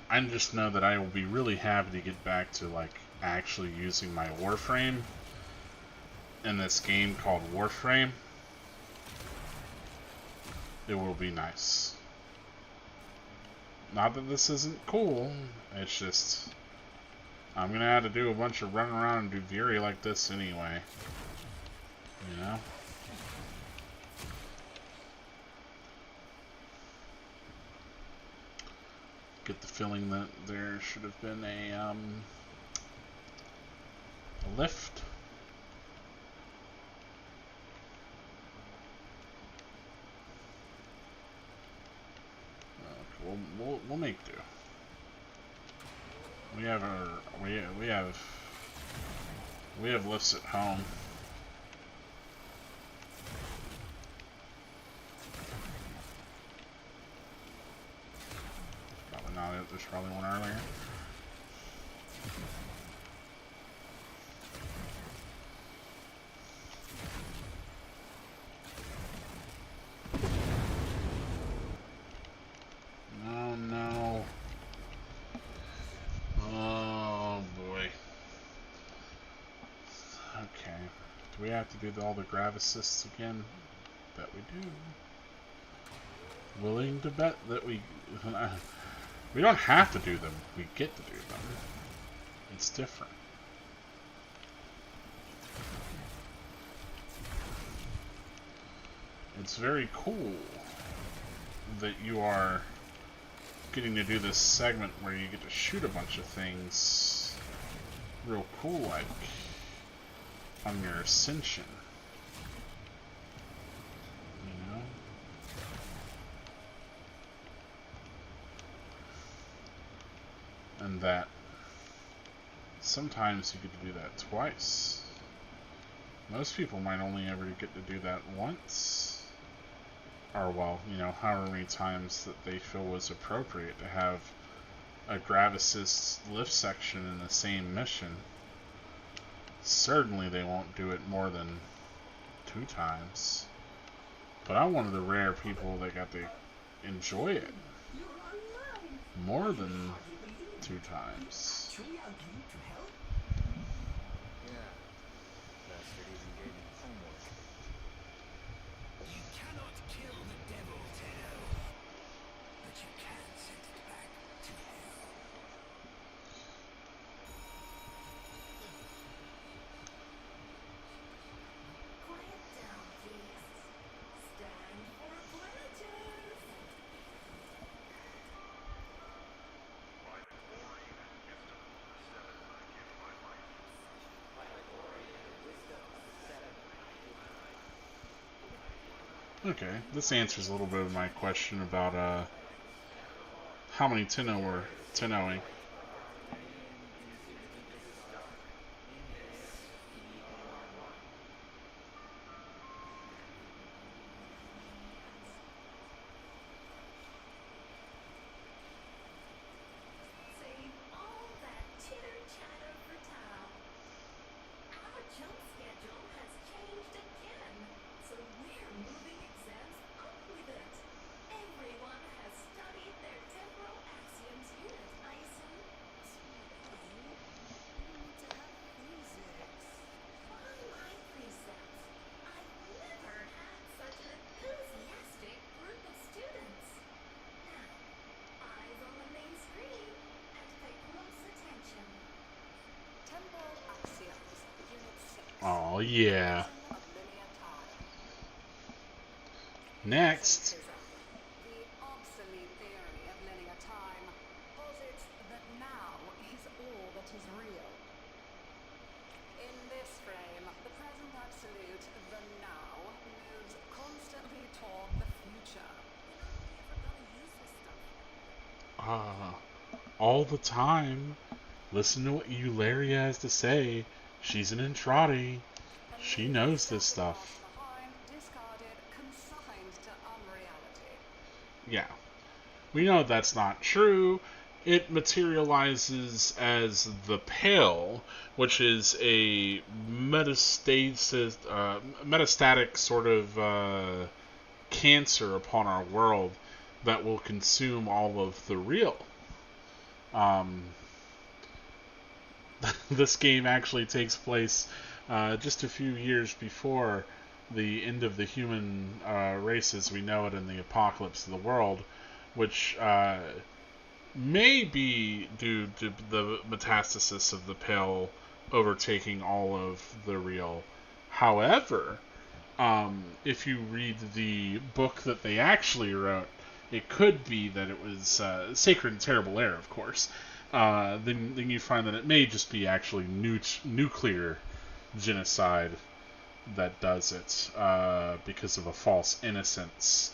I just know that I will be really happy to get back to, like, actually using my Warframe in this game called Warframe. It will be nice. Not that this isn't cool, it's just... I'm gonna have to do a bunch of running around and do Fury like this anyway. You know? Get the feeling that there should have been a lift. We'll make do. We have lifts at home. Probably not it. There's probably one earlier. No. Oh boy. Okay. Do we have to do all the grab assists again? Bet we do. Willing to bet that we... We don't have to do them. We get to do them. It's different. It's very cool that you are getting to do this segment where you get to shoot a bunch of things real cool, like on your ascension. You know? And that sometimes you get to do that twice. Most people might only ever get to do that once. Or, well, you know, however many times that they feel was appropriate to have a grab assist lift section in the same mission. Certainly they won't do it more than 2 times. But I'm one of the rare people that got to enjoy it more than 2 times. Yeah. Bastard even gave me homework. You cannot kill the devil, Tenno, but you can send it back to hell. Quiet down, please. Stand for pledges. My glory and wisdom Okay, this answers a little bit of my question about how many Tenno were Tennoing. Save all that chitter chatter for Tao. Our jump schedule has changed again, so we're moving exams up with it. Everyone has studied their temporal axioms unit, Ison. We need to have physics. By my precepts, I've never had such an enthusiastic group of students. Now, eyes on the main screen and pay close attention. Temporal axioms, unit 6. Oh yeah. Reason of linear time. Next. Scientism. The obsolete theory of linear time posits that now is all that is real. In this frame, the present absolute, the now, moves constantly toward the future. When are we ever gonna use this stuff? All the time. Listen to what Eularia has to say. She's an Entrati. She knows this stuff. Behind, discarded, consigned to unreality. Yeah. We know that's not true. It materializes as the Pale, which is a metastatic sort of cancer upon our world that will consume all of the real. This game actually takes place just a few years before the end of the human race as we know it in the apocalypse of the world, which may be due to the metastasis of the Pale overtaking all of the real. However, if you read the book that they actually wrote, it could be that it was Sacred and Terrible Air, of course. Then you find that it may just be actually nuclear genocide that does it because of a false innocence.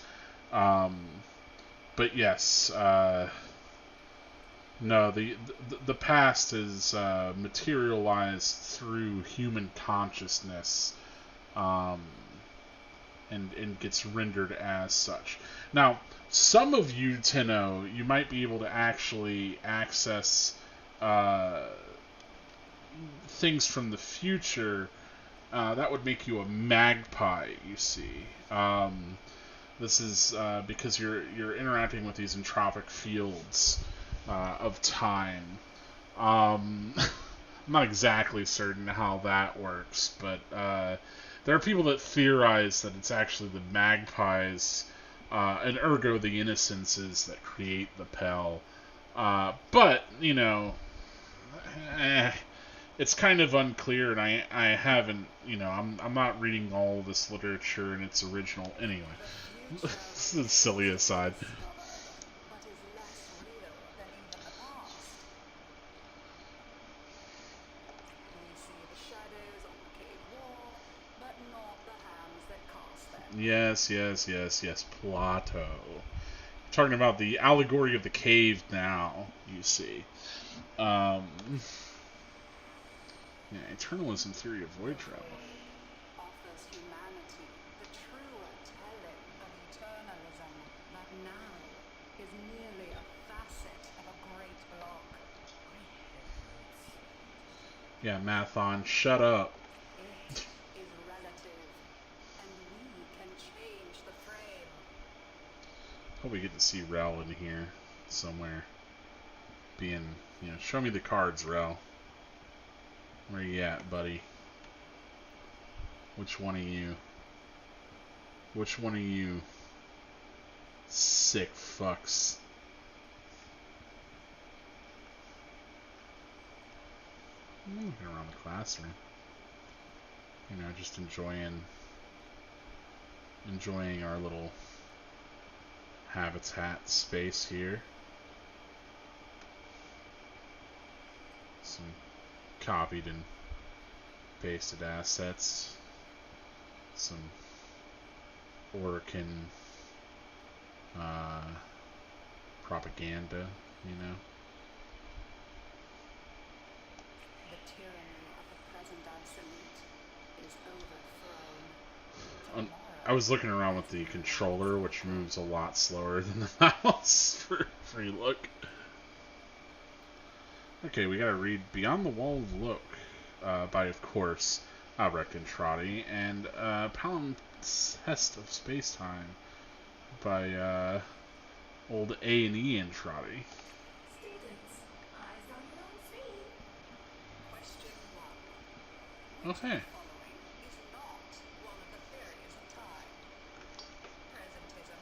But yes, no, the past is materialized through human consciousness, and gets rendered as such. Now, some of you, Tenno, you might be able to actually access things from the future. That would make you a magpie, you see. This is because you're interacting with these entropic fields of time. I'm not exactly certain how that works, but there are people that theorize that it's actually the magpies, and ergo the innocences that create the Pell. But, you know, it's kind of unclear, and I haven't, you know, I'm not reading all of this literature in its original. Anyway, this is a silly aside. But is less real than even the past. We see the shadows on the cave wall, but not the hands that cast them. Yes, Plato. Talking about the allegory of the cave now, you see. Yeah, eternalism theory of void travel. Offers humanity the truer telling of eternalism that now is merely a facet of a great block. Yeah, Mathon, shut up. It is relative, and we can change the frame. Hope we get to see Rel in here somewhere. Being, you know, show me the cards, Rel. Where you at, buddy? Which one of you? Which one of you sick fucks? I'm looking around the classroom. You know, just enjoying our little habitat space here. Some copied and pasted assets. Some Orcan propaganda, you know. The tyranny of the present absolute is overthrown. I was looking around with the controller, which moves a lot slower than the mouse for free look. Okay, we gotta read Beyond the Wall of Look by, of course, Albrecht and Trotty, and Palimpsest of Spacetime by old A&E and Trotty. Students, eyes on your own screen. Question 1. Okay. Which of the following is not one of the theories of time? Presentism,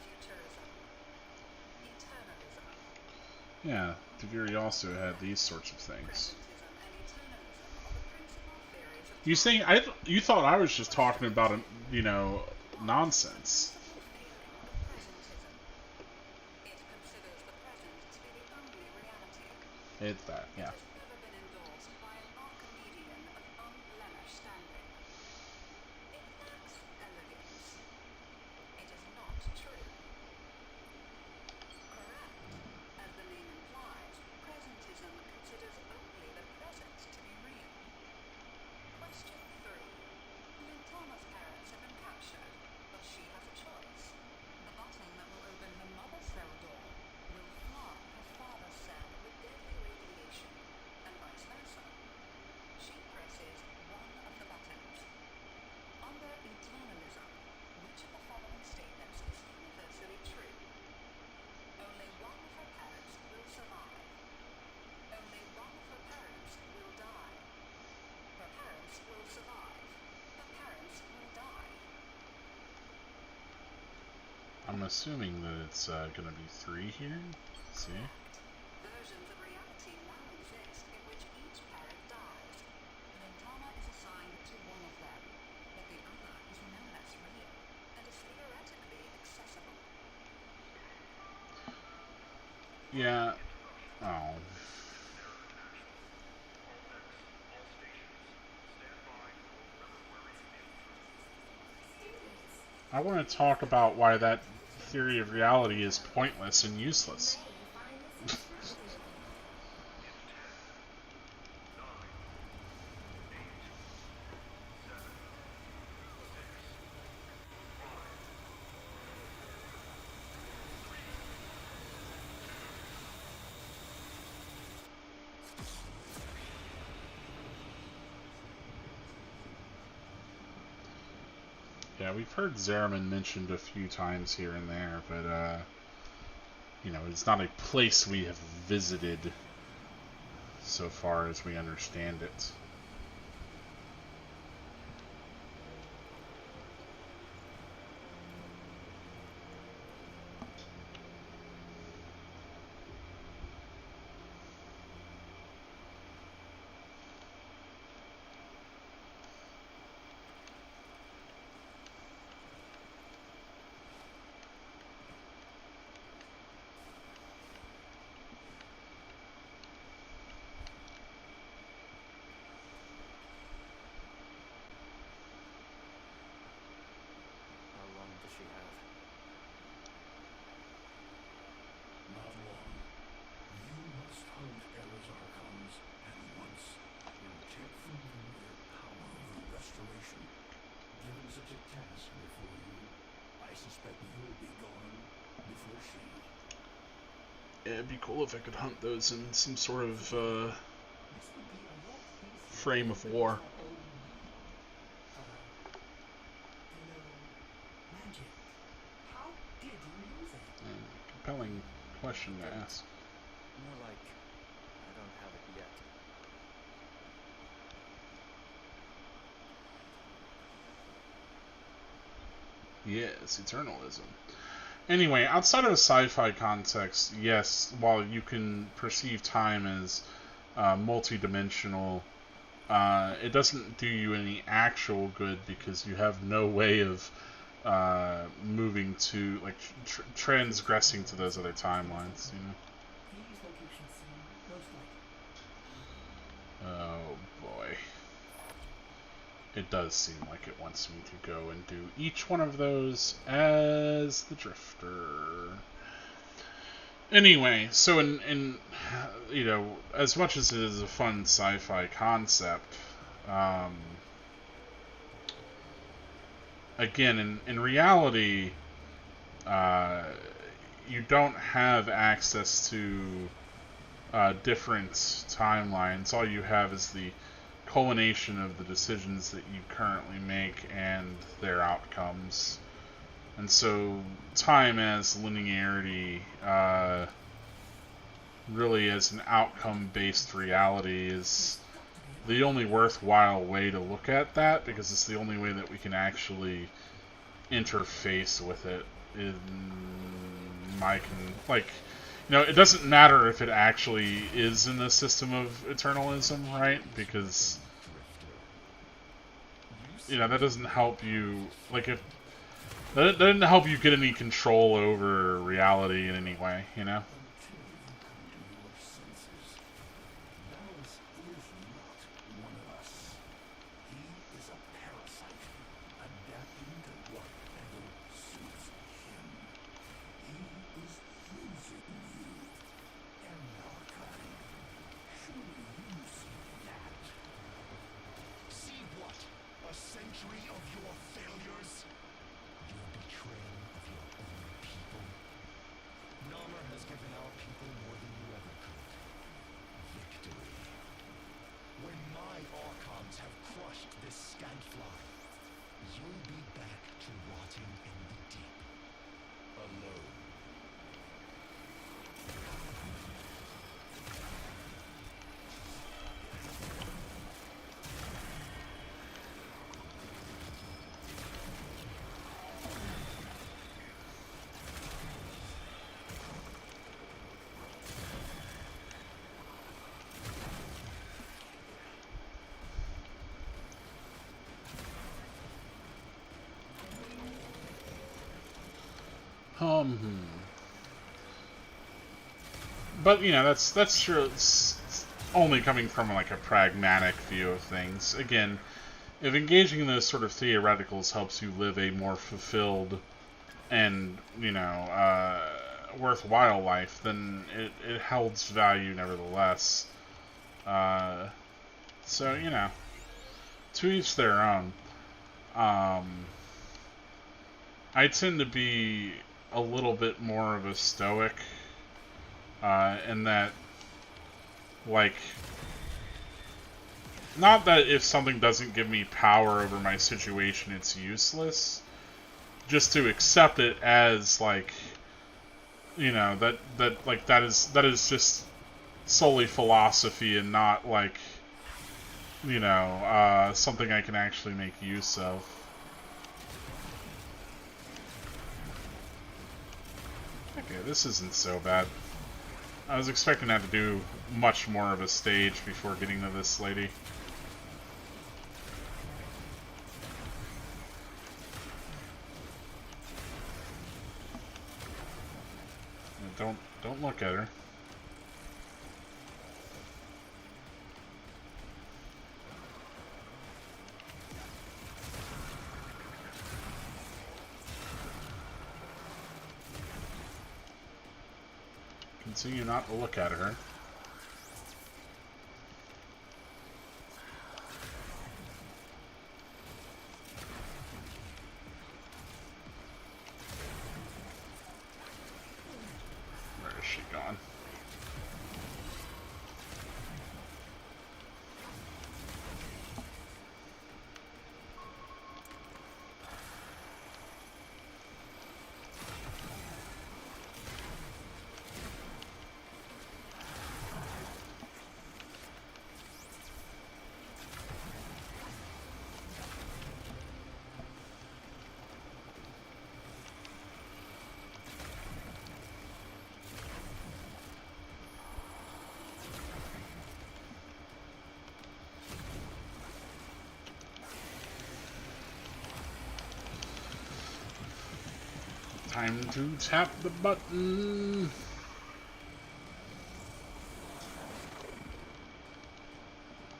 futurism, eternalism. Yeah, Deviri also had these sorts of things. Presentism and eternalism are the principal theories of You saying you thought I was just talking about nonsense? principal theory of presentism. It considers the present to be the only reality. It's that, yeah. It has never been endorsed by an Archimedean of unblemished standing. It lacks elegance. It is not true. Correct. As the name implies, presentism considers only the present to be real. Question 3. Lintana's parents have been captured, but she has a choice. The button that will open her mother's cell door will flood her father's cell with deadly radiation, and vice versa. She presses one of the buttons. Under eternalism, which of the following statements is universally true? Only one of her parents will survive. Only one of her parents will die. Her parents will survive. Her parents will die. I'm assuming that it's gonna be 3 here. Let's see. Versions of reality now exist in which each parent dies. Lintana is assigned to one of them, but the other is no less real and is theoretically accessible. Yeah. Oh. I want to talk about why that theory of reality is pointless and useless. Yeah, we've heard Zeraman mentioned a few times here and there, but, it's not a place we have visited so far as we understand it. How long does she have? Not long. You must hunt Era's Archons, and once you'll take from them their power over restoration. Given such a task before you, I suspect you'll be gone before she. Yeah, it'd be cool if I could hunt those in some sort of This would be a lot easier frame of than war. our own, magic. How did you use it? Compelling question to ask. More like, I don't have it yet. Yes, eternalism. Anyway, outside of a sci-fi context, yes, while you can perceive time as multi-dimensional, it doesn't do you any actual good because you have no way of moving to, like, transgressing to those other timelines, you know? These locations seem most likely. Oh, boy. it does seem like it wants me to go and do each one of those as the Drifter. Anyway, so in you know, as much as it is a fun sci-fi concept, again, in reality, you don't have access to different timelines. All you have is the culmination of the decisions that you currently make and their outcomes. And so time as linearity, really as an outcome-based reality, is the only worthwhile way to look at that, because it's the only way that we can actually interface with it in it doesn't matter if it actually is in the system of eternalism, right? Because that doesn't help you, if that doesn't help you get any control over reality in any way, Your senses. Bellows is not one of us. He is a parasite, adapting to whatever suits him. He is using you and our kind. Surely you see that. See what? A century of your failures? Your betrayal of your own people? Narmer has given our people more than you ever could. Victory. When my Archons have crushed this scantfly, you'll be back to rotting in the deep. Alone. But that's true. It's only coming from a pragmatic view of things. Again, if engaging in those sort of theoreticals helps you live a more fulfilled and worthwhile life, then it holds value nevertheless. So to each their own. I tend to be a little bit more of a stoic, in that, not that if something doesn't give me power over my situation, it's useless. Just to accept it as that is just solely philosophy and not something I can actually make use of. Okay, this isn't so bad. I was expecting to have to do much more of a stage before getting to this lady. Don't look at her. Continue not to look at her. Where is she gone? Time to tap the button.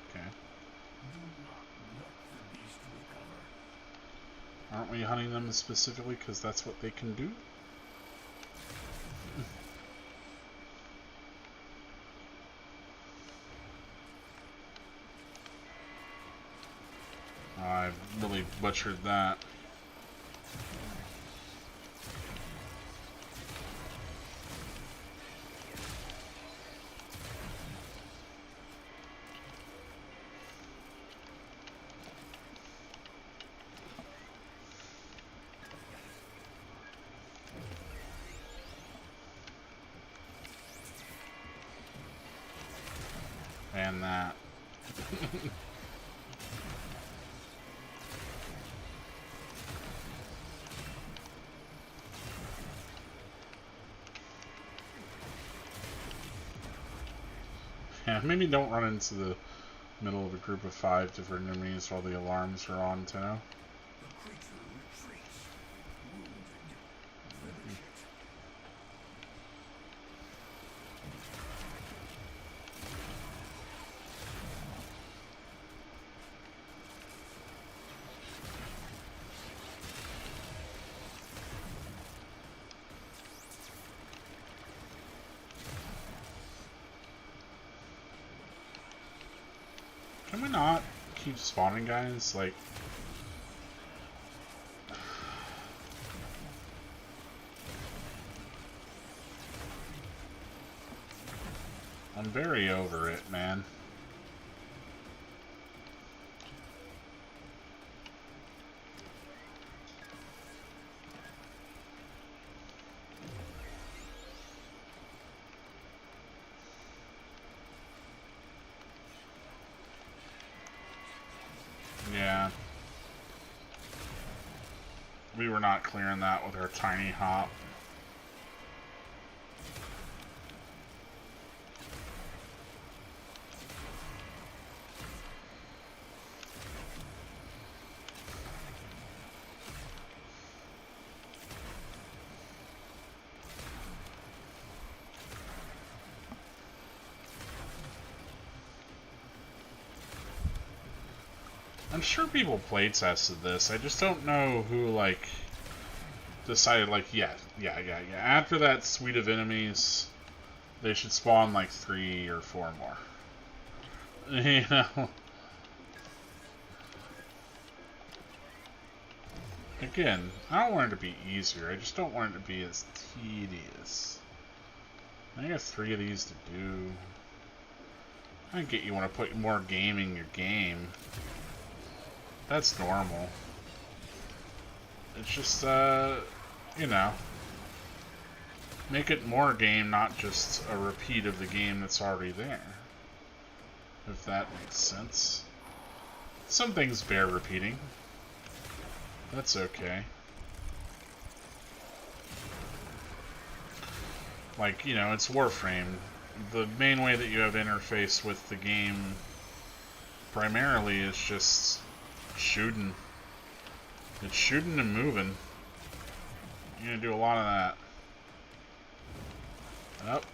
Okay. Do not let the beast Aren't we hunting them specifically because that's what they can do? I really butchered that. And that. Yeah, maybe don't run into the middle of a group of 5 different enemies while the alarms are on, Tenno. The creature retreats. Wounded. Finish it. Can we not keep spawning guys? Like, I'm very over it, man. Yeah. We were not clearing that with our tiny hop. I'm sure people play tested this. I just don't know who, like, decided, like, yeah. After that suite of enemies, they should spawn, like, 3 or 4 more. You know? Again, I don't want it to be easier. I just don't want it to be as tedious. I got 3 of these to do. I get you want to put more game in your game. That's normal. It's just, you know, make it more game, not just a repeat of the game that's already there. If that makes sense. Some things bear repeating. That's okay. Like, you know, it's Warframe. The main way that you have interface with the game primarily is just shooting. It's shooting and moving. You're gonna do a lot of that. Up.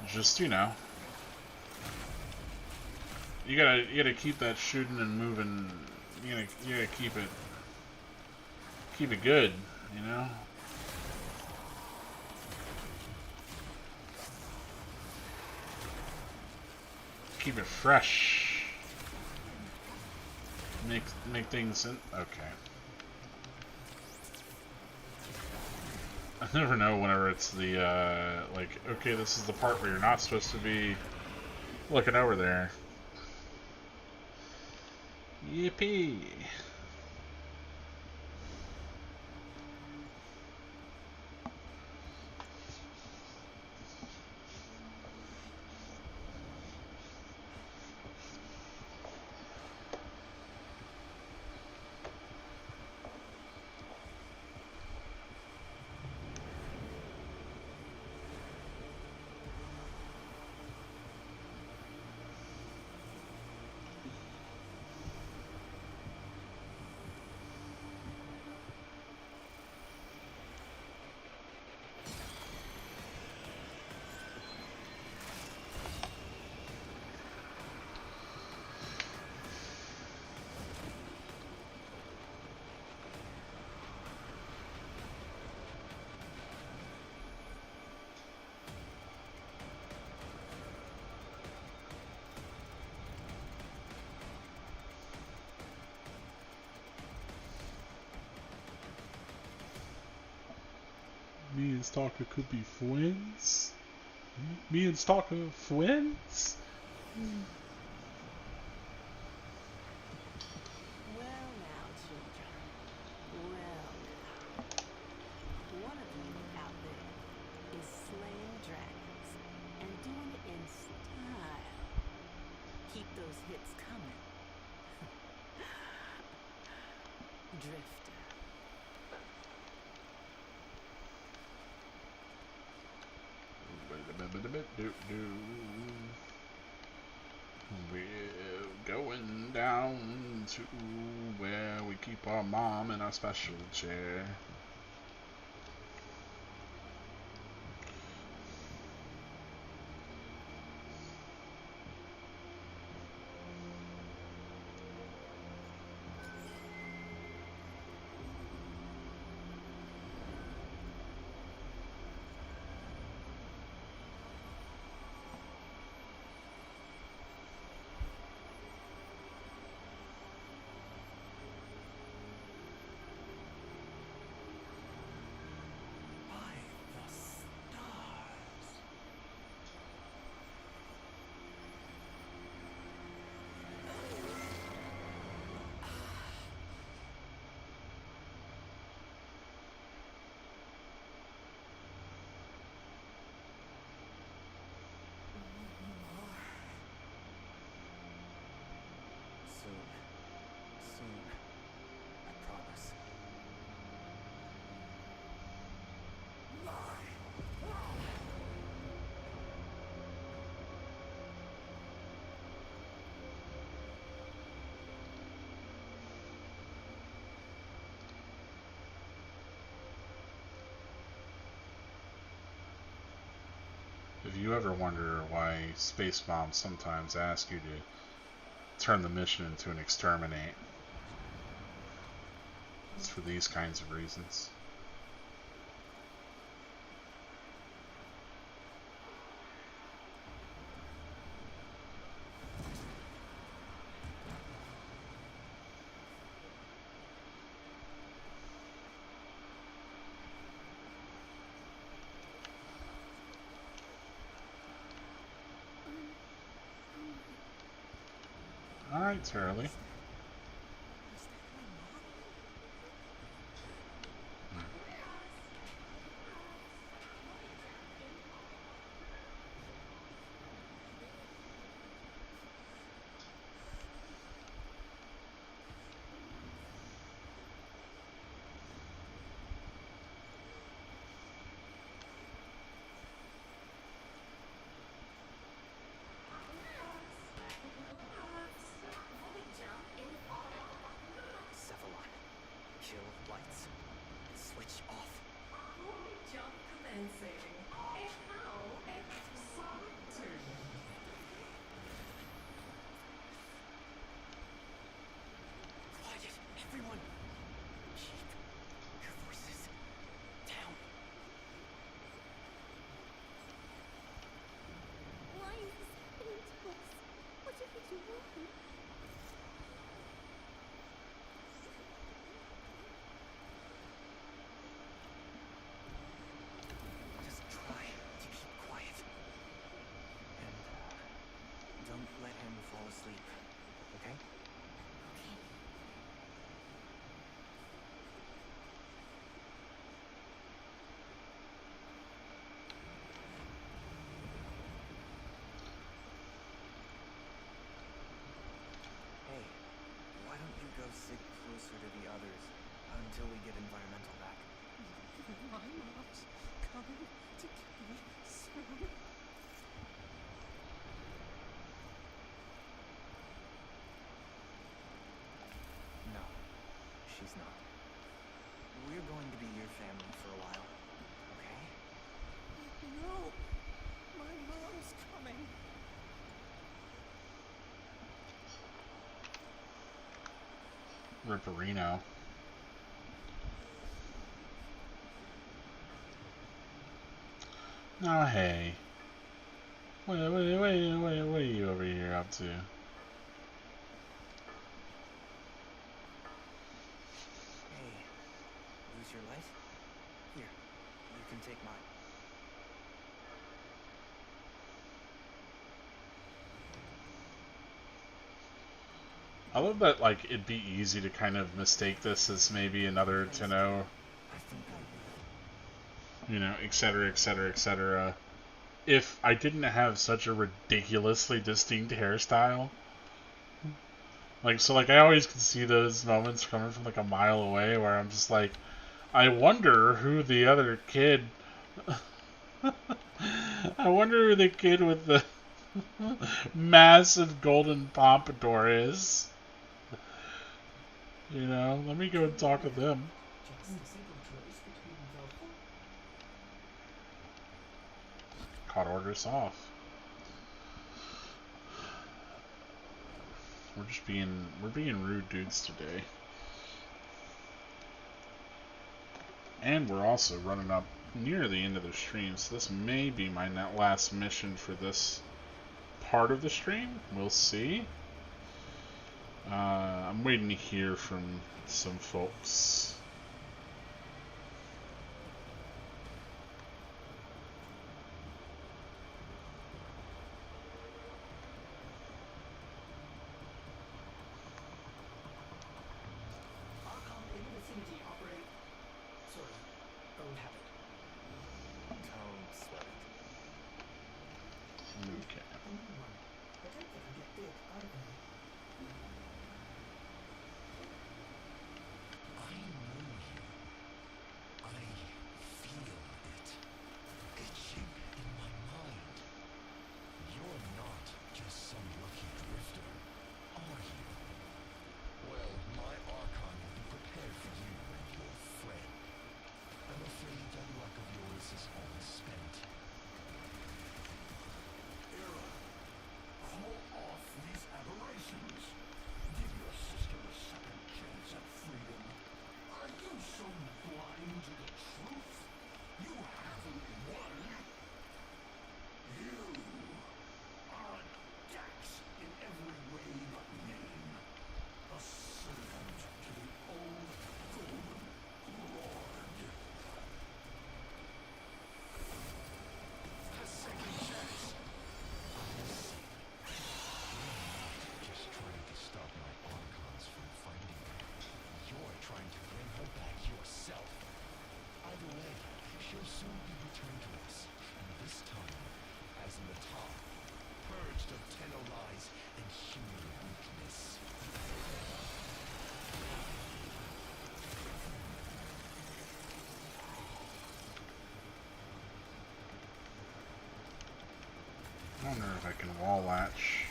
Just, you know, you gotta keep that shooting and moving. You gotta keep it good, you know. Keep it fresh. Make things in. Okay. I never know whenever it's the like, okay, this is the part where you're not supposed to be looking over there. Yippee! and Stalker could be friends? Me and Stalker friends? Well now, children. Well now. One of you out there is slaying dragons and doing it in style. Keep those hits coming. Drifter. We're going down to where we keep our mom in our special chair. By the stars. Soon. Soon. I promise. If you ever wonder why space bombs sometimes ask you to turn the mission into an exterminate, it's for these kinds of reasons. Alright, Turley. Cephalon. Kill lights. Switch off. Holy jump commencing. And how exciting. Quiet, everyone. Keep your voices down. Why is this happening to us? What did we do wrong? Just try to keep quiet. And, don't let him fall asleep. Okay? Hey, why don't you go sit closer to the others until we get environmental back? My mom's coming to get me soon. No, she's not. We're going to be your family for a while, okay? No! My mom's coming. Ripperino. Oh, hey. What are you over here up to? Hey, lose your light? Here, you can take mine. I love that, like, it'd be easy to kind of mistake this as maybe another Tenno, I think I will. you know, etc., etc., etc. If I didn't have such a ridiculously distinct hairstyle. Like, so, like, I always can see those moments coming from, like, a mile away where I'm just like, I wonder who the other kid... I wonder who the kid with the massive golden pompadour is. You know, let me go and talk to them. Just a simple choice between the Caught orders off. We're being rude dudes today. And we're also running up near the end of the stream, so this may be my last mission for this part of the stream. We'll see. I'm waiting to hear from some folks. Archon in the vicinity operate. Sorry, old habit. Don't sweat it. Okay. A new one. I don't ever get big, either. I know you. I feel it. Itching in my mind. You're not just some lucky drifter, are you? Well, my Archon will be prepared for you and your friend. I'm afraid that luck of yours is almost spent. Era, call off these aberrations. Give your sister a second chance at freedom. Are you so blind to the truth? You haven't won. You are a Dax in every way but name. A servant to the old Golden Lord. A second chance. Just trying to stop my Archons from finding her. You're trying to bring her back yourself. Either way, she'll soon be returned to us, and this time, as in the top, purged of Tenno lies and human weakness. I wonder if I can wall latch.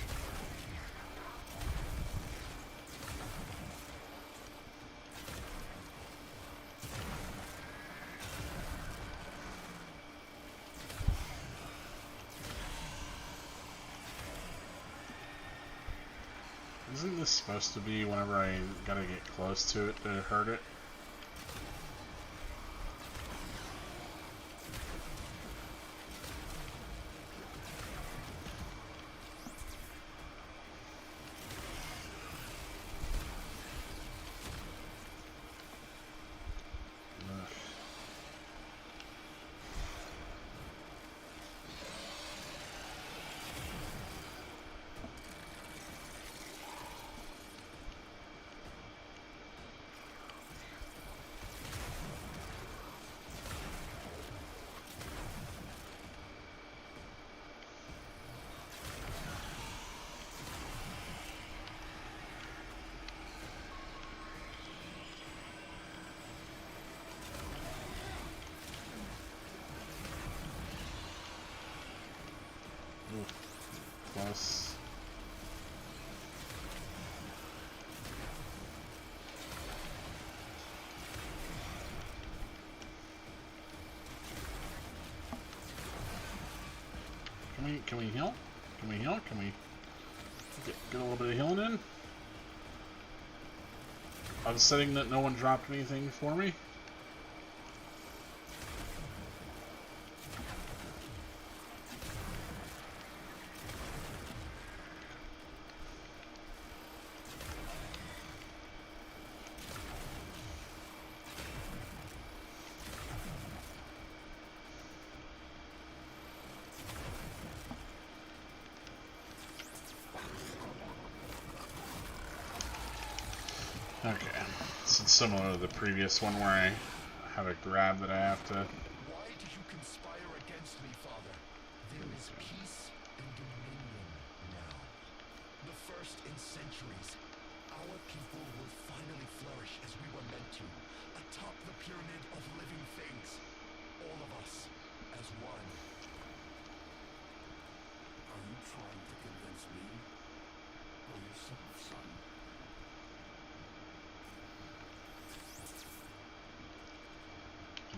Isn't this supposed to be whenever I gotta get close to it to hurt it? Ugh. Close. Can we heal? Can we heal? Can we get a little bit of healing in? I was setting that no one dropped anything for me. Okay, so it's similar to the previous one where I have a grab that I have to. Why do you conspire against me, Father? There is peace and dominion now. The first in centuries. Our people will finally flourish as we were meant to, atop the pyramid of living things. All of us as one. Are you trying to convince me? Or yourself, son?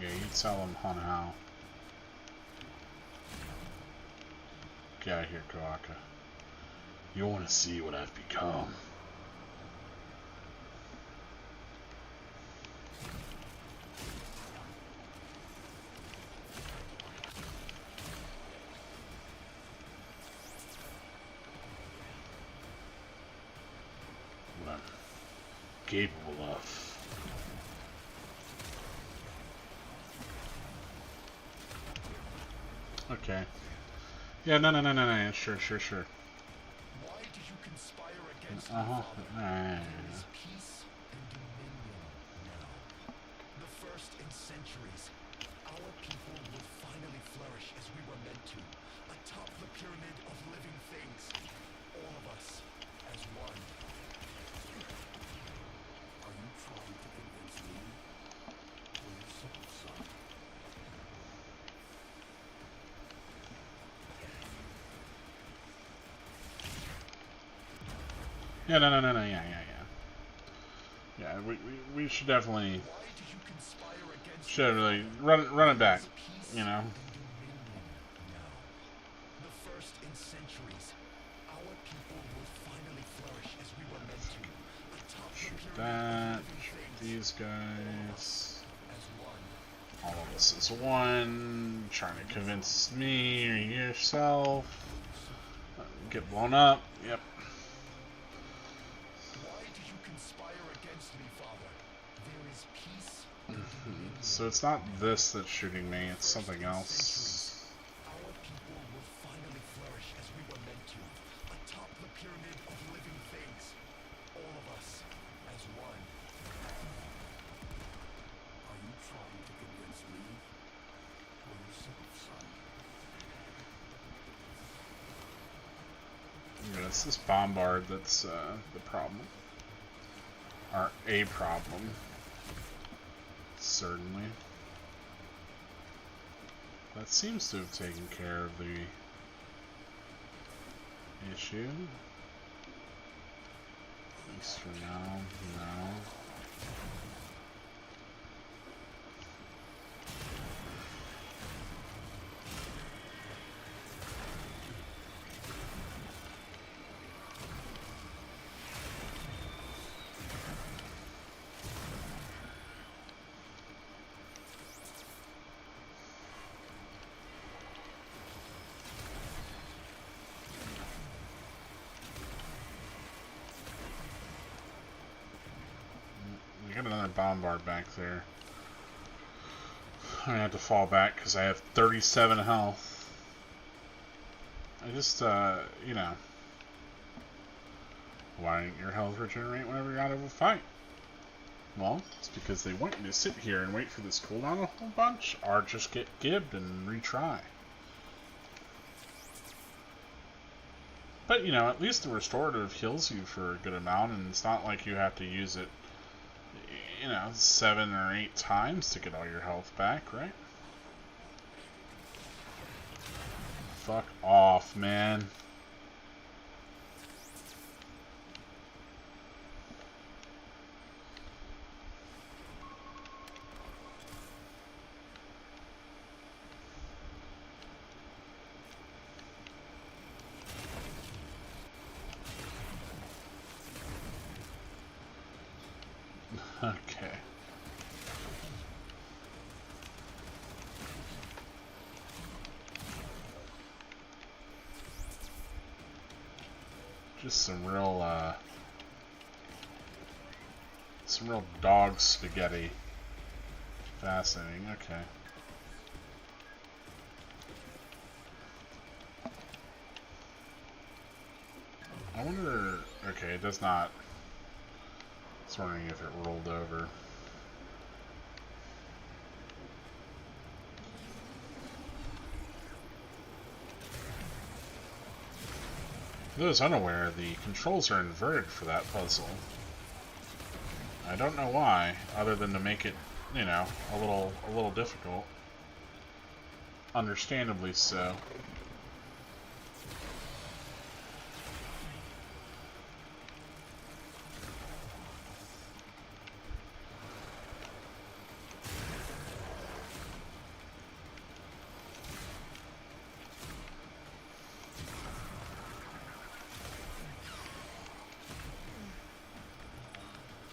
Yeah, you tell him on how. Get out of here, Kawaka. You want to see what I've become. What I'm capable of. Okay. Yeah, no. Sure. Why do you conspire against me, Uh-huh. Father? Alright. There is peace and dominion now. The first in centuries. Our people will finally flourish as we were meant to, atop the pyramid of living things. All of us as one. Are you trying to convince me? Or yourself, son? Yeah, no. Yeah, we should definitely Why do you conspire against should me, really Father? run it back, There is peace you know. and dominion now. The first in centuries. Our people will finally flourish as we were meant to, atop the Shoot pyramid that. of living Shoot things. these guys. As one. All of us is one. Trying to convince me or yourself. Get blown up. Yep. Why do you conspire against me, Father? There is peace and dominion. So it's not this that's shooting me. It's something else. Our people will finally flourish as we were meant to, atop the pyramid of living things. All of us as one. Are you trying to convince me? Or yourself, son? Yeah, it's this bombard that's the problem. Or a problem. Certainly. That seems to have taken care of the issue. At least for now, no. We got another bombard back there. I'm gonna have to fall back because I have 37 health. I just, you know. Why didn't your health regenerate whenever you're out of a fight? Well, it's because they want you to sit here and wait for this cooldown a whole bunch, or just get gibbed and retry. But, you know, at least the restorative heals you for a good amount, and it's not like you have to use it, you know, 7 or 8 times to get all your health back, right? Fuck off, man. Okay. Just some real dog spaghetti. Fascinating, okay. I wonder, okay, it does not was wondering if it rolled over. For those unaware, the controls are inverted for that puzzle. I don't know why, other than to make it, you know, a little difficult. Understandably so.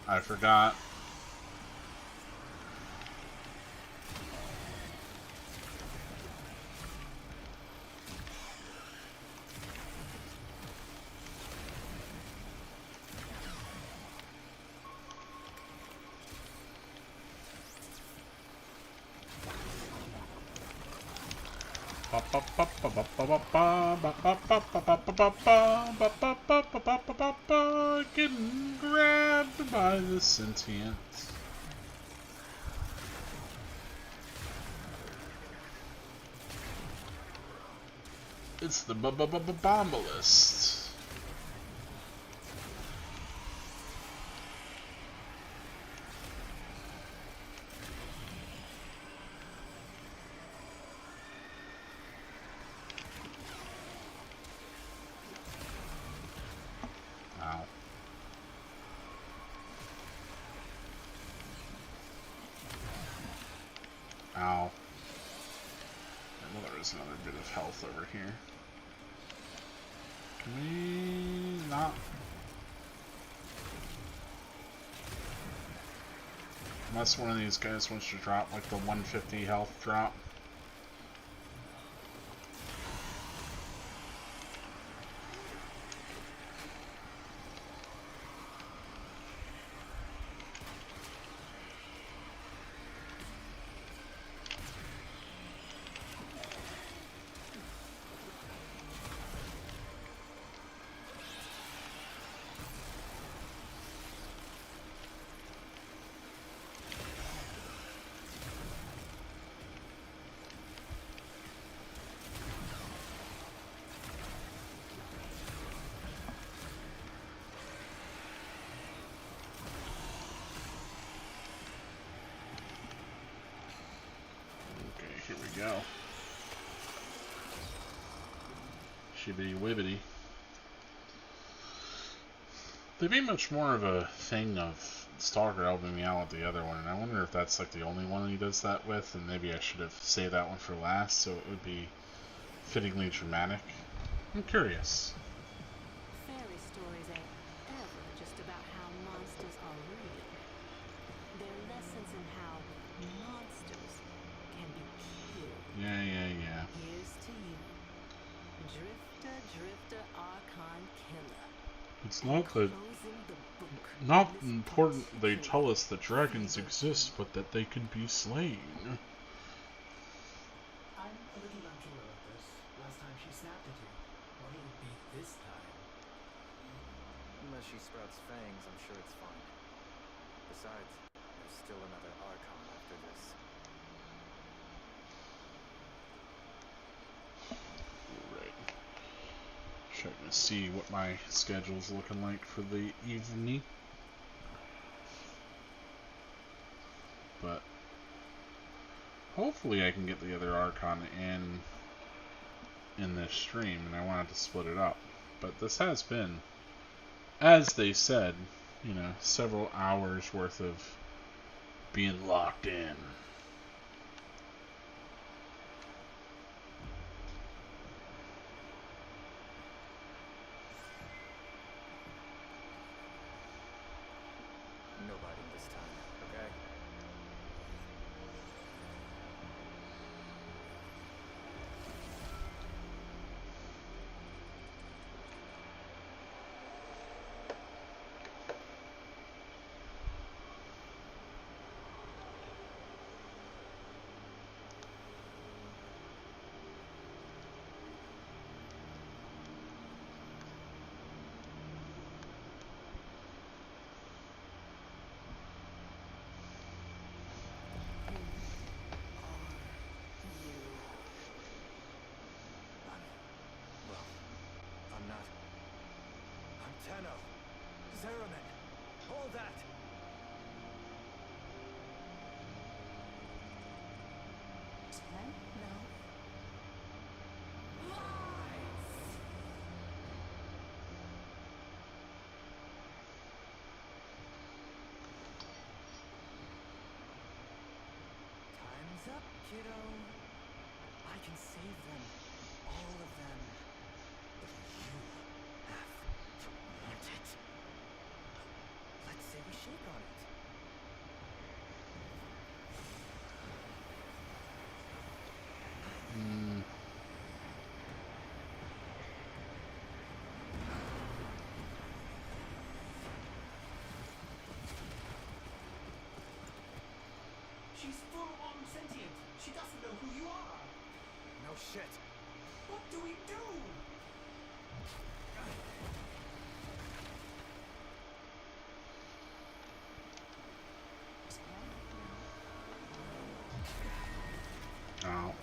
I forgot. Getting grabbed by the sentient. It's the bombalist. Ow. Ow. I know there is another bit of health over here. Can we not? Unless one of these guys wants to drop like the 150 health drop. Here we go. Shibbity wibbity. They made much more of a thing of Stalker helping me out with the other one, and I wonder if that's like the only one he does that with, and maybe I should have saved that one for last so it would be fittingly dramatic. I'm curious. Fairy stories ain't ever just about how monsters are real. They're lessons in how monsters can be killed. Yeah. Here's to you, Drifter Archon Killer. It's not that Closing the book. not important they tell us that dragons exist, but that they can be slain. I'm a little unsure of this. Last time she snapped at you. What will it be this time? Unless she sprouts fangs, I'm sure it's fine. Besides, there's still another Archon after this. Right. Checking to see what my schedule's looking like for the evening. But hopefully I can get the other Archon in this stream, and I wanted to split it up. But this has been, as they said, you know, several hours worth of being locked in. Nobody this time, okay? Tenno. Zeraman. Hold that. Tenno? Time's up, kiddo. I can save them. All of them. But you have to want it. Let's say we shake on it. She's full-on sentient. She doesn't know who you are. No shit. What do we do? Ow.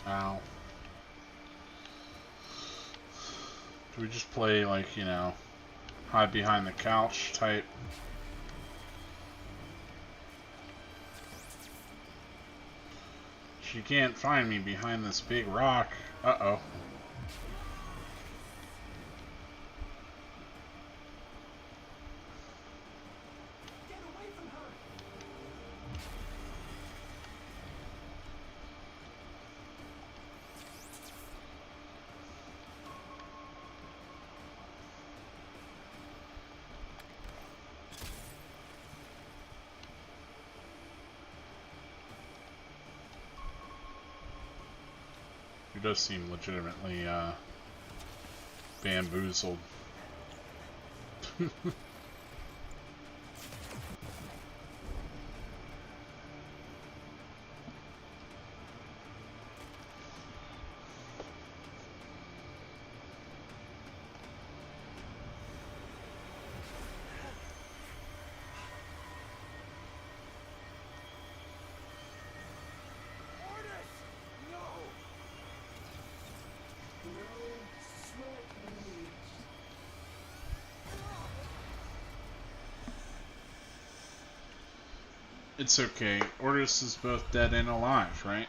Ow. Do we just play, like, you know, hide behind the couch type? She can't find me behind this big rock. Uh-oh. Get away from her. He does seem legitimately, bamboozled. It's okay. Ordis is both dead and alive, right?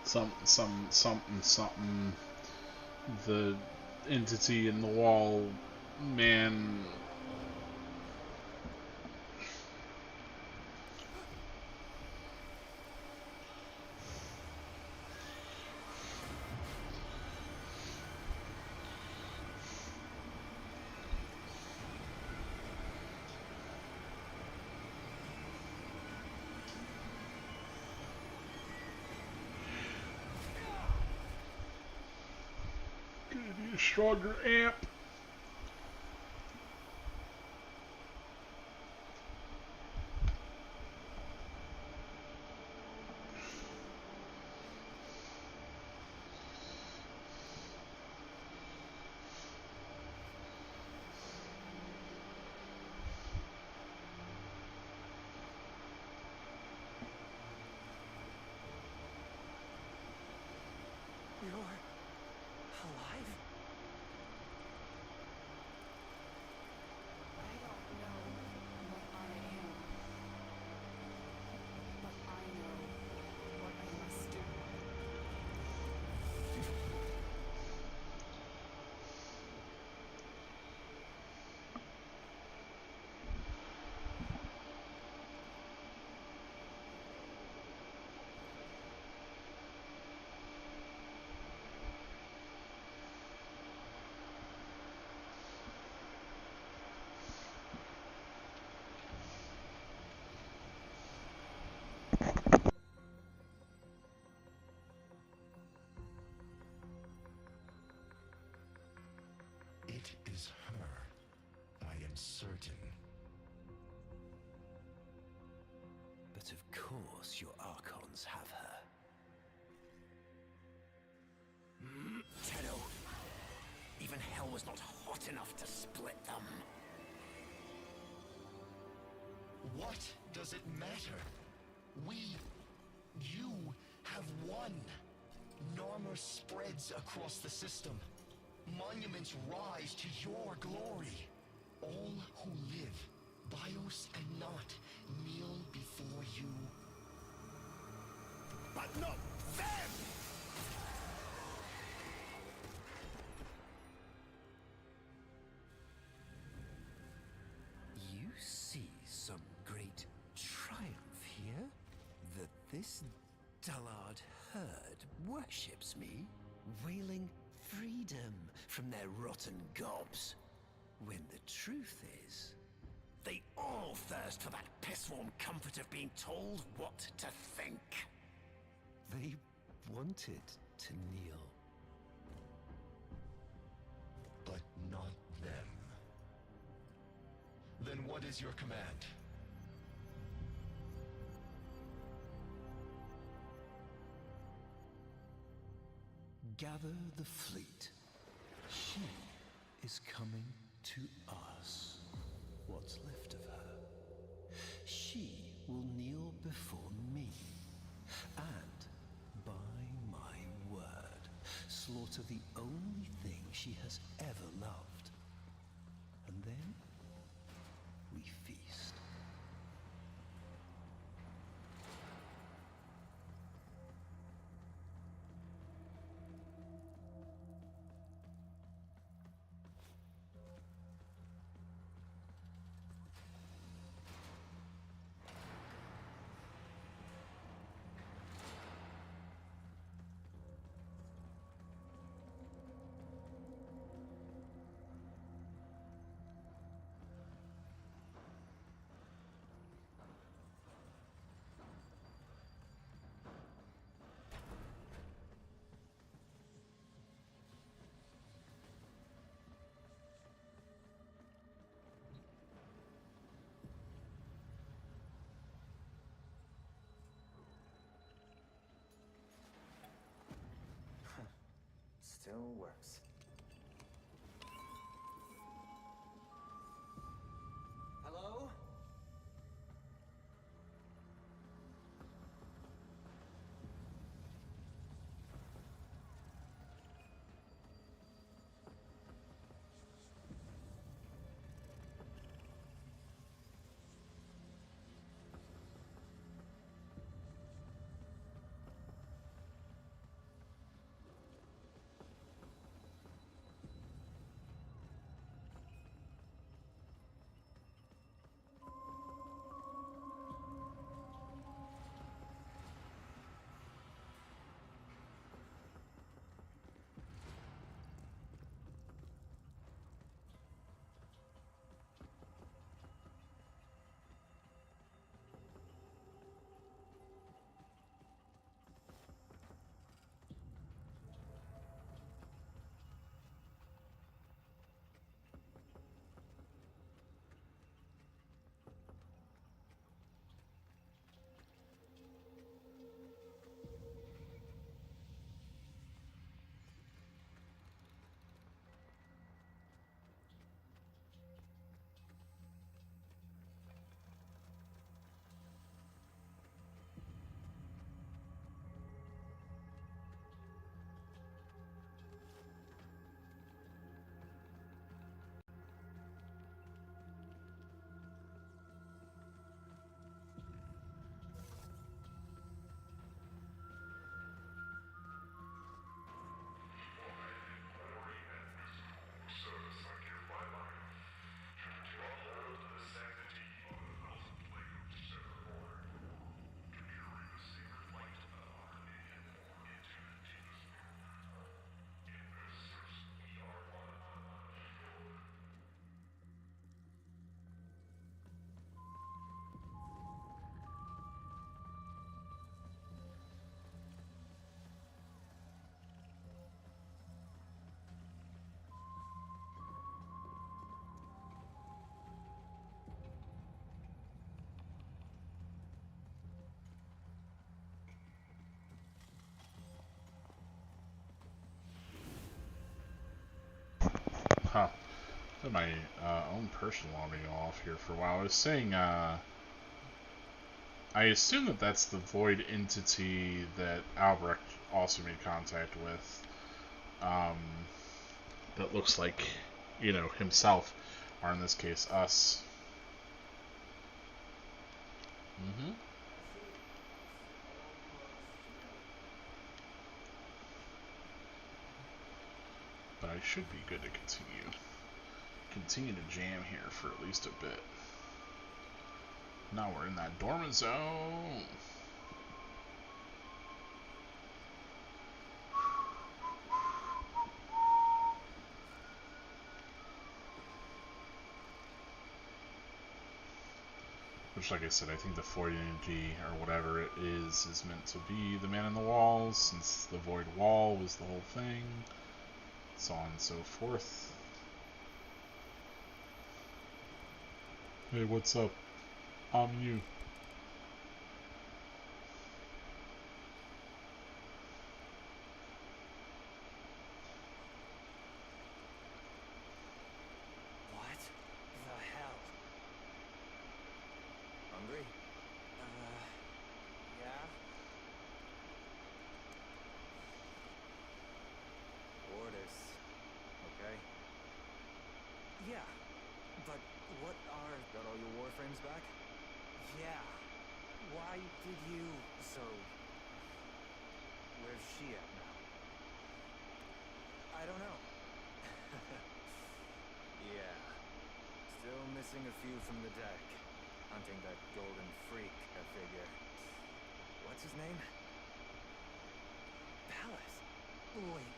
Something. The entity in the wall, man. Gonna need a stronger amp. You're is her. I am certain. But of course your Archons have her. Tenno! Even hell was not hot enough to split them. What does it matter? You have won. Narmer spreads across the system. Monuments rise to your glory. All who live, bios and not, kneel before you. But not them! You see some great triumph here? That this dullard herd worships me, wailing freedom from their rotten gobs. When the truth is, they all thirst for that piss-warm comfort of being told what to think. They wanted to kneel. But not them. Then what is your command? Gather the fleet. She is coming to us. What's left of her. She will kneel before me, and, by my word, slaughter the only thing she has ever loved. And then we feast. Still works. Hello? Huh. I had my own personal audio off here for a while. I was saying, I assume that that's the void entity that Albrecht also made contact with. That looks like, himself, or in this case, us. Mm-hmm. But I should be good to continue to jam here for at least a bit. Now we're in that dormant zone. Which, like I said, I think the void energy, or whatever it is meant to be the man in the walls, since the void wall was the whole thing. So on and so forth. Hey, what's up? I'm you. What the hell? Hungry? Yeah? Orders. Okay. Yeah, but what are... Got all your Warframes back? Yeah. Why did you... So... Where's she at now? I don't know. Yeah. Still missing a few from the deck. Hunting that golden freak, I figure. What's his name? Palace. Wait.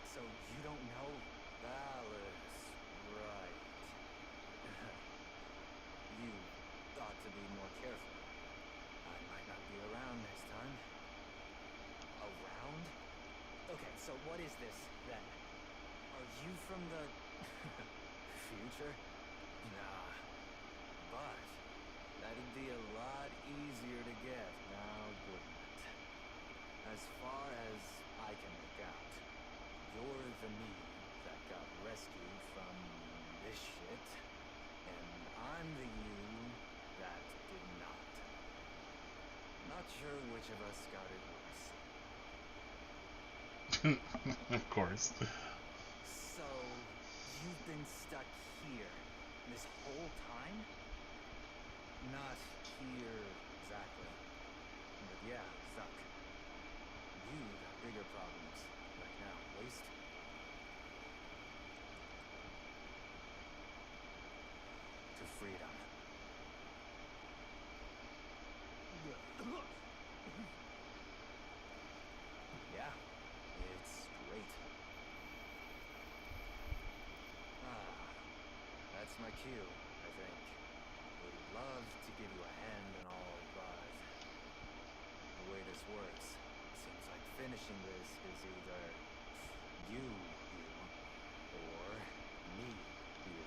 So you don't know? Palace. Right. You ought to be more careful. I might not be around next time. Around? Okay, so what is this, then? Are you from the... future? Nah. But that'd be a lot easier to get, now wouldn't it? As far as I can make out, you're the me that got rescued from this shit, and I'm the you that did not. Not sure which of us got it worse. Of course. So, you've been stuck here this whole time? Not here exactly, but yeah, stuck. You got bigger problems right now. Waste? To freedom. Yeah, it's great. That's my cue, I think. Would love to give you a hand and all, but the way this works, seems like finishing this is either you, or me, you.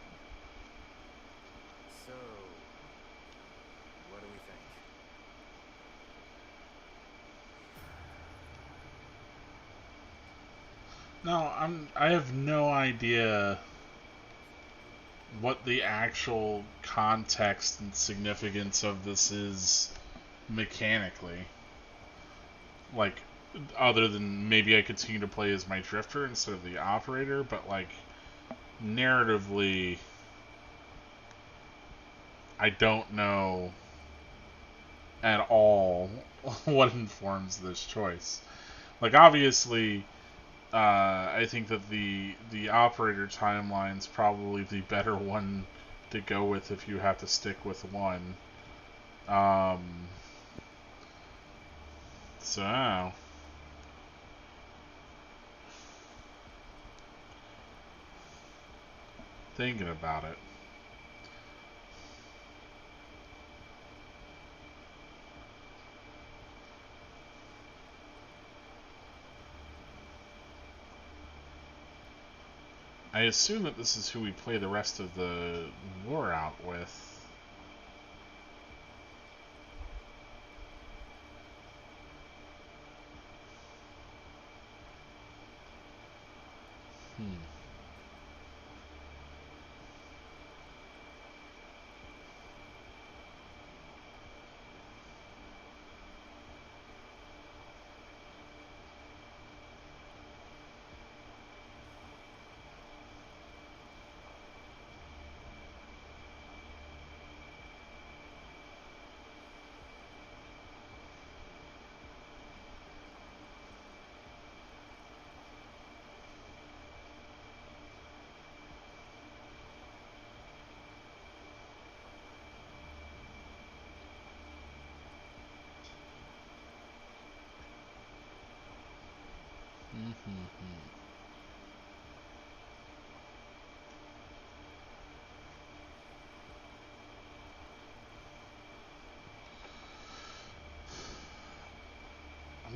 So, what do we think? No, I have no idea what the actual context and significance of this is mechanically. Like, other than maybe I continue to play as my drifter instead of the operator, but like narratively I don't know at all what informs this choice. Like, obviously, I think that the operator timeline's probably the better one to go with if you have to stick with one. So thinking about it. I assume that this is who we play the rest of the war out with.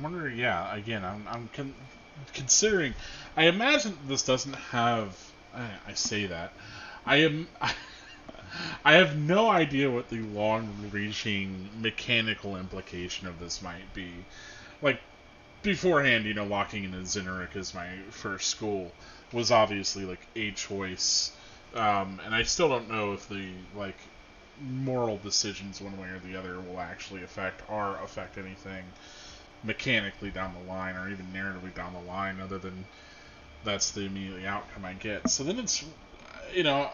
wondering. Yeah, again, I'm considering. I imagine this doesn't have. I say that. I am. I have no idea what the long-reaching mechanical implication of this might be. Like, beforehand, locking into Zinaric as my first school was obviously, like, a choice. And I still don't know if the, like, moral decisions one way or the other will actually affect anything mechanically down the line, or even narratively down the line, other than that's the immediate outcome I get. So then it's, you know,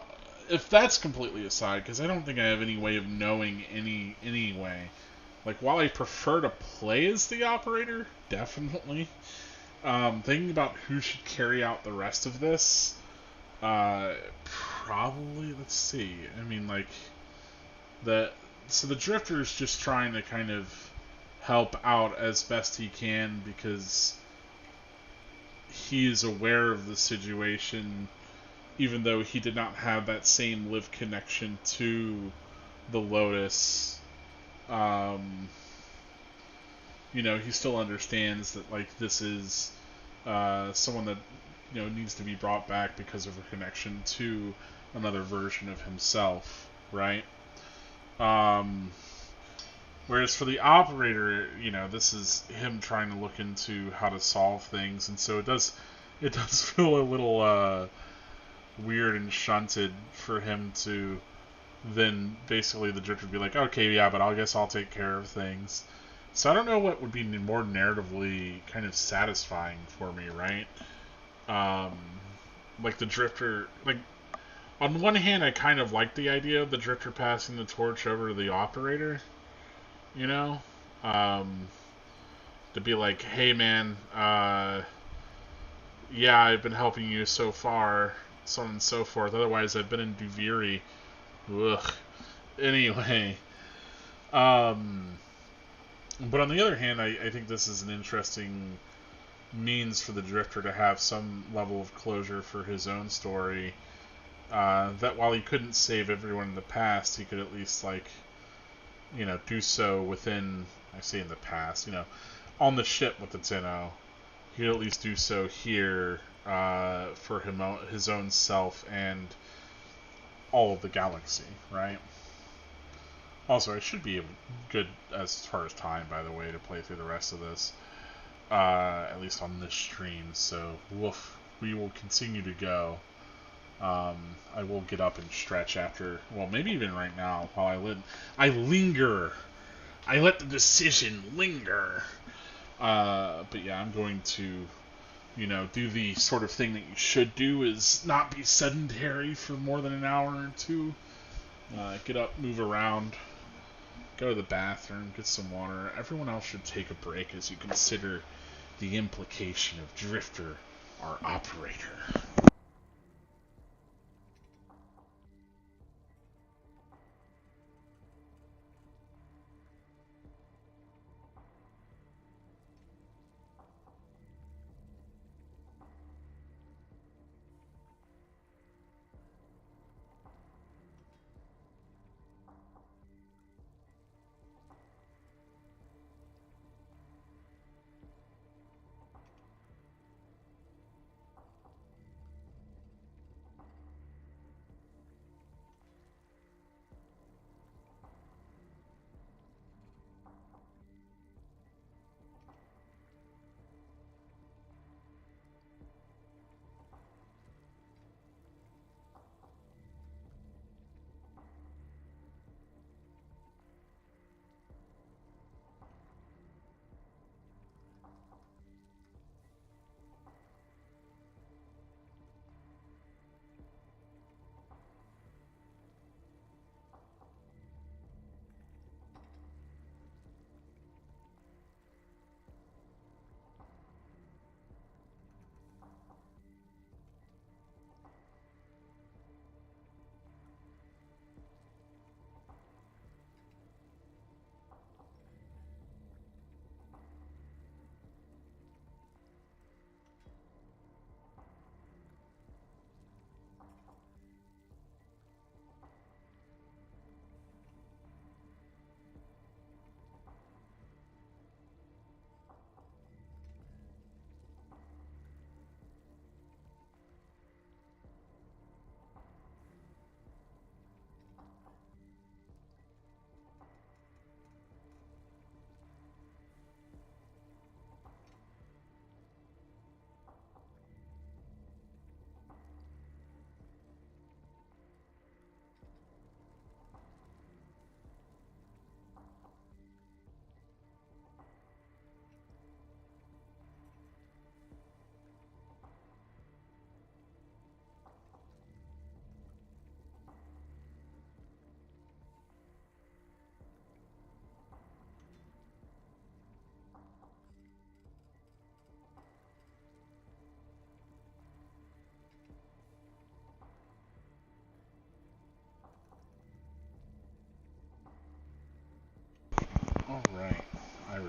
if that's completely aside, because I don't think I have any way of knowing anyway. Like, while I prefer to play as the operator, definitely, thinking about who should carry out the rest of this, probably, let's see. I mean, like, so the Drifter is just trying to kind of help out as best he can because he is aware of the situation, even though he did not have that same live connection to the Lotus. He still understands that, like, this is someone that needs to be brought back because of her connection to another version of himself, right? Whereas for the operator, this is him trying to look into how to solve things, and so it does feel a little weird and shunted for him to then basically the Drifter would be like, okay, yeah, but I guess I'll take care of things. So I don't know what would be more narratively kind of satisfying for me, right? Like the Drifter, like, on one hand, I kind of like the idea of the Drifter passing the torch over to the operator, you know? To be like, hey man, yeah, I've been helping you so far, so on and so forth. Otherwise, I've been in Duviri. Ugh. Anyway, but on the other hand, I think this is an interesting means for the Drifter to have some level of closure for his own story. That while he couldn't save everyone in the past, he could at least, like, do so within, I say in the past, on the ship with the Tenno. He could at least do so here for his own self and all of the galaxy, right? Also, I should be good as far as time, by the way, to play through the rest of this. At least on this stream, so woof. We will continue to go. I will get up and stretch after, well, maybe even right now, while I linger. I let the decision linger. But yeah, I'm going to, do the sort of thing that you should do, is not be sedentary for more than an hour or two. Get up, move around, go to the bathroom, get some water. Everyone else should take a break as you consider the implication of Drifter, our operator.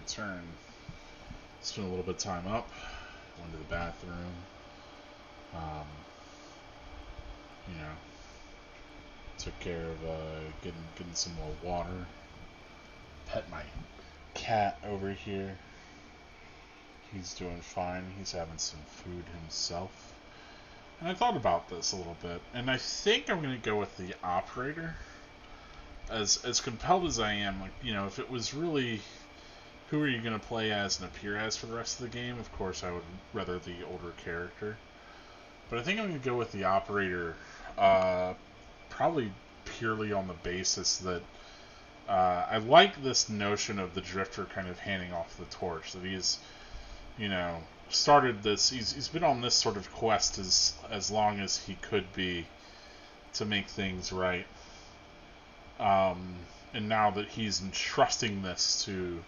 return. Spent a little bit of time up, went to the bathroom, um, you know, took care of getting some more water, pet my cat over here. He's doing fine. He's having some food himself. And I thought about this a little bit, and I think I'm going to go with the operator. As compelled as I am, like, you know, if it was really who are you going to play as and appear as for the rest of the game, of course I would rather the older character. But I think I'm going to go with the operator, probably purely on the basis that I like this notion of the Drifter kind of handing off the torch, that he's, you know, started this, he's been on this sort of quest as long as he could be to make things right. And now that he's entrusting this to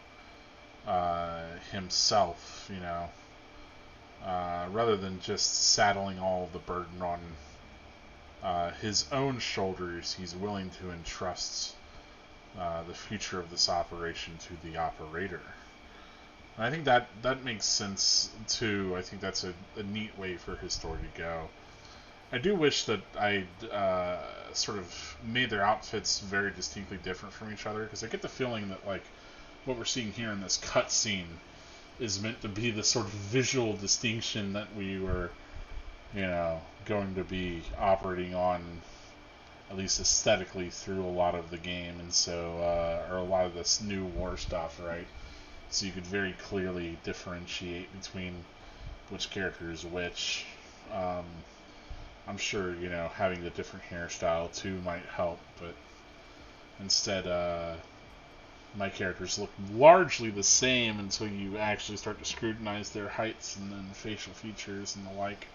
himself, you know, rather than just saddling all of the burden on his own shoulders, he's willing to entrust the future of this operation to the operator. And I think that makes sense too. I think that's a neat way for his story to go. I do wish that I'd sort of made their outfits very distinctly different from each other, because I get the feeling that, like, what we're seeing here in this cutscene is meant to be the sort of visual distinction that we were, you know, going to be operating on, at least aesthetically, through a lot of the game, and so, or a lot of this new war stuff, right? So you could very clearly differentiate between which character is which. I'm sure, you know, having the different hairstyle too might help, but instead, my characters look largely the same until you actually start to scrutinize their heights and then facial features and the like.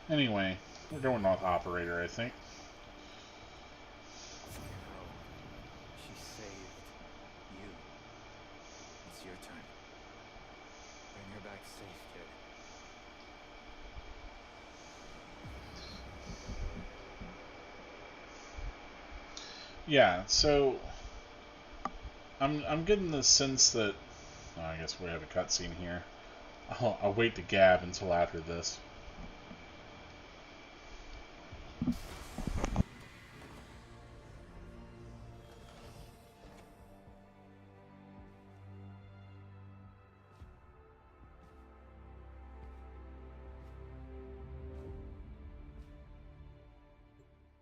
Anyway, we're going with Operator, I think. No. She saved you. It's your turn. Bring her back safe, kid. Yeah, so I'm getting the sense that, oh, I guess we have a cutscene here. I'll wait to gab until after this.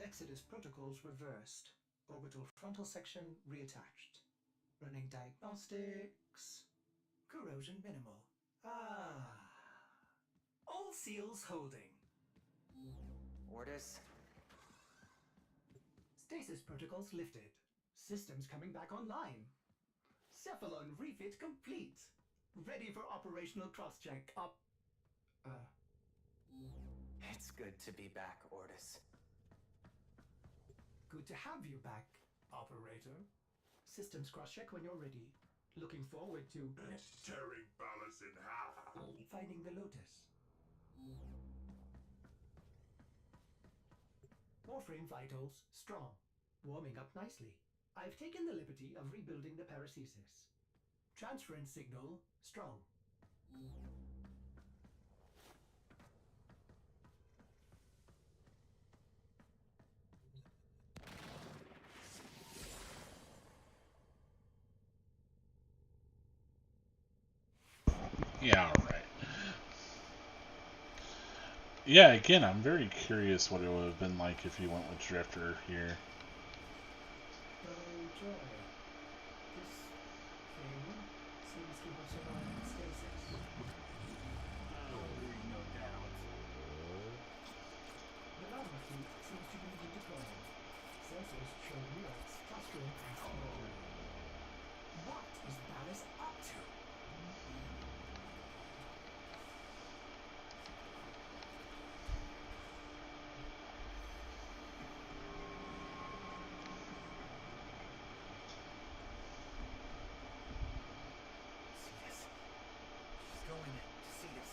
Exodus protocols reversed. Orbital frontal section reattached. Running diagnostics. Corrosion minimal. Ah. All seals holding. Ordis? Stasis protocols lifted. Systems coming back online. Cephalon refit complete. Ready for operational cross-check. It's good to be back, Ordis. Good to have you back, operator. Systems cross-check when you're ready. Looking forward to Tearing Ballas in half. finding the Lotus. Warframe vitals strong. Warming up nicely. I've taken the liberty of rebuilding the paracesis. Transference signal strong. Yeah, alright. Yeah, again, I'm very curious what it would have been like if you went with Drifter here. Oh joy. This thing seems to have survived stasis. No doubt. The lava fleet seems to be redeploying. Sensors show Murex clustering explode. What is Ballas up to? Cetus. She's going to Cetus.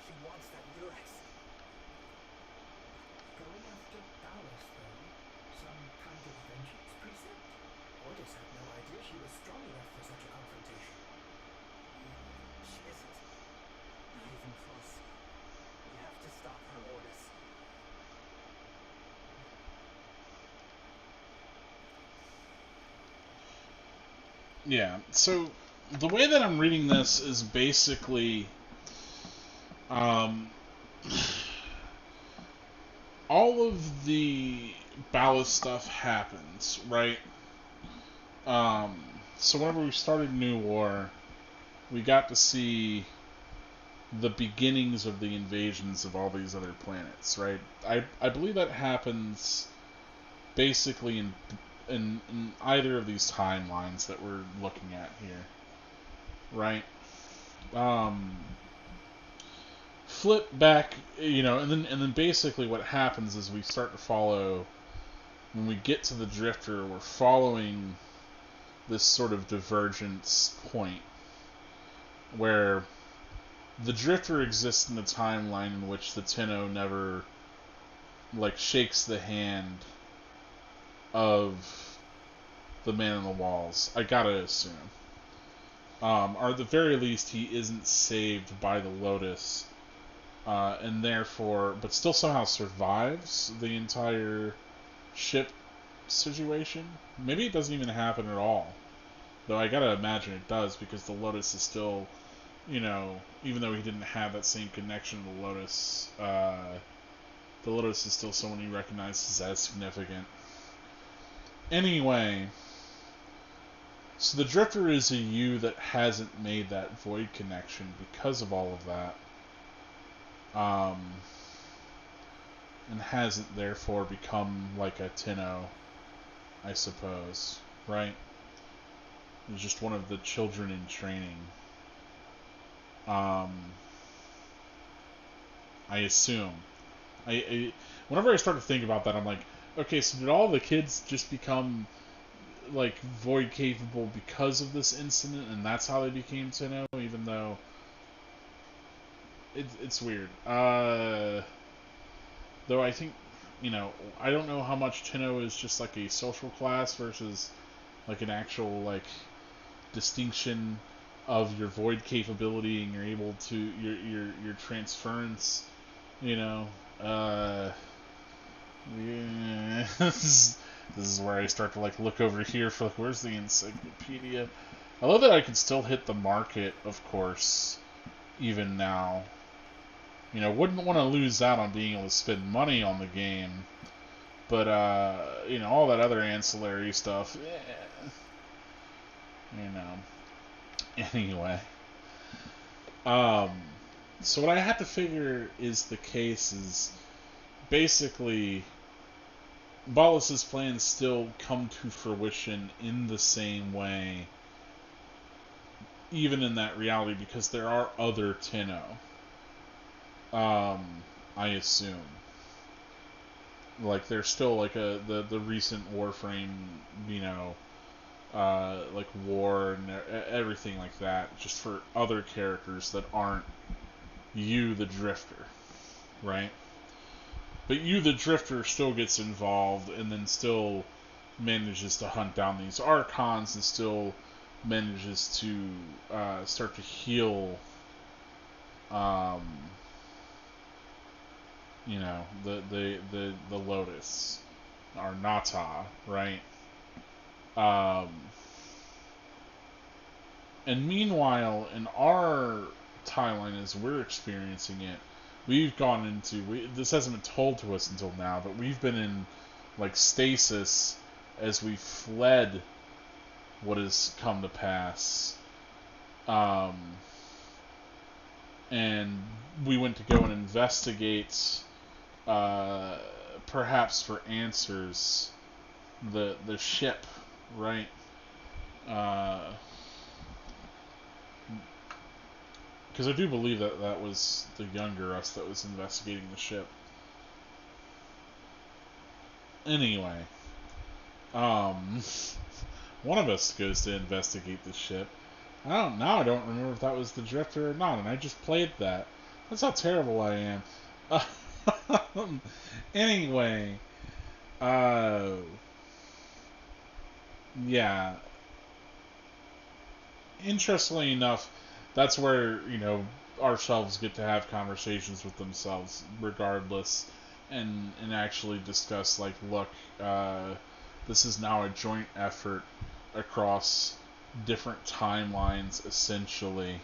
She wants that Murex. Going after Ballas. Yeah. So the way that I'm reading this is basically, um, all of the ballast stuff happens, right? Um, so whenever we started New War, we got to see the beginnings of the invasions of all these other planets, right? I believe that happens basically in either of these timelines that we're looking at here, right? Um, Flip back, and then basically what happens is we start to follow. When we get to the Drifter, we're following this sort of divergence point where the Drifter exists in a timeline in which the Tenno never shakes the hand of the man on the walls. I gotta assume, or at the very least, he isn't saved by the Lotus, and therefore, but still somehow survives the entire ship situation. Maybe it doesn't even happen at all, though I gotta imagine it does because the Lotus is still, even though he didn't have that same connection to the Lotus is still someone he recognizes as significant. Anyway, so the Drifter is a U that hasn't made that void connection because of all of that. And hasn't therefore become like a Tenno, I suppose, right? He's just one of the children in training. I assume. Whenever I start to think about that, I'm like, okay, so did all the kids just become void capable because of this incident, and that's how they became Tenno? Even though it's weird. Though I think, I don't know how much Tenno is just like a social class versus like an actual distinction of your void capability and you're able to your transference. Yeah, this is where I start to look over here for where's the encyclopedia. I love that I can still hit the market, of course, even now. Wouldn't want to lose out on being able to spend money on the game, but all that other ancillary stuff, Anyway, so what I have to figure is the case is basically Ballas's plans still come to fruition in the same way, even in that reality, because there are other Tenno. I assume. There's still the recent Warframe, war and everything like that, just for other characters that aren't you, the Drifter, right? But you, the Drifter, still gets involved and then still manages to hunt down these Archons and still manages to start to heal, the Lotus, or Nata, right? And meanwhile, in our timeline, as we're experiencing it, we've gone into this hasn't been told to us until now, but we've been in stasis as we fled what has come to pass. And we went to go and investigate, perhaps for answers, the ship, right? Because I do believe that that was the younger us that was investigating the ship. Anyway, one of us goes to investigate the ship. I don't remember if that was the Drifter or not, and I just played that. That's how terrible I am. Anyway, yeah. Interestingly enough, that's where ourselves get to have conversations with themselves, regardless, and actually discuss look, this is now a joint effort across different timelines, essentially.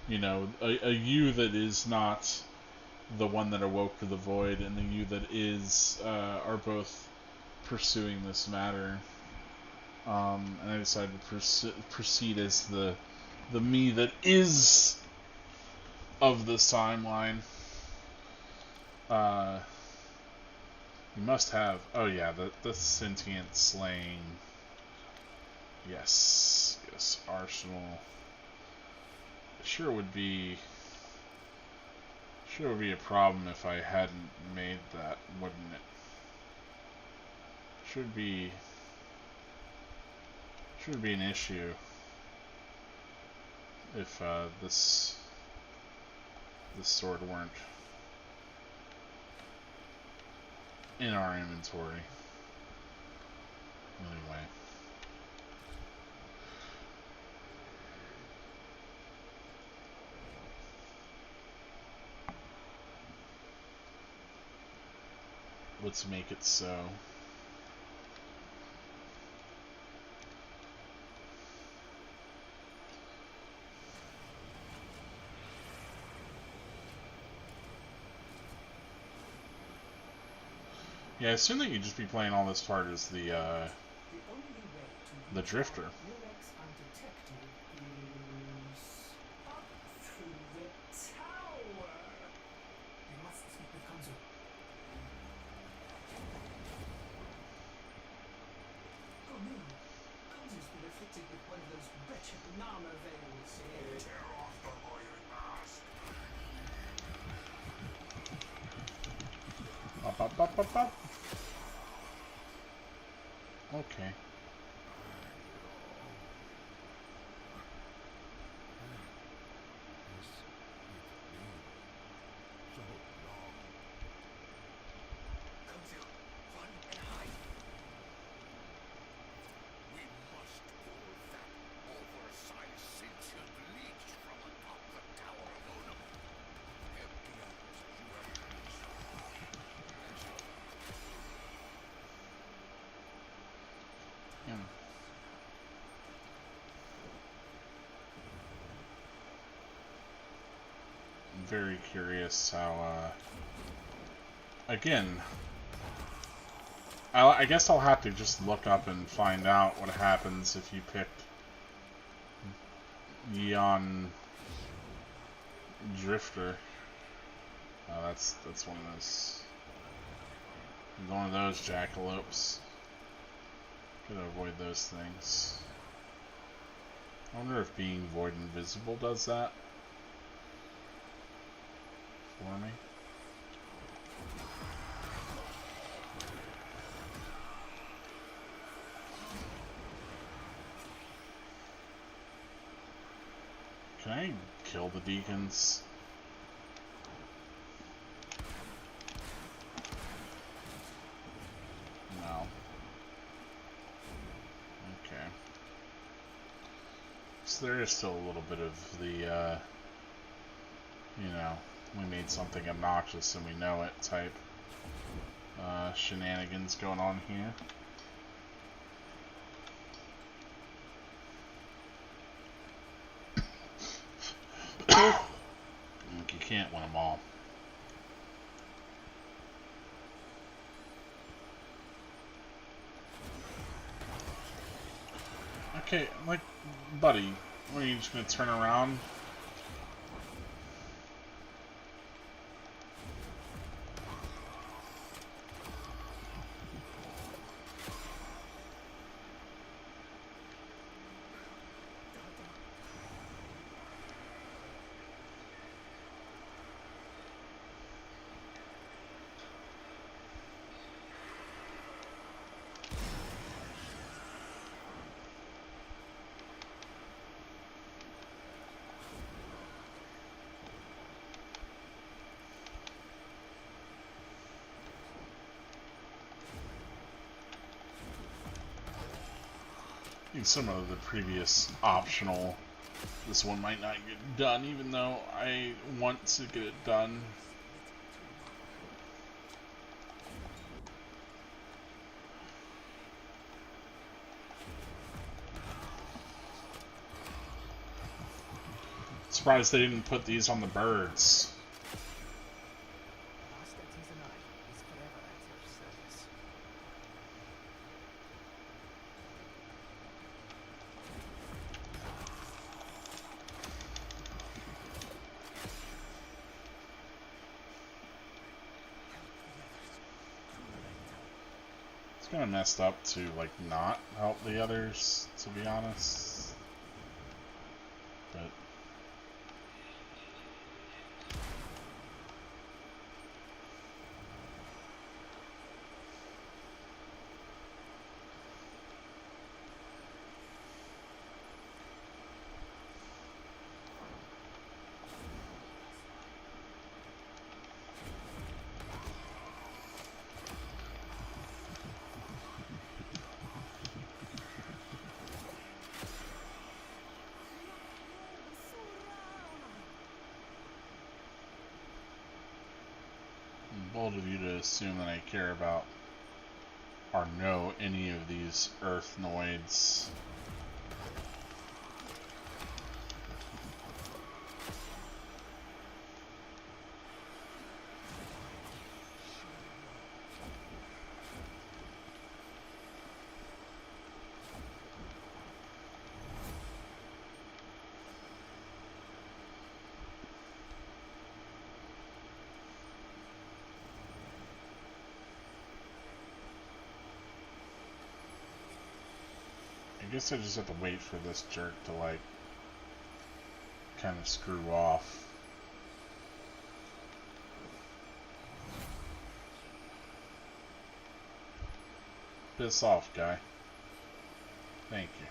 You know, a you that is not the one that awoke to the void, and the you that is, are both pursuing this matter. And I decided to proceed as the me that is of this timeline. You must have. Oh yeah, the sentient slaying. Yes, arsenal. Sure would be a problem if I hadn't made that, wouldn't it? Should be an issue if this sword weren't in our inventory. Anyway. Let's make it so. Yeah, I assume that you'd just be playing all this part as the drifter. Lyrics undetected is up to the tower. We must speak with Kanzo. Oh no, Kanzo's been afflicted with one of those wretched banana veils. Tear off the iron mask. Up. Okay. Kanzo, run and hide. We must pull that oversized sentient leech from atop the Tower of Onum. Empty out as you have pleased. Yeah. I'm very curious how, again, I guess I'll have to just look up and find out what happens if you pick Yeon Drifter. That's one of those jackalopes. Gotta avoid those things. I wonder if being void invisible does that for me. Can I kill the deacons? No. Okay. So there is still a little bit of the, you know, we made something obnoxious and we know it type shenanigans going on here. You can't win them all. Okay, like, buddy, what, are you just gonna turn around? In some of the previous optional, this one might not get done, even though I want to get it done. Surprised they didn't put these on the birds. Bastards and I is forever at your service. It's kind of messed up to, like, not help the others, to be honest. But bold of you to assume that I care about or know any of these Earthnoids. I guess I just have to wait for this jerk to, like, kind of screw off. Piss off, guy. Thank you.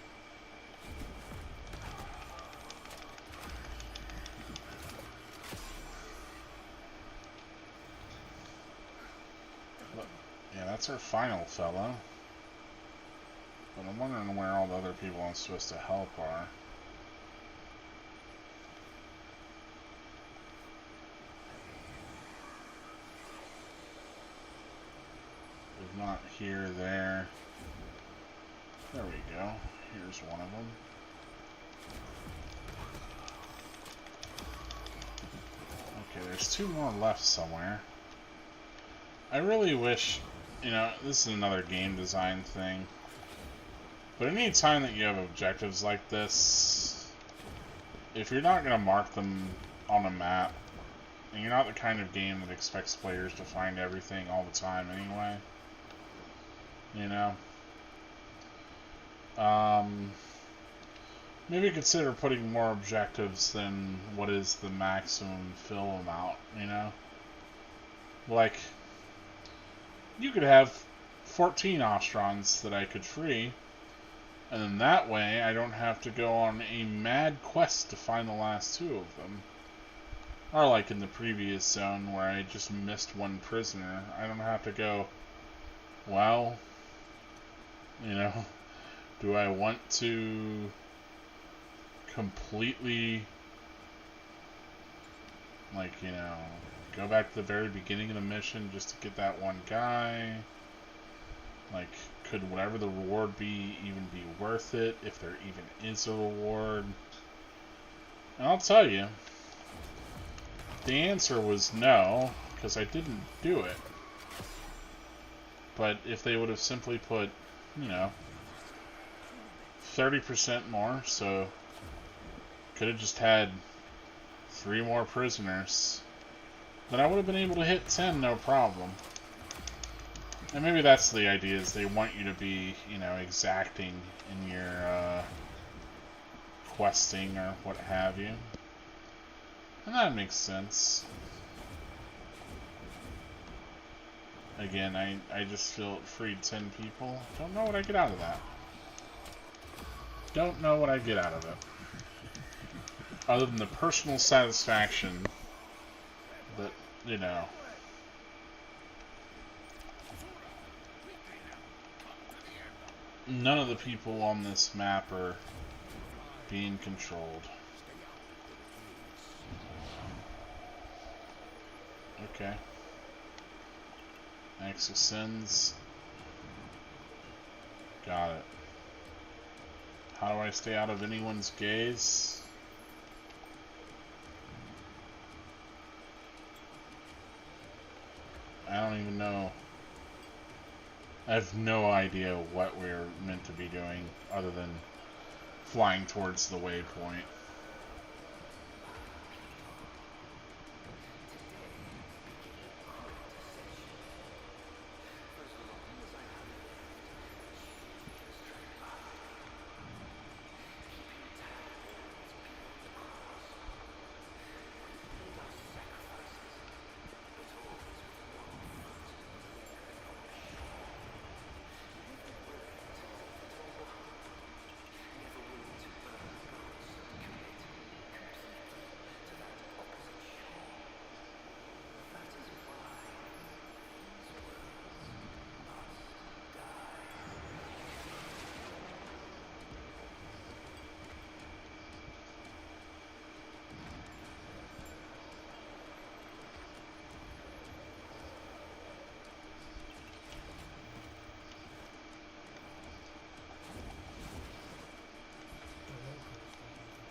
Look, yeah, that's our final fellow. But I'm wondering where all the other people I'm supposed to help are. If not here, there. There we go. Here's one of them. Okay, there's two more left somewhere. I really wish, you know, this is another game design thing. But any time that you have objectives like this, if you're not going to mark them on a map, and you're not the kind of game that expects players to find everything all the time anyway, you know, maybe consider putting more objectives than what is the maximum fill amount, you know? Like, you could have 14 Ostrons that I could free, and then that way, I don't have to go on a mad quest to find the last two of them. Or like in the previous zone where I just missed one prisoner. I don't have to go, well, you know, do I want to completely, like, you know, go back to the very beginning of the mission just to get that one guy? Like, could whatever the reward be even be worth it, if there even is a reward? And I'll tell you, the answer was no, because I didn't do it. But if they would have simply put, you know, 30% more, so could have just had 3 more prisoners, then I would have been able to hit 10 no problem. And maybe that's the idea, is they want you to be, you know, exacting in your questing or what have you. And that makes sense. Again, I just feel it freed 10 people. Don't know what I get out of that. Don't know what I get out of it. Other than the personal satisfaction that, you know, none of the people on this map are being controlled. Okay. Axis sends. Got it. How do I stay out of anyone's gaze? I don't even know. I have no idea what we're meant to be doing other than flying towards the waypoint.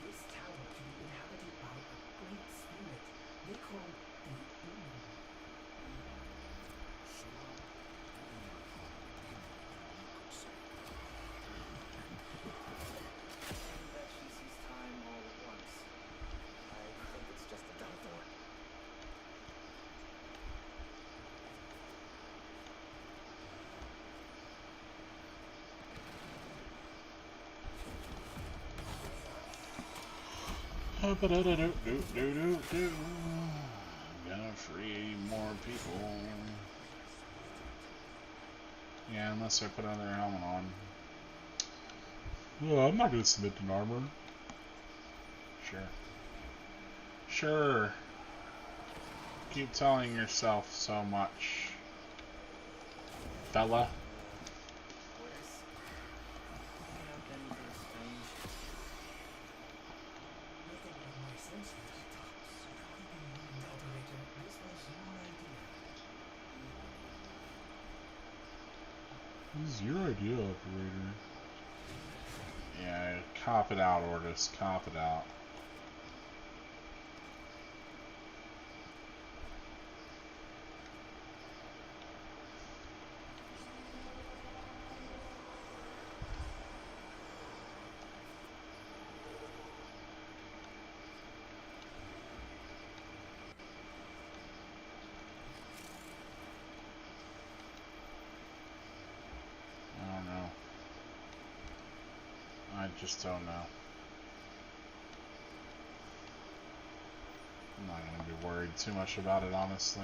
This tower to be inhabited by a great spirit they call the Demon. And that she sees time all at once. I think it's just a metaphor. Gonna free more people. Yeah, unless I put another helmet on. Well, I'm not gonna submit to armor. Sure. Sure. Keep telling yourself so much. Fella. Wes, picking up anything strange? Nothing but my senses. And operator, this was your idea. This is your idea, operator. Yeah, cop it out, Ordis. Cop it out. I don't know. I just don't know. I'm not gonna be worried too much about it, honestly.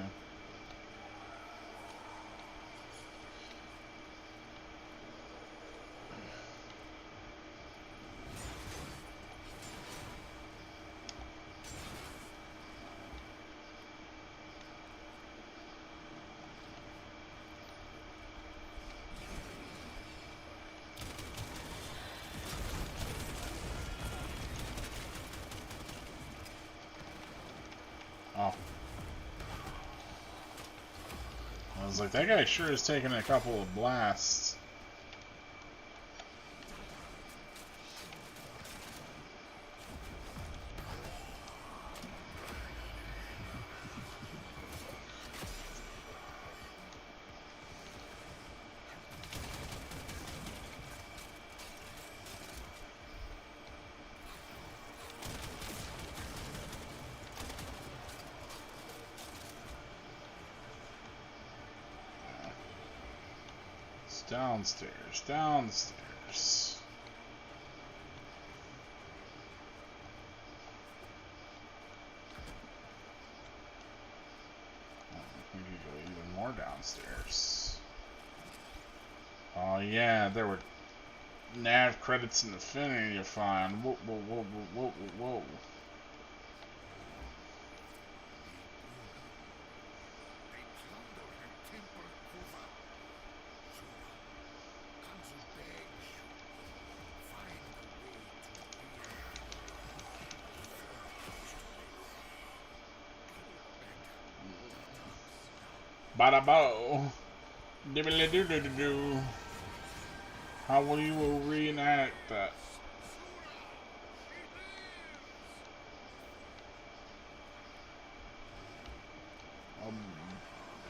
Oh. I was like, that guy sure is taking a couple of blasts. It's downstairs, downstairs. We could go even more downstairs. Oh yeah, there were nav credits in Infinity to find. Whoa, whoa, whoa, whoa, whoa, whoa. Bada bo. Dibbly doo doo doo doo. How will you reenact that?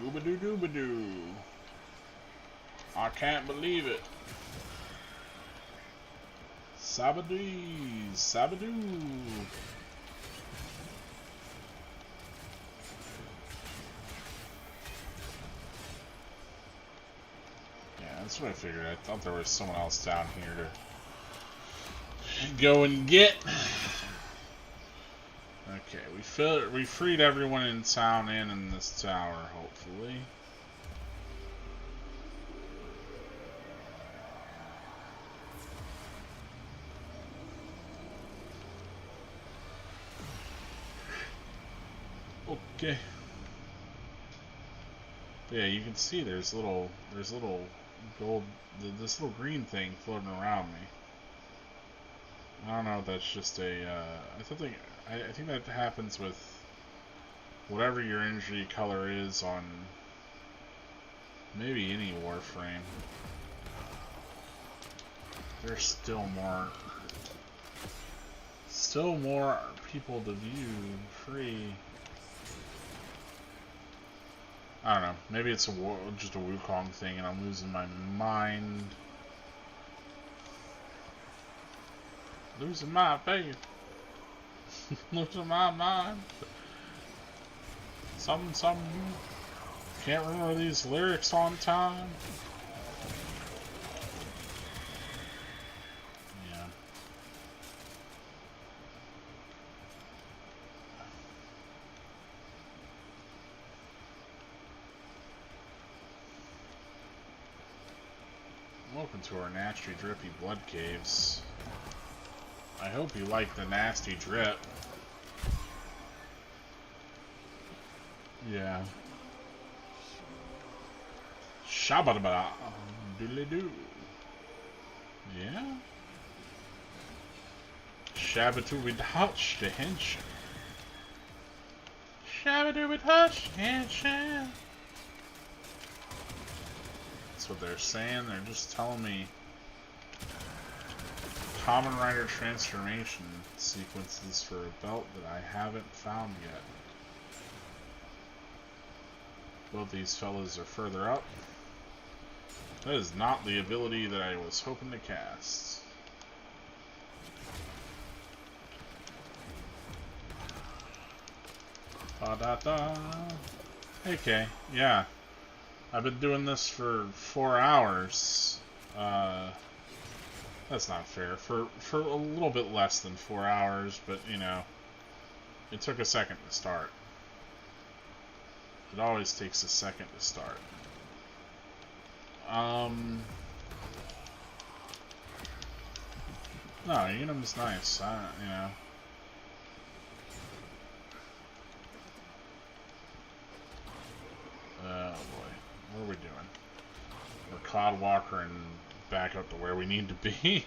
Scooby-Doo Dooby-Doo. I can't believe it. Sabadoo, Sabadoo. Yeah, that's what I figured. I thought there was someone else down here to go and get. Okay, we freed everyone in town and in this tower, hopefully. Okay. But yeah, you can see there's little gold, this little green thing floating around me. I don't know if that's just a, I think that happens with whatever your energy color is on maybe any Warframe. There's still more people to view, free. I don't know, maybe it's just a Wukong thing and I'm losing my mind. Losing my faith. Losing my mind. Something. Can't remember these lyrics on time. Yeah. Welcome to our nasty, drippy blood caves. I hope you like the nasty drip. Yeah. Shabba-dabba. Doodly-doo. Yeah? Shabba-doo with Hutch, the hench. Shabba-doo with Hutch, hench. That's what they're saying. They're just telling me Kamen Rider transformation sequences for a belt that I haven't found yet. Both these fellas are further up. That is not the ability that I was hoping to cast. Da-da-da. Okay, yeah. I've been doing this for 4 hours. That's not fair. For a little bit less than 4 hours, but, you know, it took a second to start. It always takes a second to start. No, Unum's nice. You know. Oh boy. What are we doing? We're Cloud Walker and back up to where we need to be.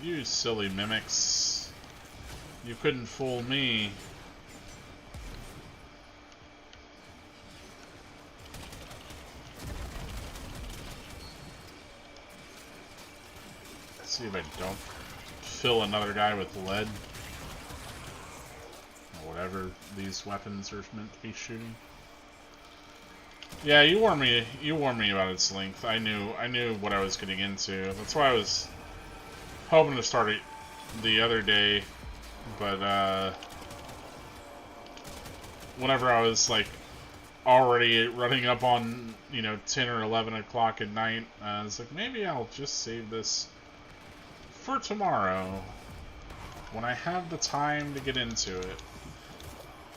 You silly mimics. You couldn't fool me. Let's see if I don't fill another guy with lead. Or whatever these weapons are meant to be shooting. Yeah, you warned me about its length. I knew what I was getting into. That's why I was hoping to start it the other day, but whenever I was like already running up on, you know, 10 or 11 o'clock at night, I was like, maybe I'll just save this for tomorrow when I have the time to get into it.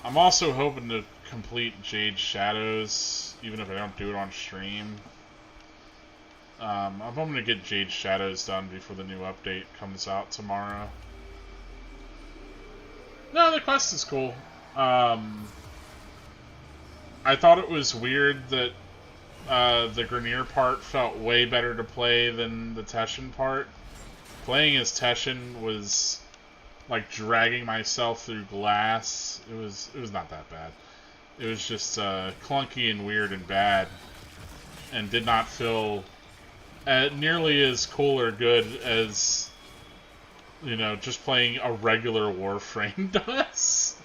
I'm also hoping to complete Jade Shadows, even if I don't do it on stream. I'm hoping to get Jade Shadows done before the new update comes out tomorrow. No, the quest is cool. I thought it was weird that the Grenier part felt way better to play than the Teshin part. Playing as Teshin was like dragging myself through glass. It was not that bad. It was just clunky and weird and bad, and did not feel nearly as cool or good as you know, just playing a regular Warframe does.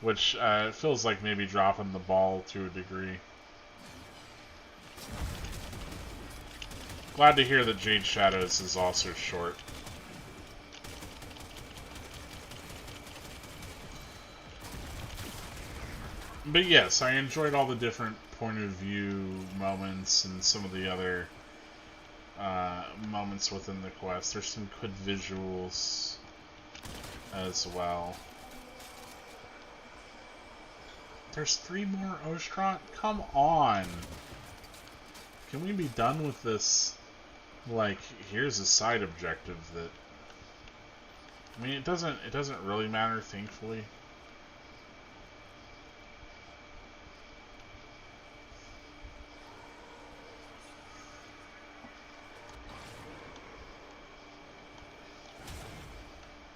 Which feels like maybe dropping the ball to a degree. Glad to hear that Jade Shadows is also short. But yes, I enjoyed all the different point of view moments and some of the other moments within the quest. There's some good visuals as well. There's 3 more Ostron? Come on! Can we be done with this? Like, here's a side objective that... I mean, it doesn't really matter, thankfully.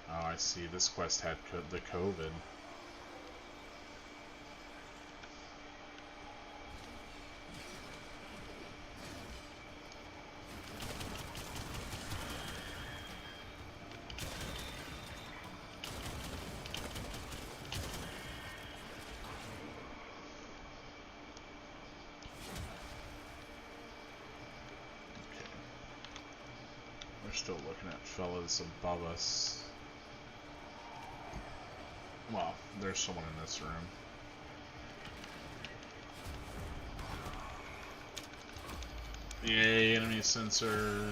Oh, I see. This quest had the COVID. We're still looking at fellas above us. Well, there's someone in this room. Yay, enemy sensor.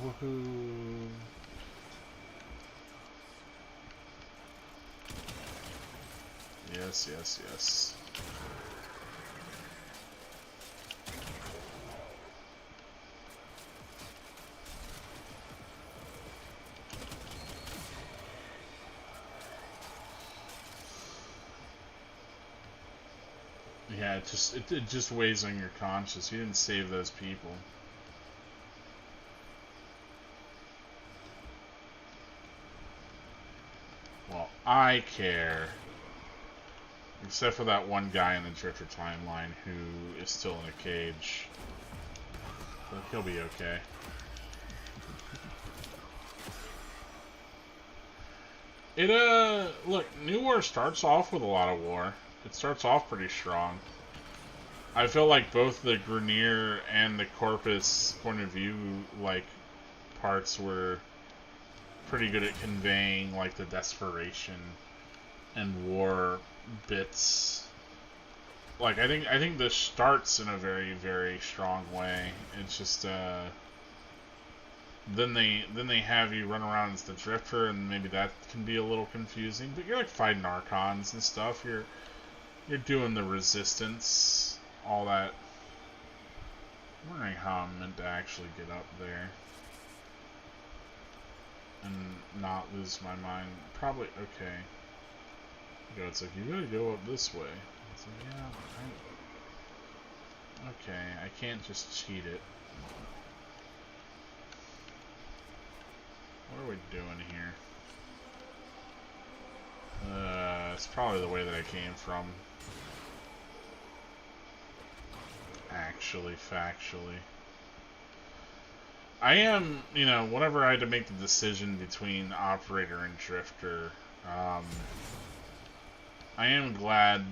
Woohoo. Yes, yes, yes. Yeah, it just weighs on your conscience. You didn't save those people. Well, I care. Except for that one guy in the Drifter timeline who is still in a cage. But he'll be okay. Look, New War starts off with a lot of war. It starts off pretty strong. I feel like both the Grenier and the Corpus point of view, like, parts were pretty good at conveying, like, the desperation and war bits. Like, I think this starts in a very, very strong way. It's just, then they have you run around as the Drifter, and maybe that can be a little confusing. But you're, like, fighting Archons and stuff. You're doing the resistance, all that. I'm wondering how I'm meant to actually get up there and not lose my mind. Probably, okay. It's like, you gotta go up this way. It's like, yeah, okay, I can't just cheat it. What are we doing here? It's probably the way that I came from. Actually, factually. I am, you know, whenever I had to make the decision between Operator and Drifter, I am glad,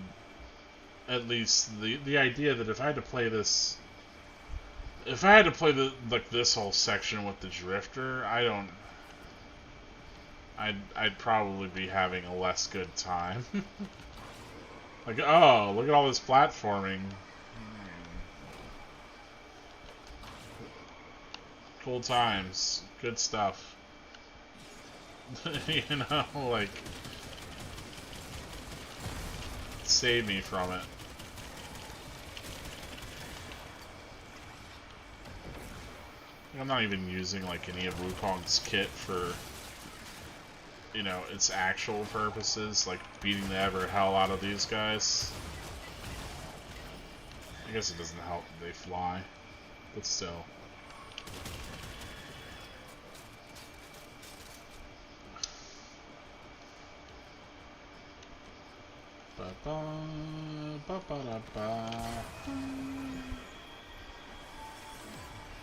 at least, the idea that if I had to play this, if I had to play like this whole section with the Drifter, I'd probably be having a less good time. Like, oh, look at all this platforming. Cool times. Good stuff. You know, like, save me from it. I'm not even using, like, any of Wukong's kit for, you know, its actual purposes, like beating the ever hell out of these guys. I guess it doesn't help that they fly, but still.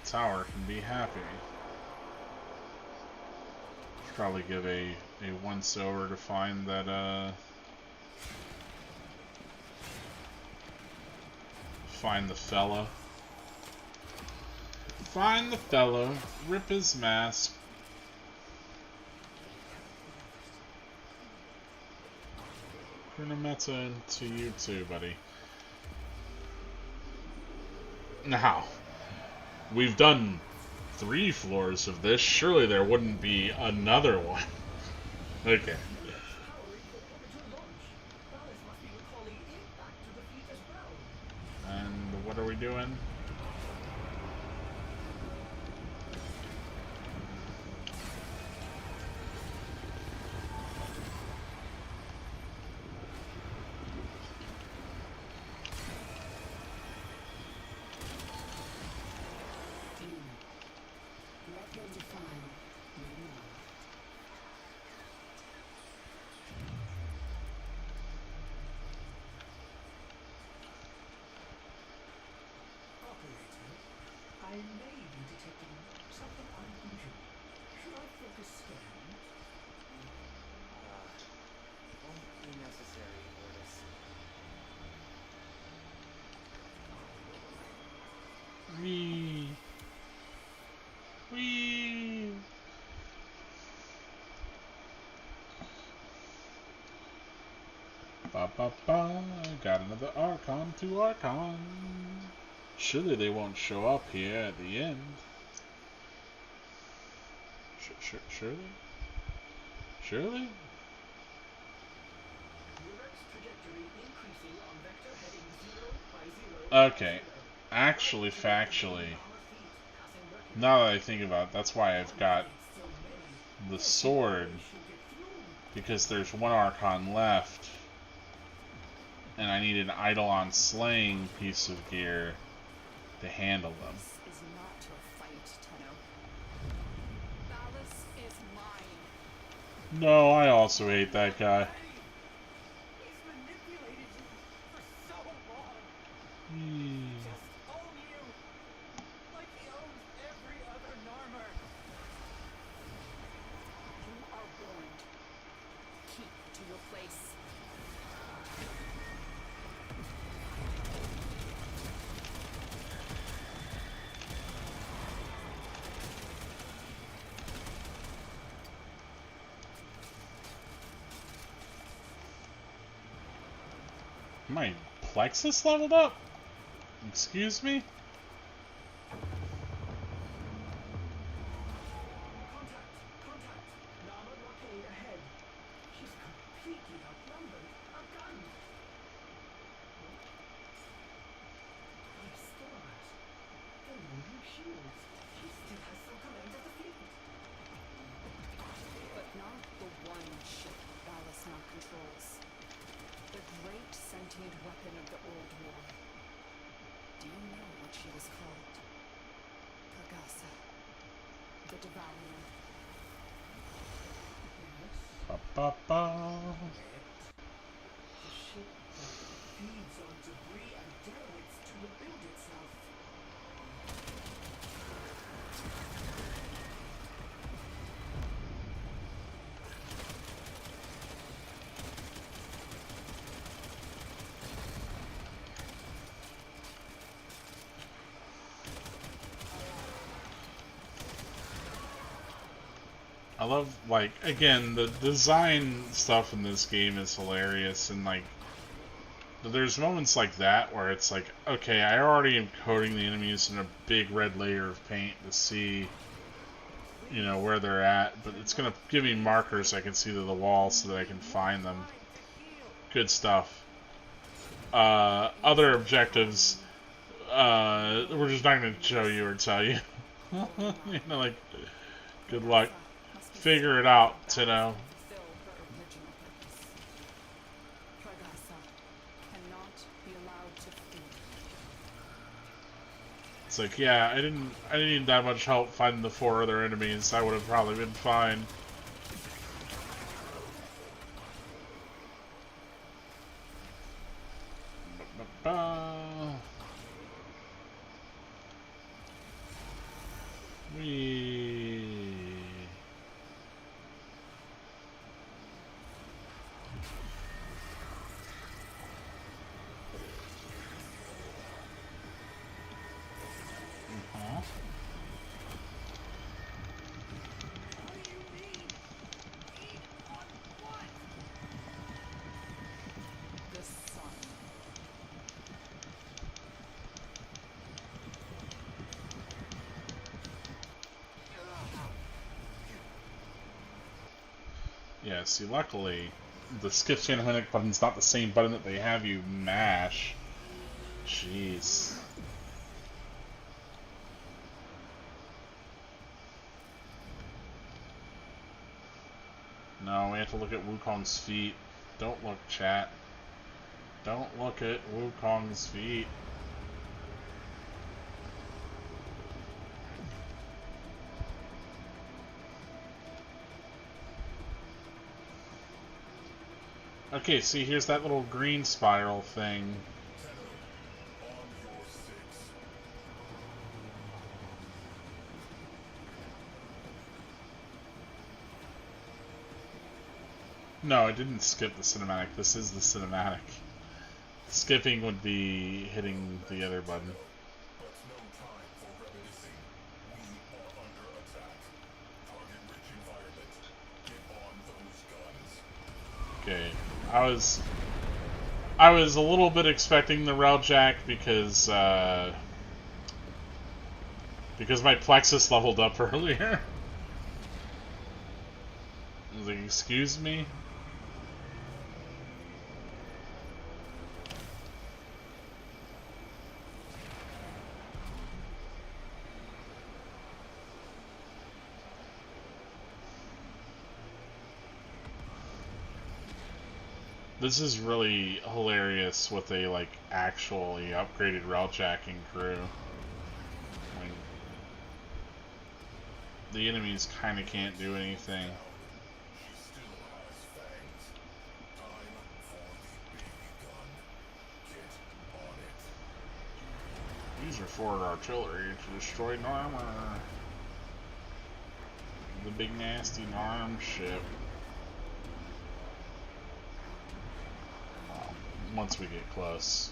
Tower can be happy. Probably give a once over to find that find the fella. Find the fellow, rip his mask. Chronometa to you too, buddy. Now, we've done 3 floors of this. Surely there wouldn't be another one. Okay. And what are we doing? I may be detecting something unusual. Should I focus scan? Won't be necessary, Mortis. Wee. Wee. Ba ba ba. Got another Archon to Archon. Surely they won't show up here at the end. Surely? Surely? Okay. Actually, factually, now that I think about it, that's why I've got the sword. Because there's one Archon left. And I need an Eidolon slaying piece of gear to handle them. This is not your fight, Tenno. Valis is mine. No, I also hate that guy. He's manipulated you for so long. Hmm. Just own you, like he owns every other Narmer. You are warned. Keep to your place. My plexus leveled up? Excuse me? Contact. Narmer blockade ahead. She's completely outnumbered. Outgunned. Stars. The moving shields. She still has some command of the field. But not the one ship Valis now controls. The great sentient weapon of the old war. Do you know what she was called? Pagasa. The Devourer. Ba ba ba. The ship that feeds on debris and derelicts to rebuild itself. I love, like, again, the design stuff in this game is hilarious, and, like, there's moments like that where it's like, okay, I already am coating the enemies in a big red layer of paint to see, you know, where they're at, but it's gonna give me markers I can see to the wall so that I can find them. Good stuff. Other objectives, we're just not gonna show you or tell you. You know, like, good luck. Figure it out, Tenno. Fulfill her original purpose. Pagasa cannot be allowed to feed. It's like, yeah, I didn't need that much help finding the 4 other enemies. I would have probably been fine. Ba-ba-ba. Wee. Yeah, see, luckily, the skip channel Hennick button's not the same button that they have you mash. Jeez. No, we have to look at Wukong's feet. Don't look, chat. Don't look at Wukong's feet. Okay, see, here's that little green spiral thing. Tenno, on your six. No, it didn't skip the cinematic. This is the cinematic. Skipping would be hitting the other button. But no time for reminiscing. We are under attack. Target-rich environment. Get on those guns. Okay, I was a little bit expecting the Railjack because my Plexus leveled up earlier. I was like, excuse me? This is really hilarious with a, like, actually upgraded Railjacking crew. Like, the enemies kind of can't do anything. She still has fangs. Time for the baby gun. Get on it. These are forward artillery to destroy armor. The big nasty arm ship. Once we get close.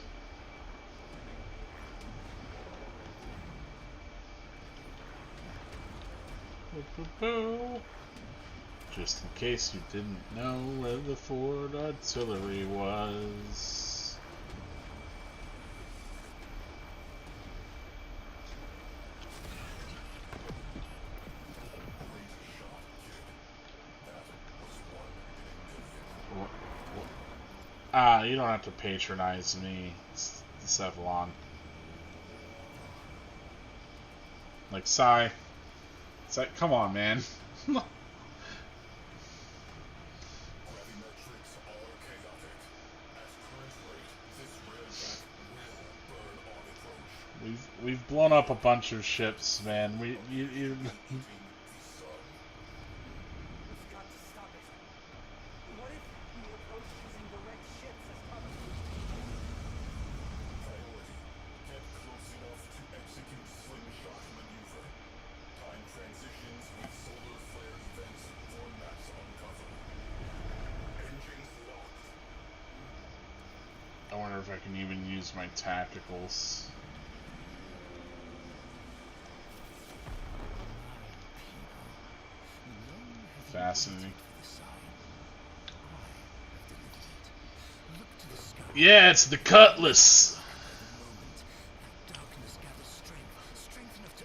Just in case you didn't know where the forward artillery was. You don't have to patronize me, Cephalon. Like, sigh. It's like, come on, man. Gravimetrics are chaotic. At current rate, this railjack will burn on approach. We've blown up a bunch of ships, man. You Keeping the sun. We've got to stop it. What if we approach using direct ships as cover? Priority. Get close enough to execute slingshot maneuver. Time transitions with solar flare events for maps uncover. Engines locked. I wonder if I can even use my tacticals. Fascinating. Yeah, it's the cutlass!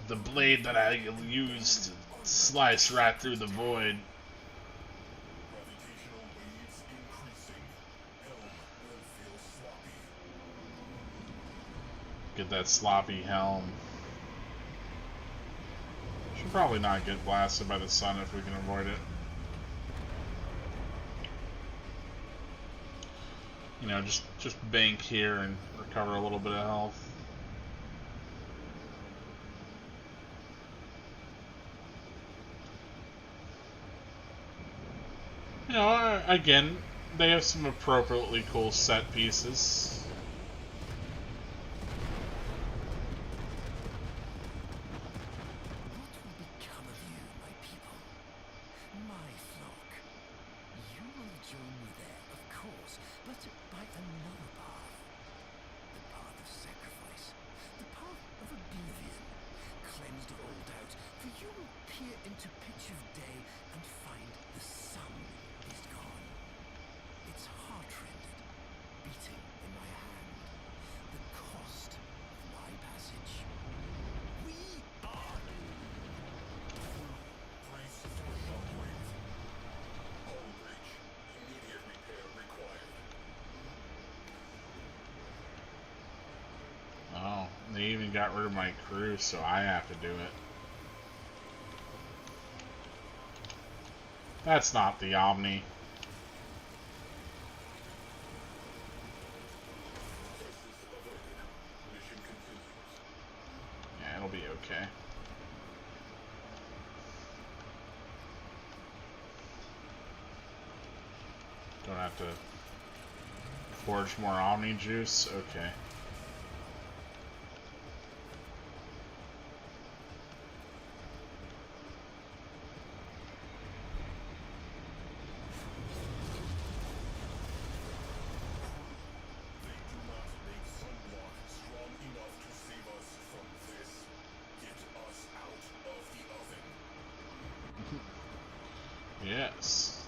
The blade that I used to slice right through the void. Gravitational waves increasing. Helm will feel sloppy. Get that sloppy helm. Should probably not get blasted by the sun if we can avoid it. You know, just bank here and recover a little bit of health. You know, again, they have some appropriately cool set pieces. What will become of you, my people? My flock? You will join me there, of course, but by another path. The path of sacrifice. The path of oblivion. Cleansed of all doubt, for you will peer into pitch of day and find the sun is gone. Its heart-rendered, beating in my hand. The cost of my passage. We are... Brace for shockwave. Hull breach. got rid of my crew, so I have to do it. That's not the Omni. Yeah, it'll be okay. Don't have to forge more Omni juice? Okay. Yes.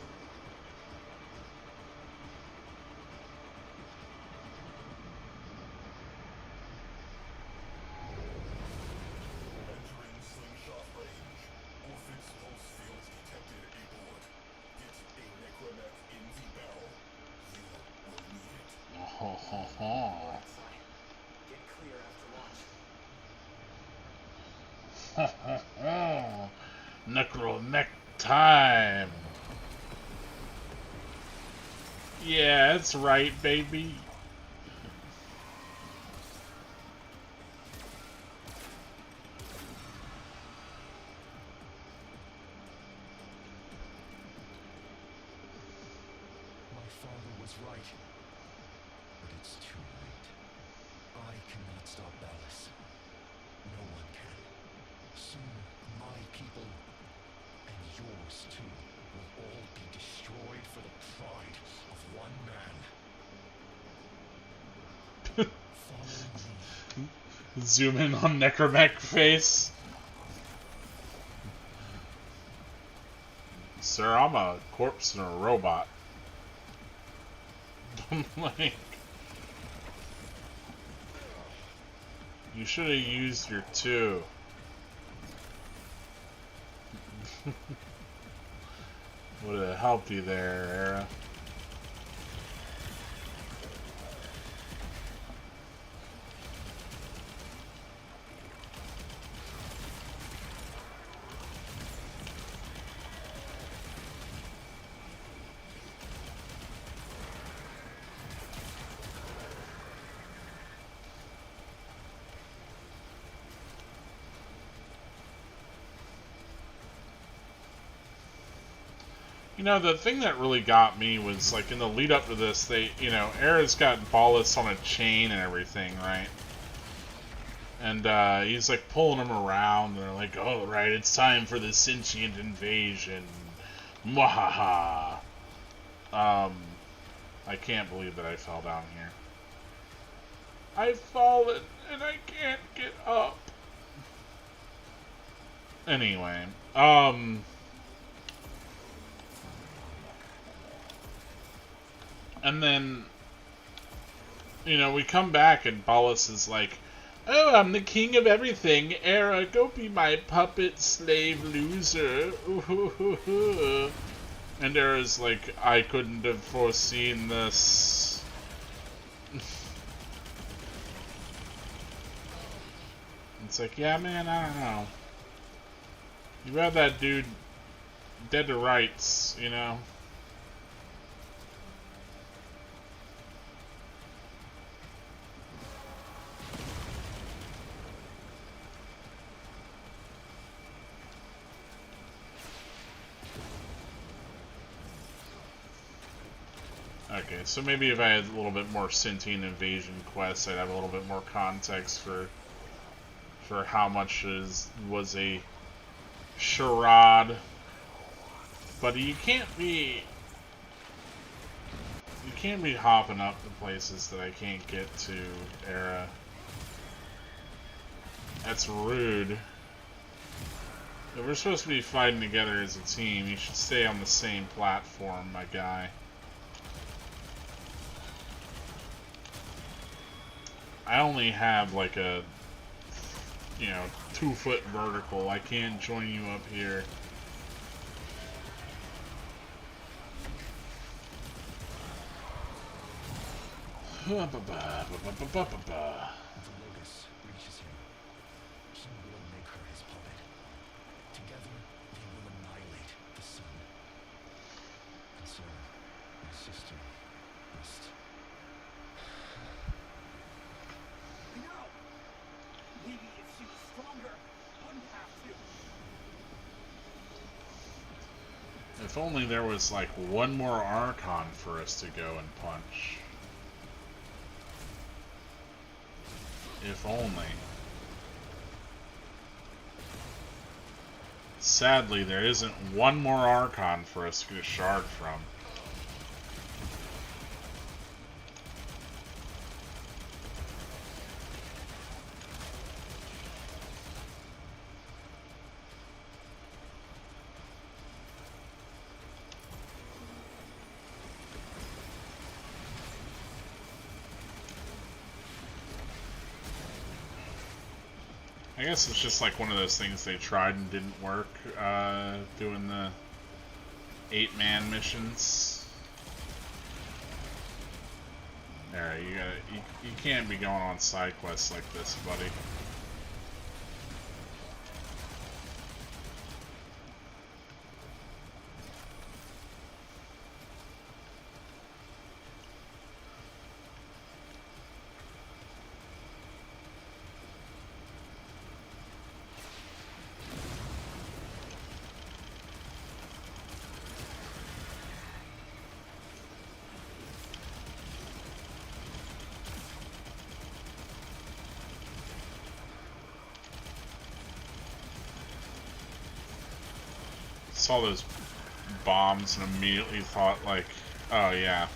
Entering slingshot range. Orphix pulse field detected aboard. Get a necromech in the barrel. You will need it. Ho ho ho. Get clear after launch. Ho ho ho. Necro-mech time. Yeah, that's right, baby. My father was right. But it's too late. I cannot stop Ballas. No one can. Soon, my people, and yours too, will all be destroyed for the pride of one man. Follow me. Zoom in on Necromech face. Sir, I'm a corpse and a robot. Like, you should have used your 2. Would have helped you there, Era. You know, the thing that really got me was, like, in the lead up to this, they, you know, Era's got Ballas on a chain and everything, right? And, he's, like, pulling him around, and they're like, oh, right, it's time for the sentient invasion. Mwahaha. I can't believe that I fell down here. I've fallen, and I can't get up. Anyway, and then, you know, we come back and Ballas is like, oh, I'm the king of everything. Era, go be my puppet slave loser. Ooh. And Era's like, I couldn't have foreseen this. It's like, yeah, man, I don't know. You had that dude dead to rights, you know? Okay, so maybe if I had a little bit more sentient invasion quests, I'd have a little bit more context for how much was a charade. But you can't be hopping up to places that I can't get to, Era. That's rude. If we're supposed to be fighting together as a team, you should stay on the same platform, my guy. I only have like a, 2-foot vertical. I can't join you up here. The Locus reaches him. Together, they will annihilate the sun. And so, my sister must... I know! Maybe if she was stronger, wouldn't have to. If only there was like one more Archon for us to go and punch. If only. Sadly, there isn't one more Archon for us to get a shard from. I guess it's just like one of those things they tried and didn't work, doing the 8-man missions. Alright, you can't be going on side quests like this, buddy. Saw those bombs and immediately thought like, oh yeah.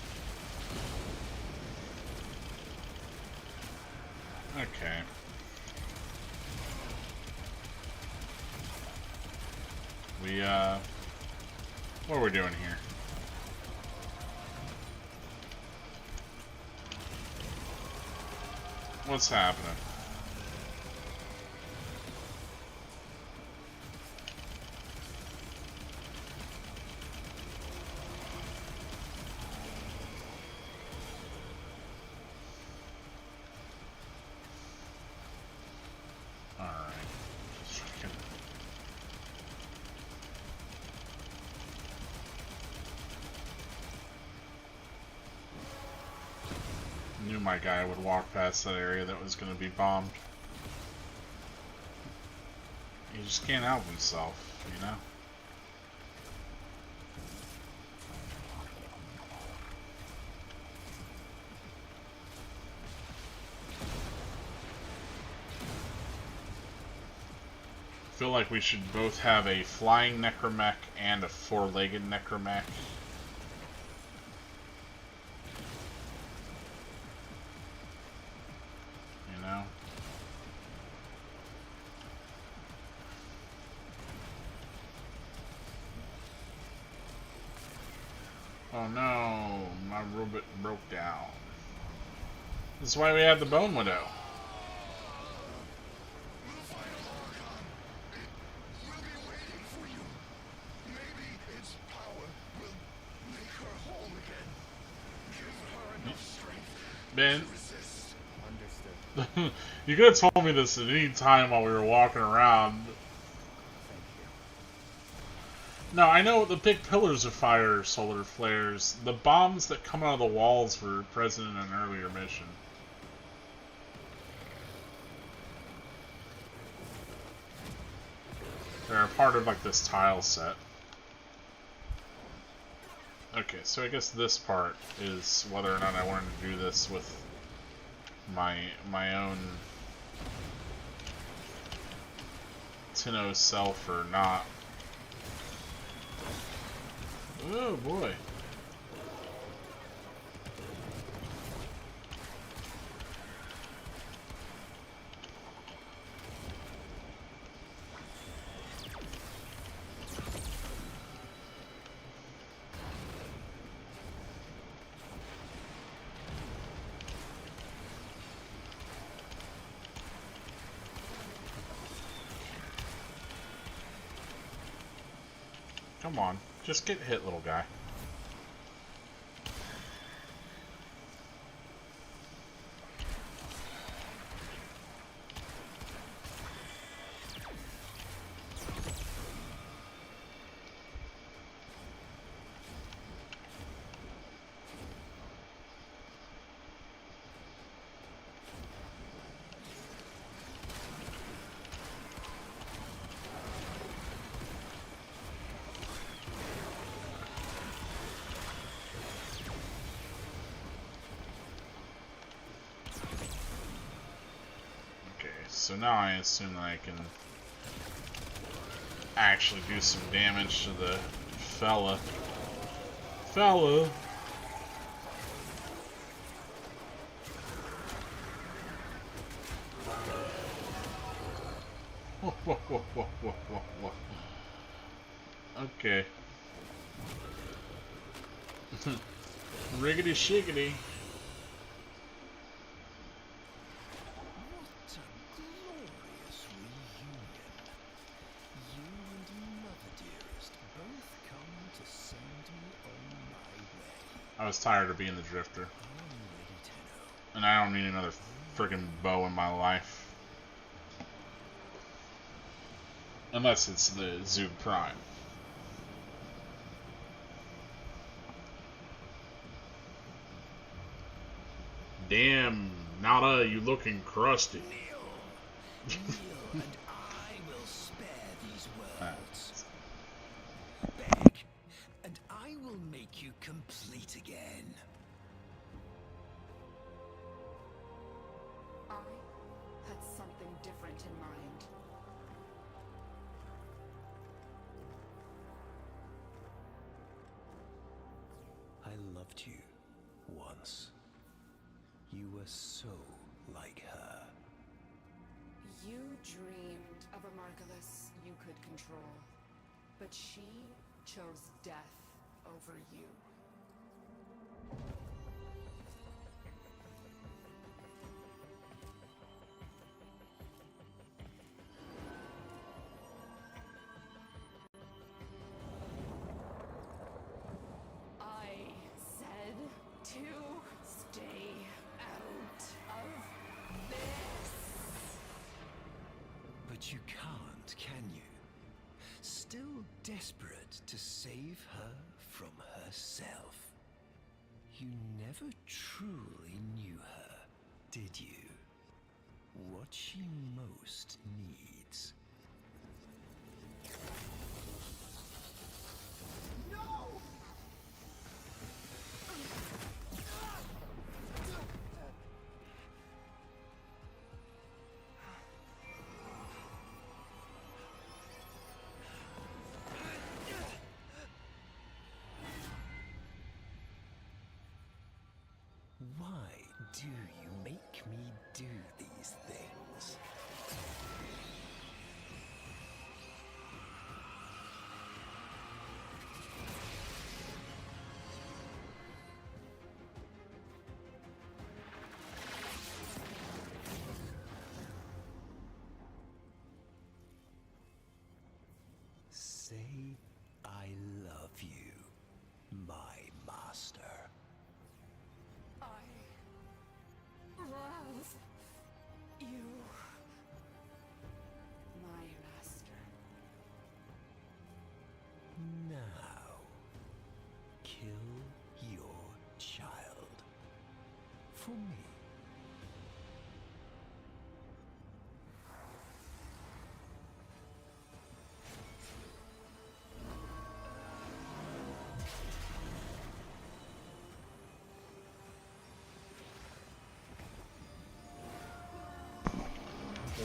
Okay. What are we doing here? What's happening? Knew my guy would walk past that area that was going to be bombed. He just can't help himself, you know? I feel like we should both have a flying necromech and a four-legged necromech. Oh no, my robot broke down. This is why we have the Bone Widow. We'll find a Archon. It will be waiting for you. Maybe its power will make her whole again. Give her enough strength Ben, to resist. Understood. you could have told me this at any time while we were walking around. No, I know the big pillars of fire, solar flares. The bombs that come out of the walls were present in an earlier mission. They're a part of like this tile set. Okay, so I guess this part is whether or not I wanted to do this with my own Tenno self or not. Oh boy. Come on, just get hit, little guy. So now I assume that I can actually do some damage to the fella. Whoa, whoa, whoa, whoa, whoa, whoa, whoa. Okay. Riggedy shiggity. What a glorious reunion. You and Mother Dearest both come to send me on my way. I was tired of being the drifter. I am ready, Tenno. And I don't need another friggin' bow in my life. Unless it's the Zug Prime. Damn, Nada, you looking crusty. Kneel, and I will spare these worlds. Beg, and I will make you complete again. I had something different in mind. I loved you once. You were so like her. You dreamed of a Margulis you could control, but she chose death over you. I said to stay out of this. But you can't, can you? Still desperate to save her from herself. You never truly knew her, did you? What she most needs. No! Why do you make me do these things? Say I love you, my master. I love you, my master. Now, kill your child. For me.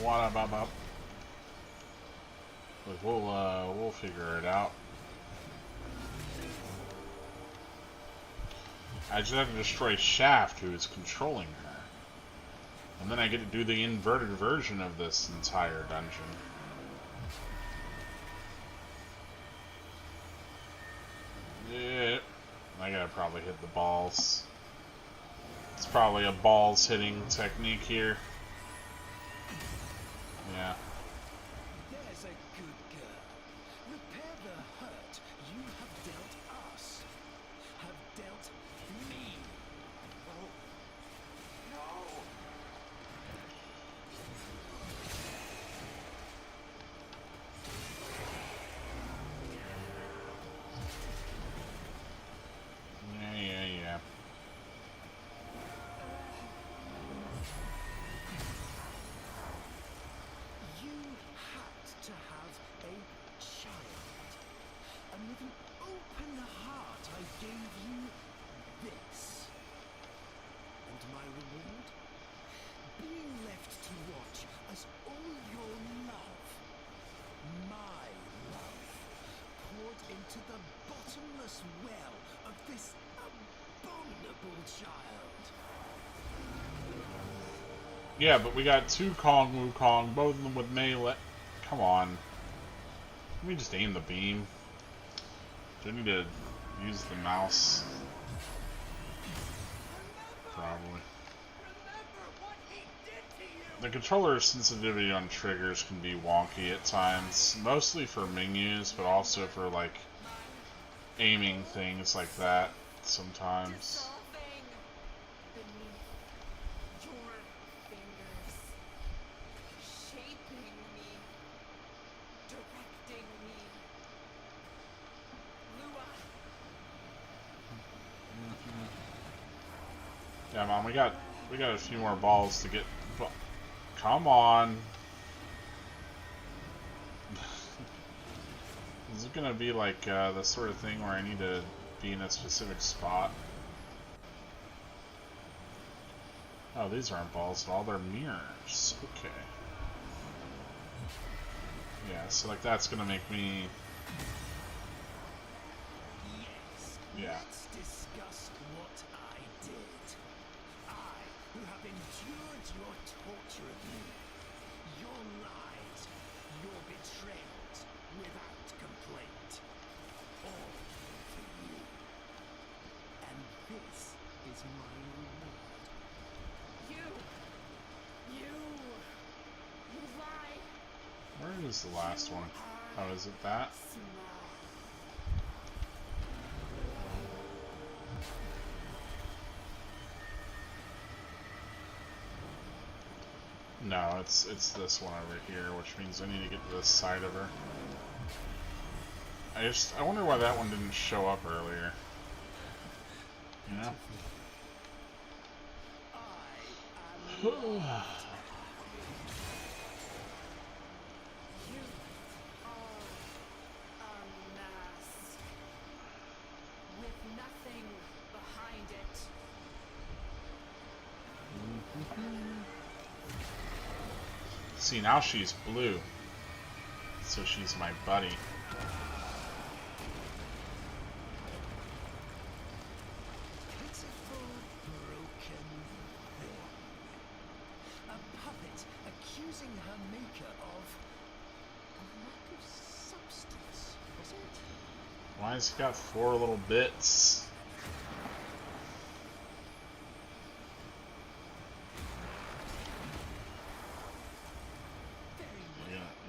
What up? But we'll figure it out. I just have to destroy Shaft, who is controlling her. And then I get to do the inverted version of this entire dungeon. Yeah, I gotta probably hit the balls. It's probably a balls hitting technique here. Yeah. There's a good girl. Repair the hurt you have dealt us. Have dealt me. Oh. No! Yeah. helpless well of this abominable child. Yeah, but we got two Kong Wukong, both of them with melee. Come on. Let me just aim the beam. Do I need to use the mouse? Probably. The controller sensitivity on triggers can be wonky at times, mostly for menus, but also for like aiming things like that sometimes. Yeah, Mom, we got a few more balls to get. Come on. Is it gonna be like the sort of thing where I need to be in a specific spot? Oh, these aren't balls at all, they're mirrors. Okay. Yeah, so like that's gonna make me... Yeah. Let's discuss what I did. I, who have endured your torture of me, your lies, your betrayals, without complaint. All for you. And this is my reward. You lie. Where is the last one? Oh, is it that? No, it's this one over here, which means I need to get to this side of her. I wonder why that one didn't show up earlier. You know? See, now she's blue. So she's my buddy. Pitiful, broken thing. A puppet accusing her maker of a lack of substance, was it? Why has he got 4 little bits?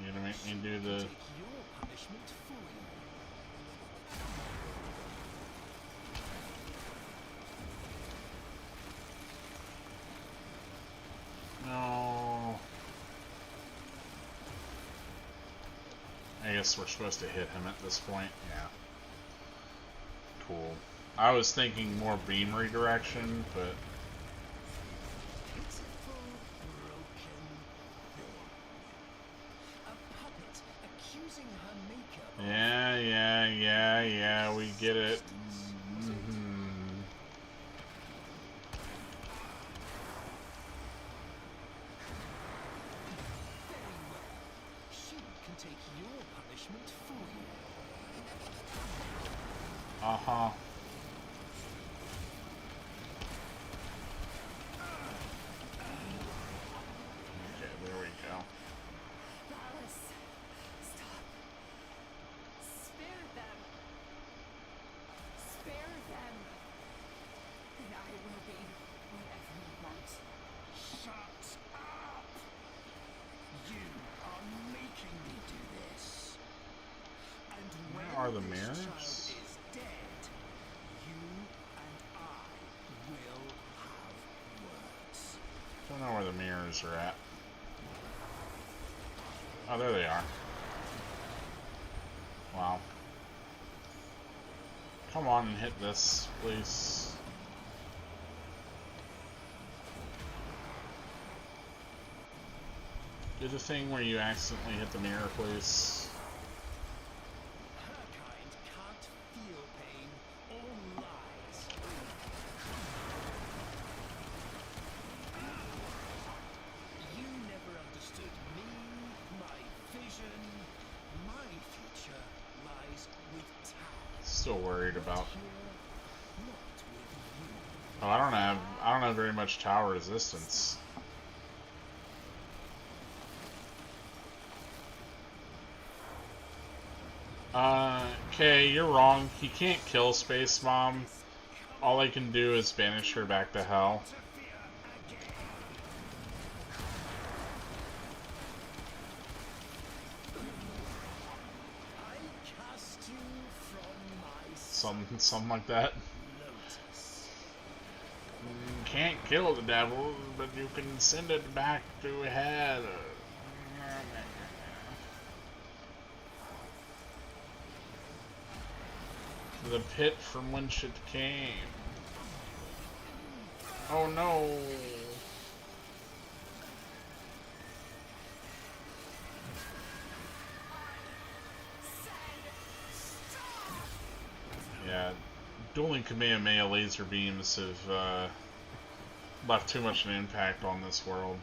You gonna make me do the... Take your punishment for you. No. I guess we're supposed to hit him at this point. Yeah. Cool. I was thinking more beam redirection, but... Pitiful, broken thing. A puppet accusing her maker of Yeah, we get it. very well. She can take your punishment for you. Uh-huh. Okay, there we go. Alice, stop. Spare them. Spare them. And I will be whatever you want. Shut up! You are making me do this. And when are the this mirrors? child is dead, you and I will have words. Don't know where the mirrors are at. Oh, there they are. Wow. Come on and hit this, please. Do the thing where you accidentally hit the mirror, please. Her kind can't feel pain or lies. You never understood me, my vision. My future lies with Tao. still worried about. Not with you. Oh, I don't have very much tower resistance. Okay, you're wrong. He can't kill Space Mom. All I can do is banish her back to hell. Something like that. Can't kill the devil, but you can send it back to hell. The pit from whence it came. Oh no! Yeah, dueling Kamehameha laser beams have left too much of an impact on this world.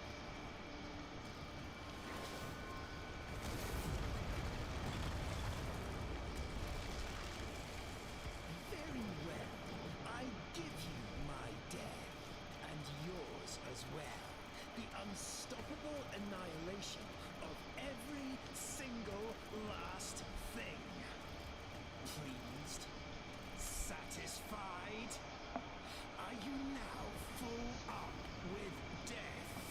Very well. I give you my death, and yours as well. The unstoppable annihilation of every single last thing. Pleased? Satisfied? Are you now full up with death?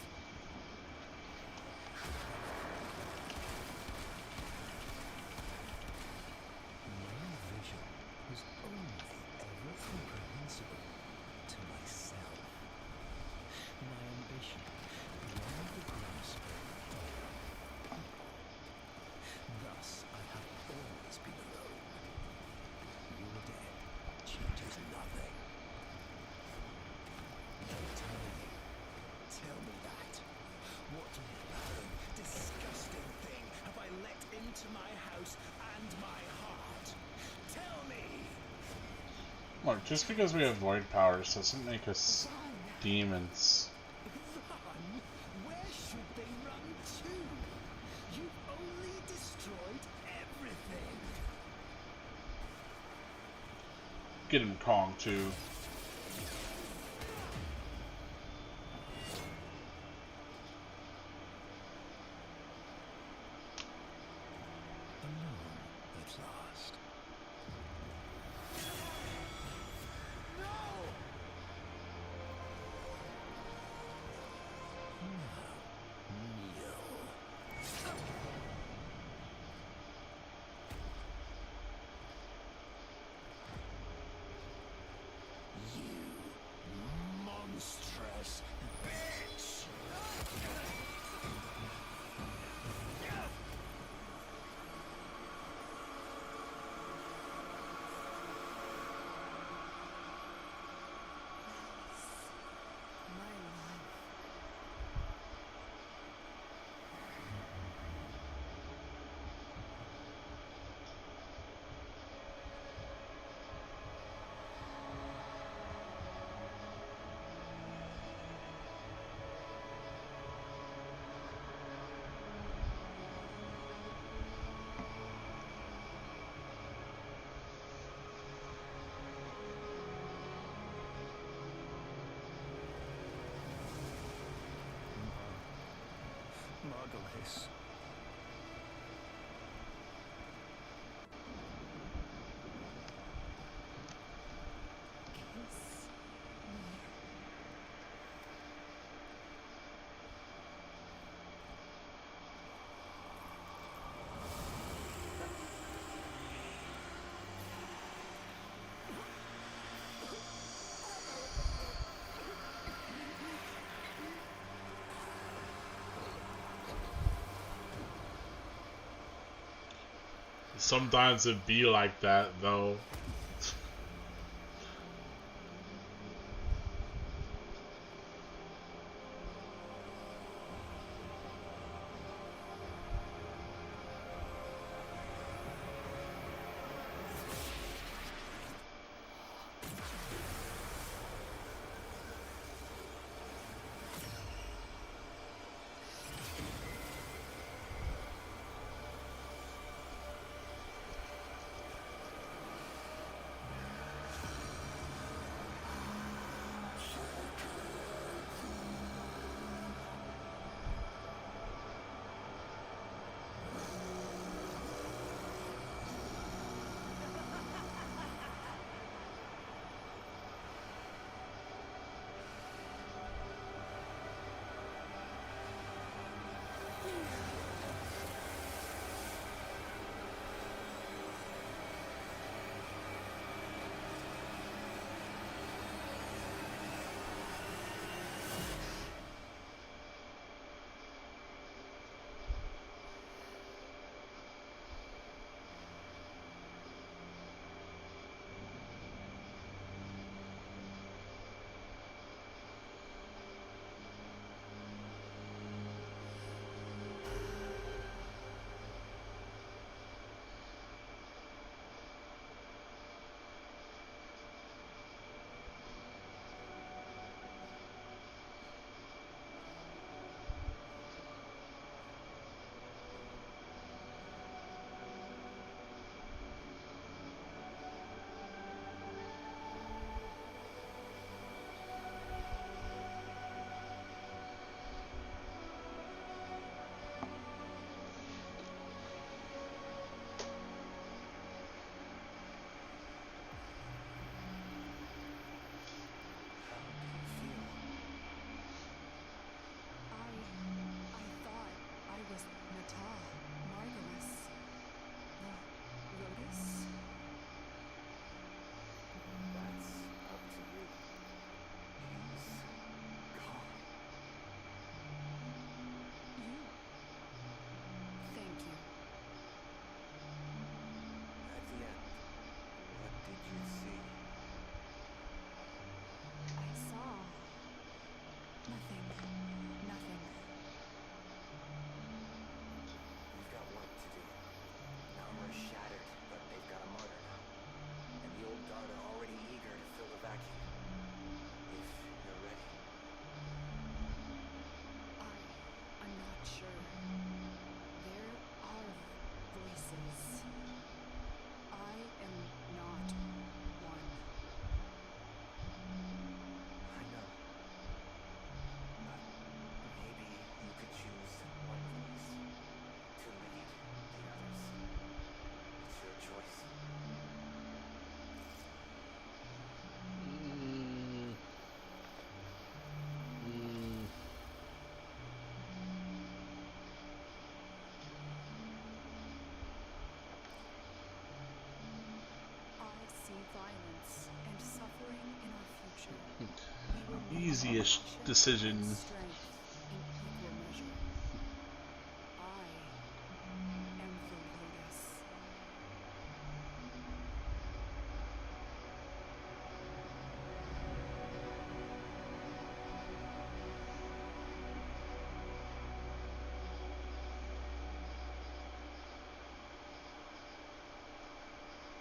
My vision was only ever comprehensible to myself. My ambition beyond the grasp of people. Thus, I have always been alone. Your death changes nothing. Now tell me that. What barren, disgusting thing have I let into my house and my heart? Tell me! Look, just because we have void powers doesn't make us demons. Run? Where should they run to? You've only destroyed everything. Get him, Kong, too. Alone at last. You monstrous bitch! My life. Margulis. Kiss me. Sometimes it be like that, though. easiest decision. Strength in equal measure. I am the Lotus.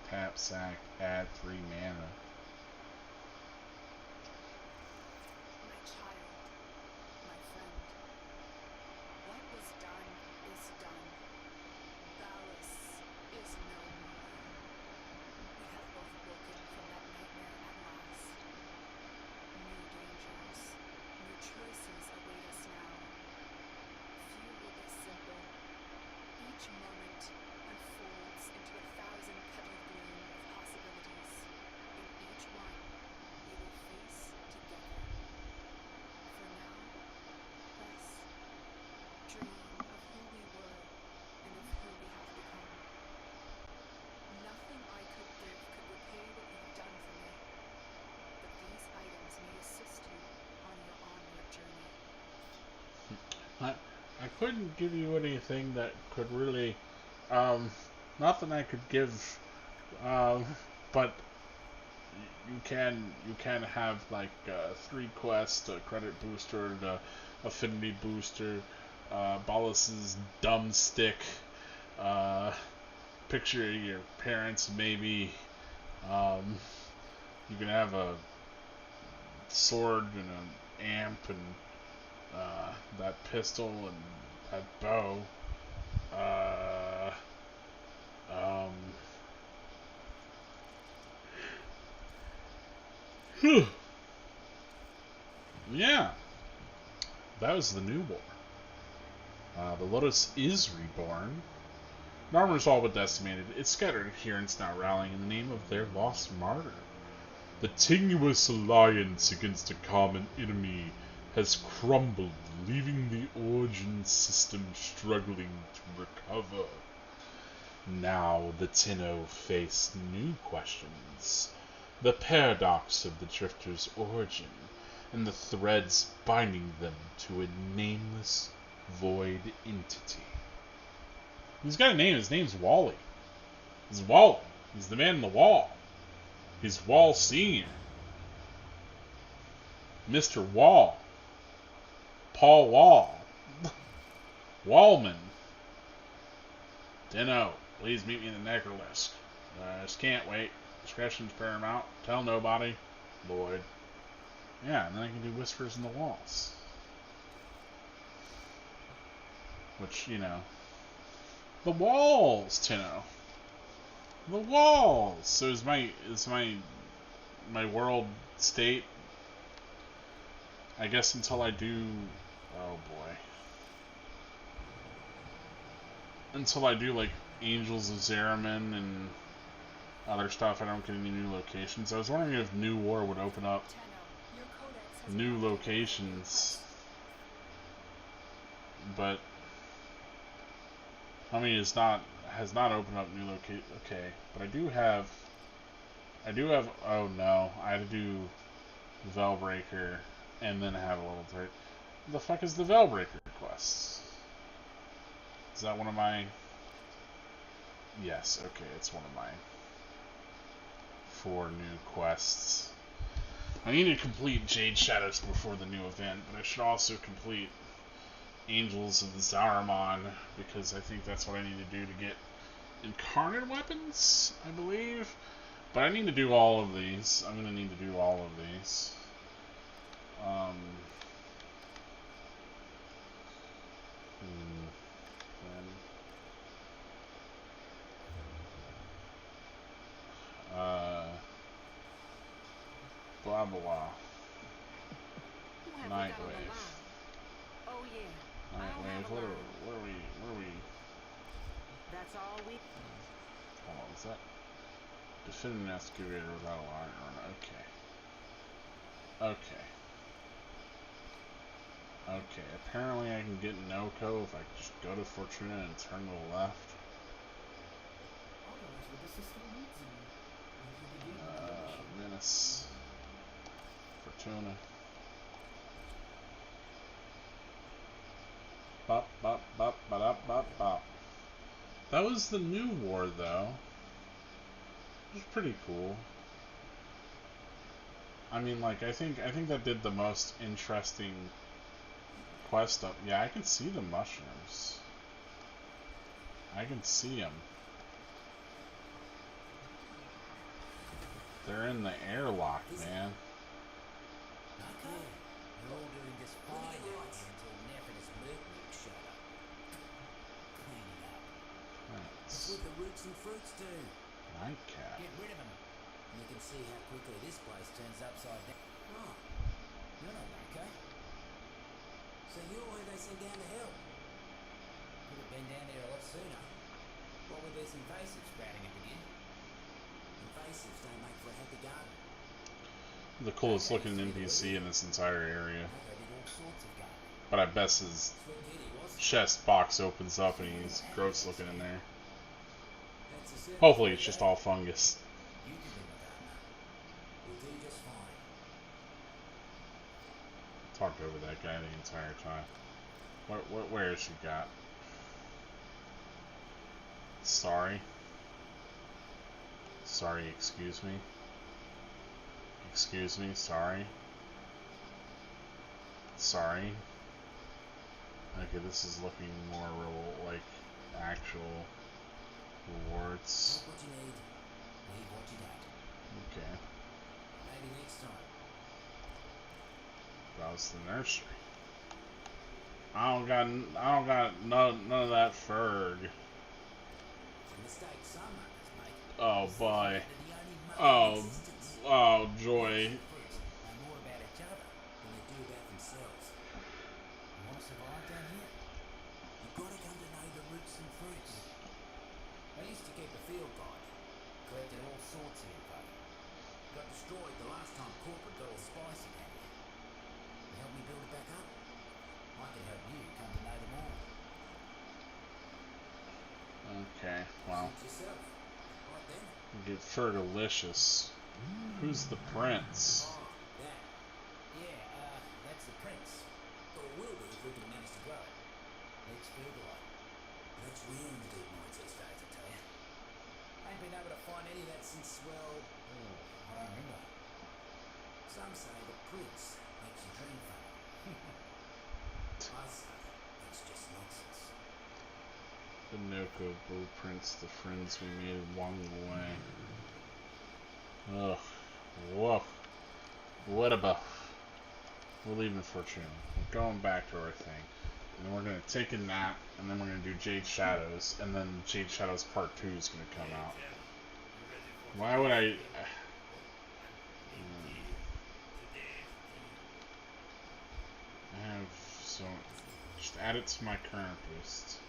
Tap sack, add 3 mana. My child, my friend, what was done is done. Valis is no more. We have both woken from that nightmare at last. New dangers, new choices await us now. Few will be simple. Each moment unfolds into 1,000-petaled bloom of possibilities. In each one, we will face together. For now, rest. Dream of who we were and of who we have become. Nothing I could give could repay what you've done for me. But these items may assist you on your onward journey. I couldn't give you anything that could really, nothing I could give, but you can have like 3 quests, a credit booster, the affinity booster, Bolus's dumb stick, picture of your parents maybe, you can have a sword and an amp and that pistol and that bow. Yeah, that was the new war. The Lotus is reborn. An armor's all but decimated. Its scattered adherents now rallying in the name of their lost martyr. The tenuous alliance against a common enemy has crumbled, leaving the Origin system struggling to recover. Now the Tenno face new questions. The paradox of the Drifter's origin, and the threads binding them to a nameless, void entity. He's got a name. His name's Wally. He's Wally. He's the man in the wall. He's Wall Senior. Mr. Wall. Paul Wall. Wallman. Tenno, please meet me in the Necrolisc. Just can't wait. Discretion's paramount. Tell nobody. Lloyd. Yeah, and then I can do Whispers in the Walls. Which, you know. The walls, Tenno. The walls. So is my world state, I guess, until I do, oh boy, until I do like Angels of Zeraman and other stuff, I don't get any new locations. I was wondering if New War would open up new locations, but I mean, has not opened up new location. Okay, but I do have. Oh no, I had to do Veilbreaker and then have a level 3. What the fuck is the Veilbreaker quest? Is that one of my? Yes. Okay, it's one of my 4 new quests. I need to complete Jade Shadows before the new event, but I should also complete Angels of the Zaramon, because I think that's what I need to do to get Incarnate Weapons, I believe. But I need to do all of these. I'm going to need to do all of these. Blah blah. Nightwave. Oh yeah. Nightwave. Where are we? That's all we. Hold on, is that defending excavator without a line run? Okay. Apparently I can get Noko if I just go to Fortuna and turn to the left. Otherwise, what the system needs you. Will you begin the mission? Menace. Fortuna. Bop, bop, bop, bop, bop, bop. That was the new war, though. It was pretty cool. I mean, like, I think that did the most interesting quest up. Yeah, I can see the mushrooms. I can see them. They're in the airlock, man. Okay. You're all doing just fine down here until Neff and his merc showed up. Clean it up. That's what the roots and fruits do. Nightcap. Get rid of them. And you can see how quickly this place turns upside down. Oh. You're not okay. So you're who they sent down to help. Could have been down here a lot sooner. What with these invasives sprouting up again? Invasives don't make for a happy garden. The coolest looking NPC in this entire area. They did all sorts of gardening. But I bet his Sweet kitty was. chest box opens up and he's gross looking in there. That's a certain Hopefully it's just all fungus. You can be my gardener. You'll do just fine. Talked over that guy the entire time. Where has she got? Sorry. Sorry, excuse me. Excuse me, sorry. Sorry. Okay, this is looking more real, like, actual rewards. Take what you need, leave what you don't. Okay. Maybe next time. Browse the nursery. I don't got none of that ferg. It's a mistake some others make. Oh boy. They're the only mother Oh, in existence. oh joy. Fruits know more about each other than they do about themselves. You want to survive down here? You've got to come to know the roots and fruits. I used to keep a field guide, collected all sorts of info. Got destroyed the last time corporate got all spicy down here. You help me build it back up? I can help you come to know them all. Okay, well, Suit yourself. Right then. we get Fergalicious. Who's the prince? Oh, that. Yeah, that's the prince. Or will be if we can manage to grow it. Let's figure out. That's real in the deep mines these days, I tell you. I ain't been able to find any of that since, well, I don't remember. Some say the prince makes your dream funny. I say it's just nonsense. The Noko blueprints, the friends we made along the way. Ugh. Whoa. What about? We're leaving Fortuna. We're going back to our thing. And then we're going to take a nap, and then we're going to do Jade Shadows, and then Jade Shadows Part 2 is going to come out. Why would I... I have so... Just add it to my current list.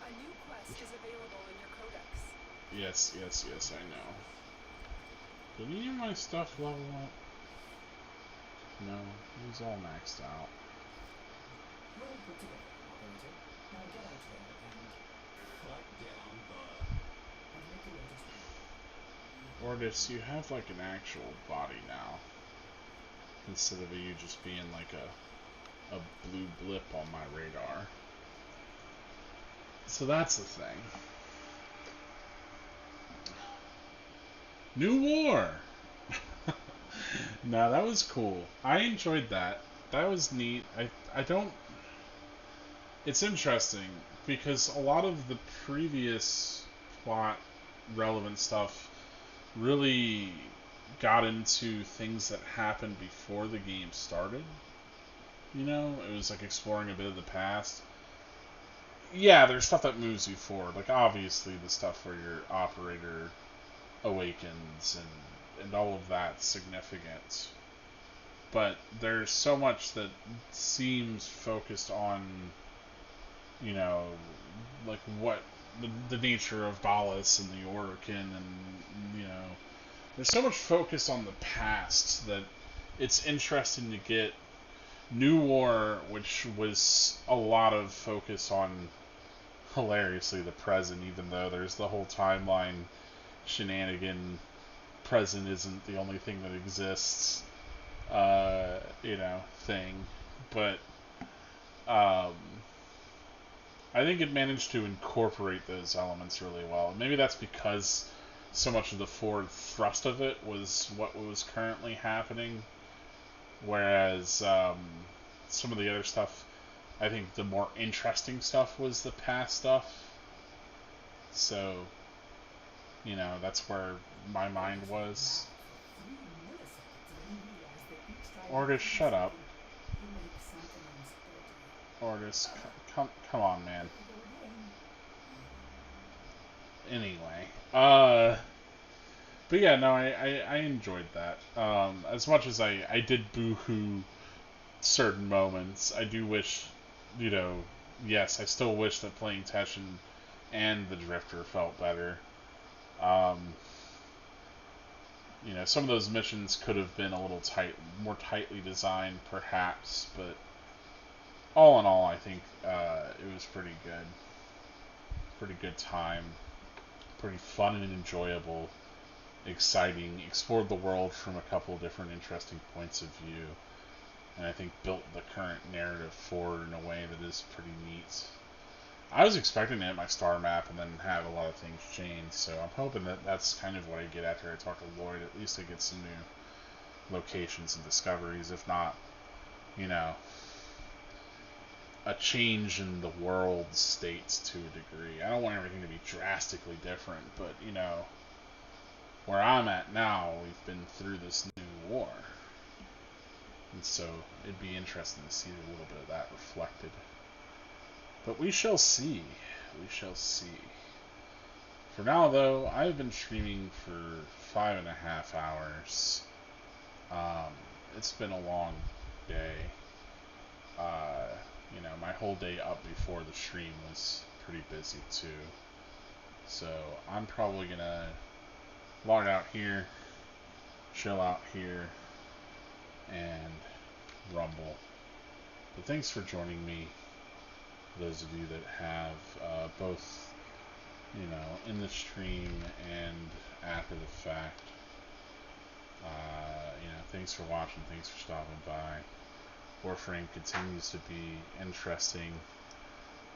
A new quest is available in your codex. Yes, yes, yes, I know. Did any of my stuff level up? No, it was all maxed out. Well put together, operator. Now get out there and cut down and make your way to Ordis, you have like an actual body now. Instead of you just being like a blue blip on my radar. So that's the thing. New War! No, that was cool. I enjoyed that. That was neat. I don't... It's interesting, because a lot of the previous plot relevant stuff really got into things that happened before the game started. You know, it was like exploring a bit of the past. Yeah, there's stuff that moves you forward. Like, obviously, the stuff where your operator awakens and all of that's significant. But there's so much that seems focused on, you know, like what the nature of Dallas and the Orkin, and, you know, there's so much focus on the past that it's interesting to get New War, which was a lot of focus on, hilariously, the present, even though there's the whole timeline shenanigan. Present isn't the only thing that exists, you know, thing. But, I think it managed to incorporate those elements really well. Maybe that's because so much of the forward thrust of it was what was currently happening, whereas some of the other stuff, I think the more interesting stuff was the past stuff. So, you know, that's where my mind was. Ordis, shut up. Ordis, come on, man. Anyway, but yeah, no, I enjoyed that. As much as I did boo-hoo certain moments, I do wish, you know, yes, I still wish that playing Teshin and the Drifter felt better. You know, some of those missions could have been a little more tightly designed, perhaps, but all in all, I think it was pretty good. Pretty good time. Pretty fun and enjoyable. Exciting. Explored the world from a couple different interesting points of view. And I think built the current narrative forward in a way that is pretty neat. I was expecting to hit my star map and then have a lot of things change, so I'm hoping that that's kind of what I get after I talk to Lloyd. At least I get some new locations and discoveries, if not, you know, a change in the world states to a degree. I don't want everything to be drastically different, but, you know, where I'm at now, we've been through this new war. And so it'd be interesting to see a little bit of that reflected. But we shall see. We shall see. For now, though, I've been streaming for 5.5 hours. It's been a long day. You know, my whole day up before the stream was pretty busy, too. So I'm probably going to log out here, chill out here, and rumble. But thanks for joining me. Those of you that have both, you know, in the stream and after the fact. You know, thanks for watching, thanks for stopping by. Warframe continues to be interesting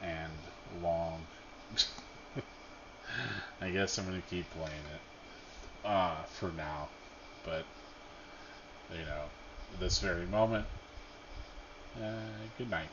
and long. I guess I'm going to keep playing it for now. But, you know, this very moment, good night.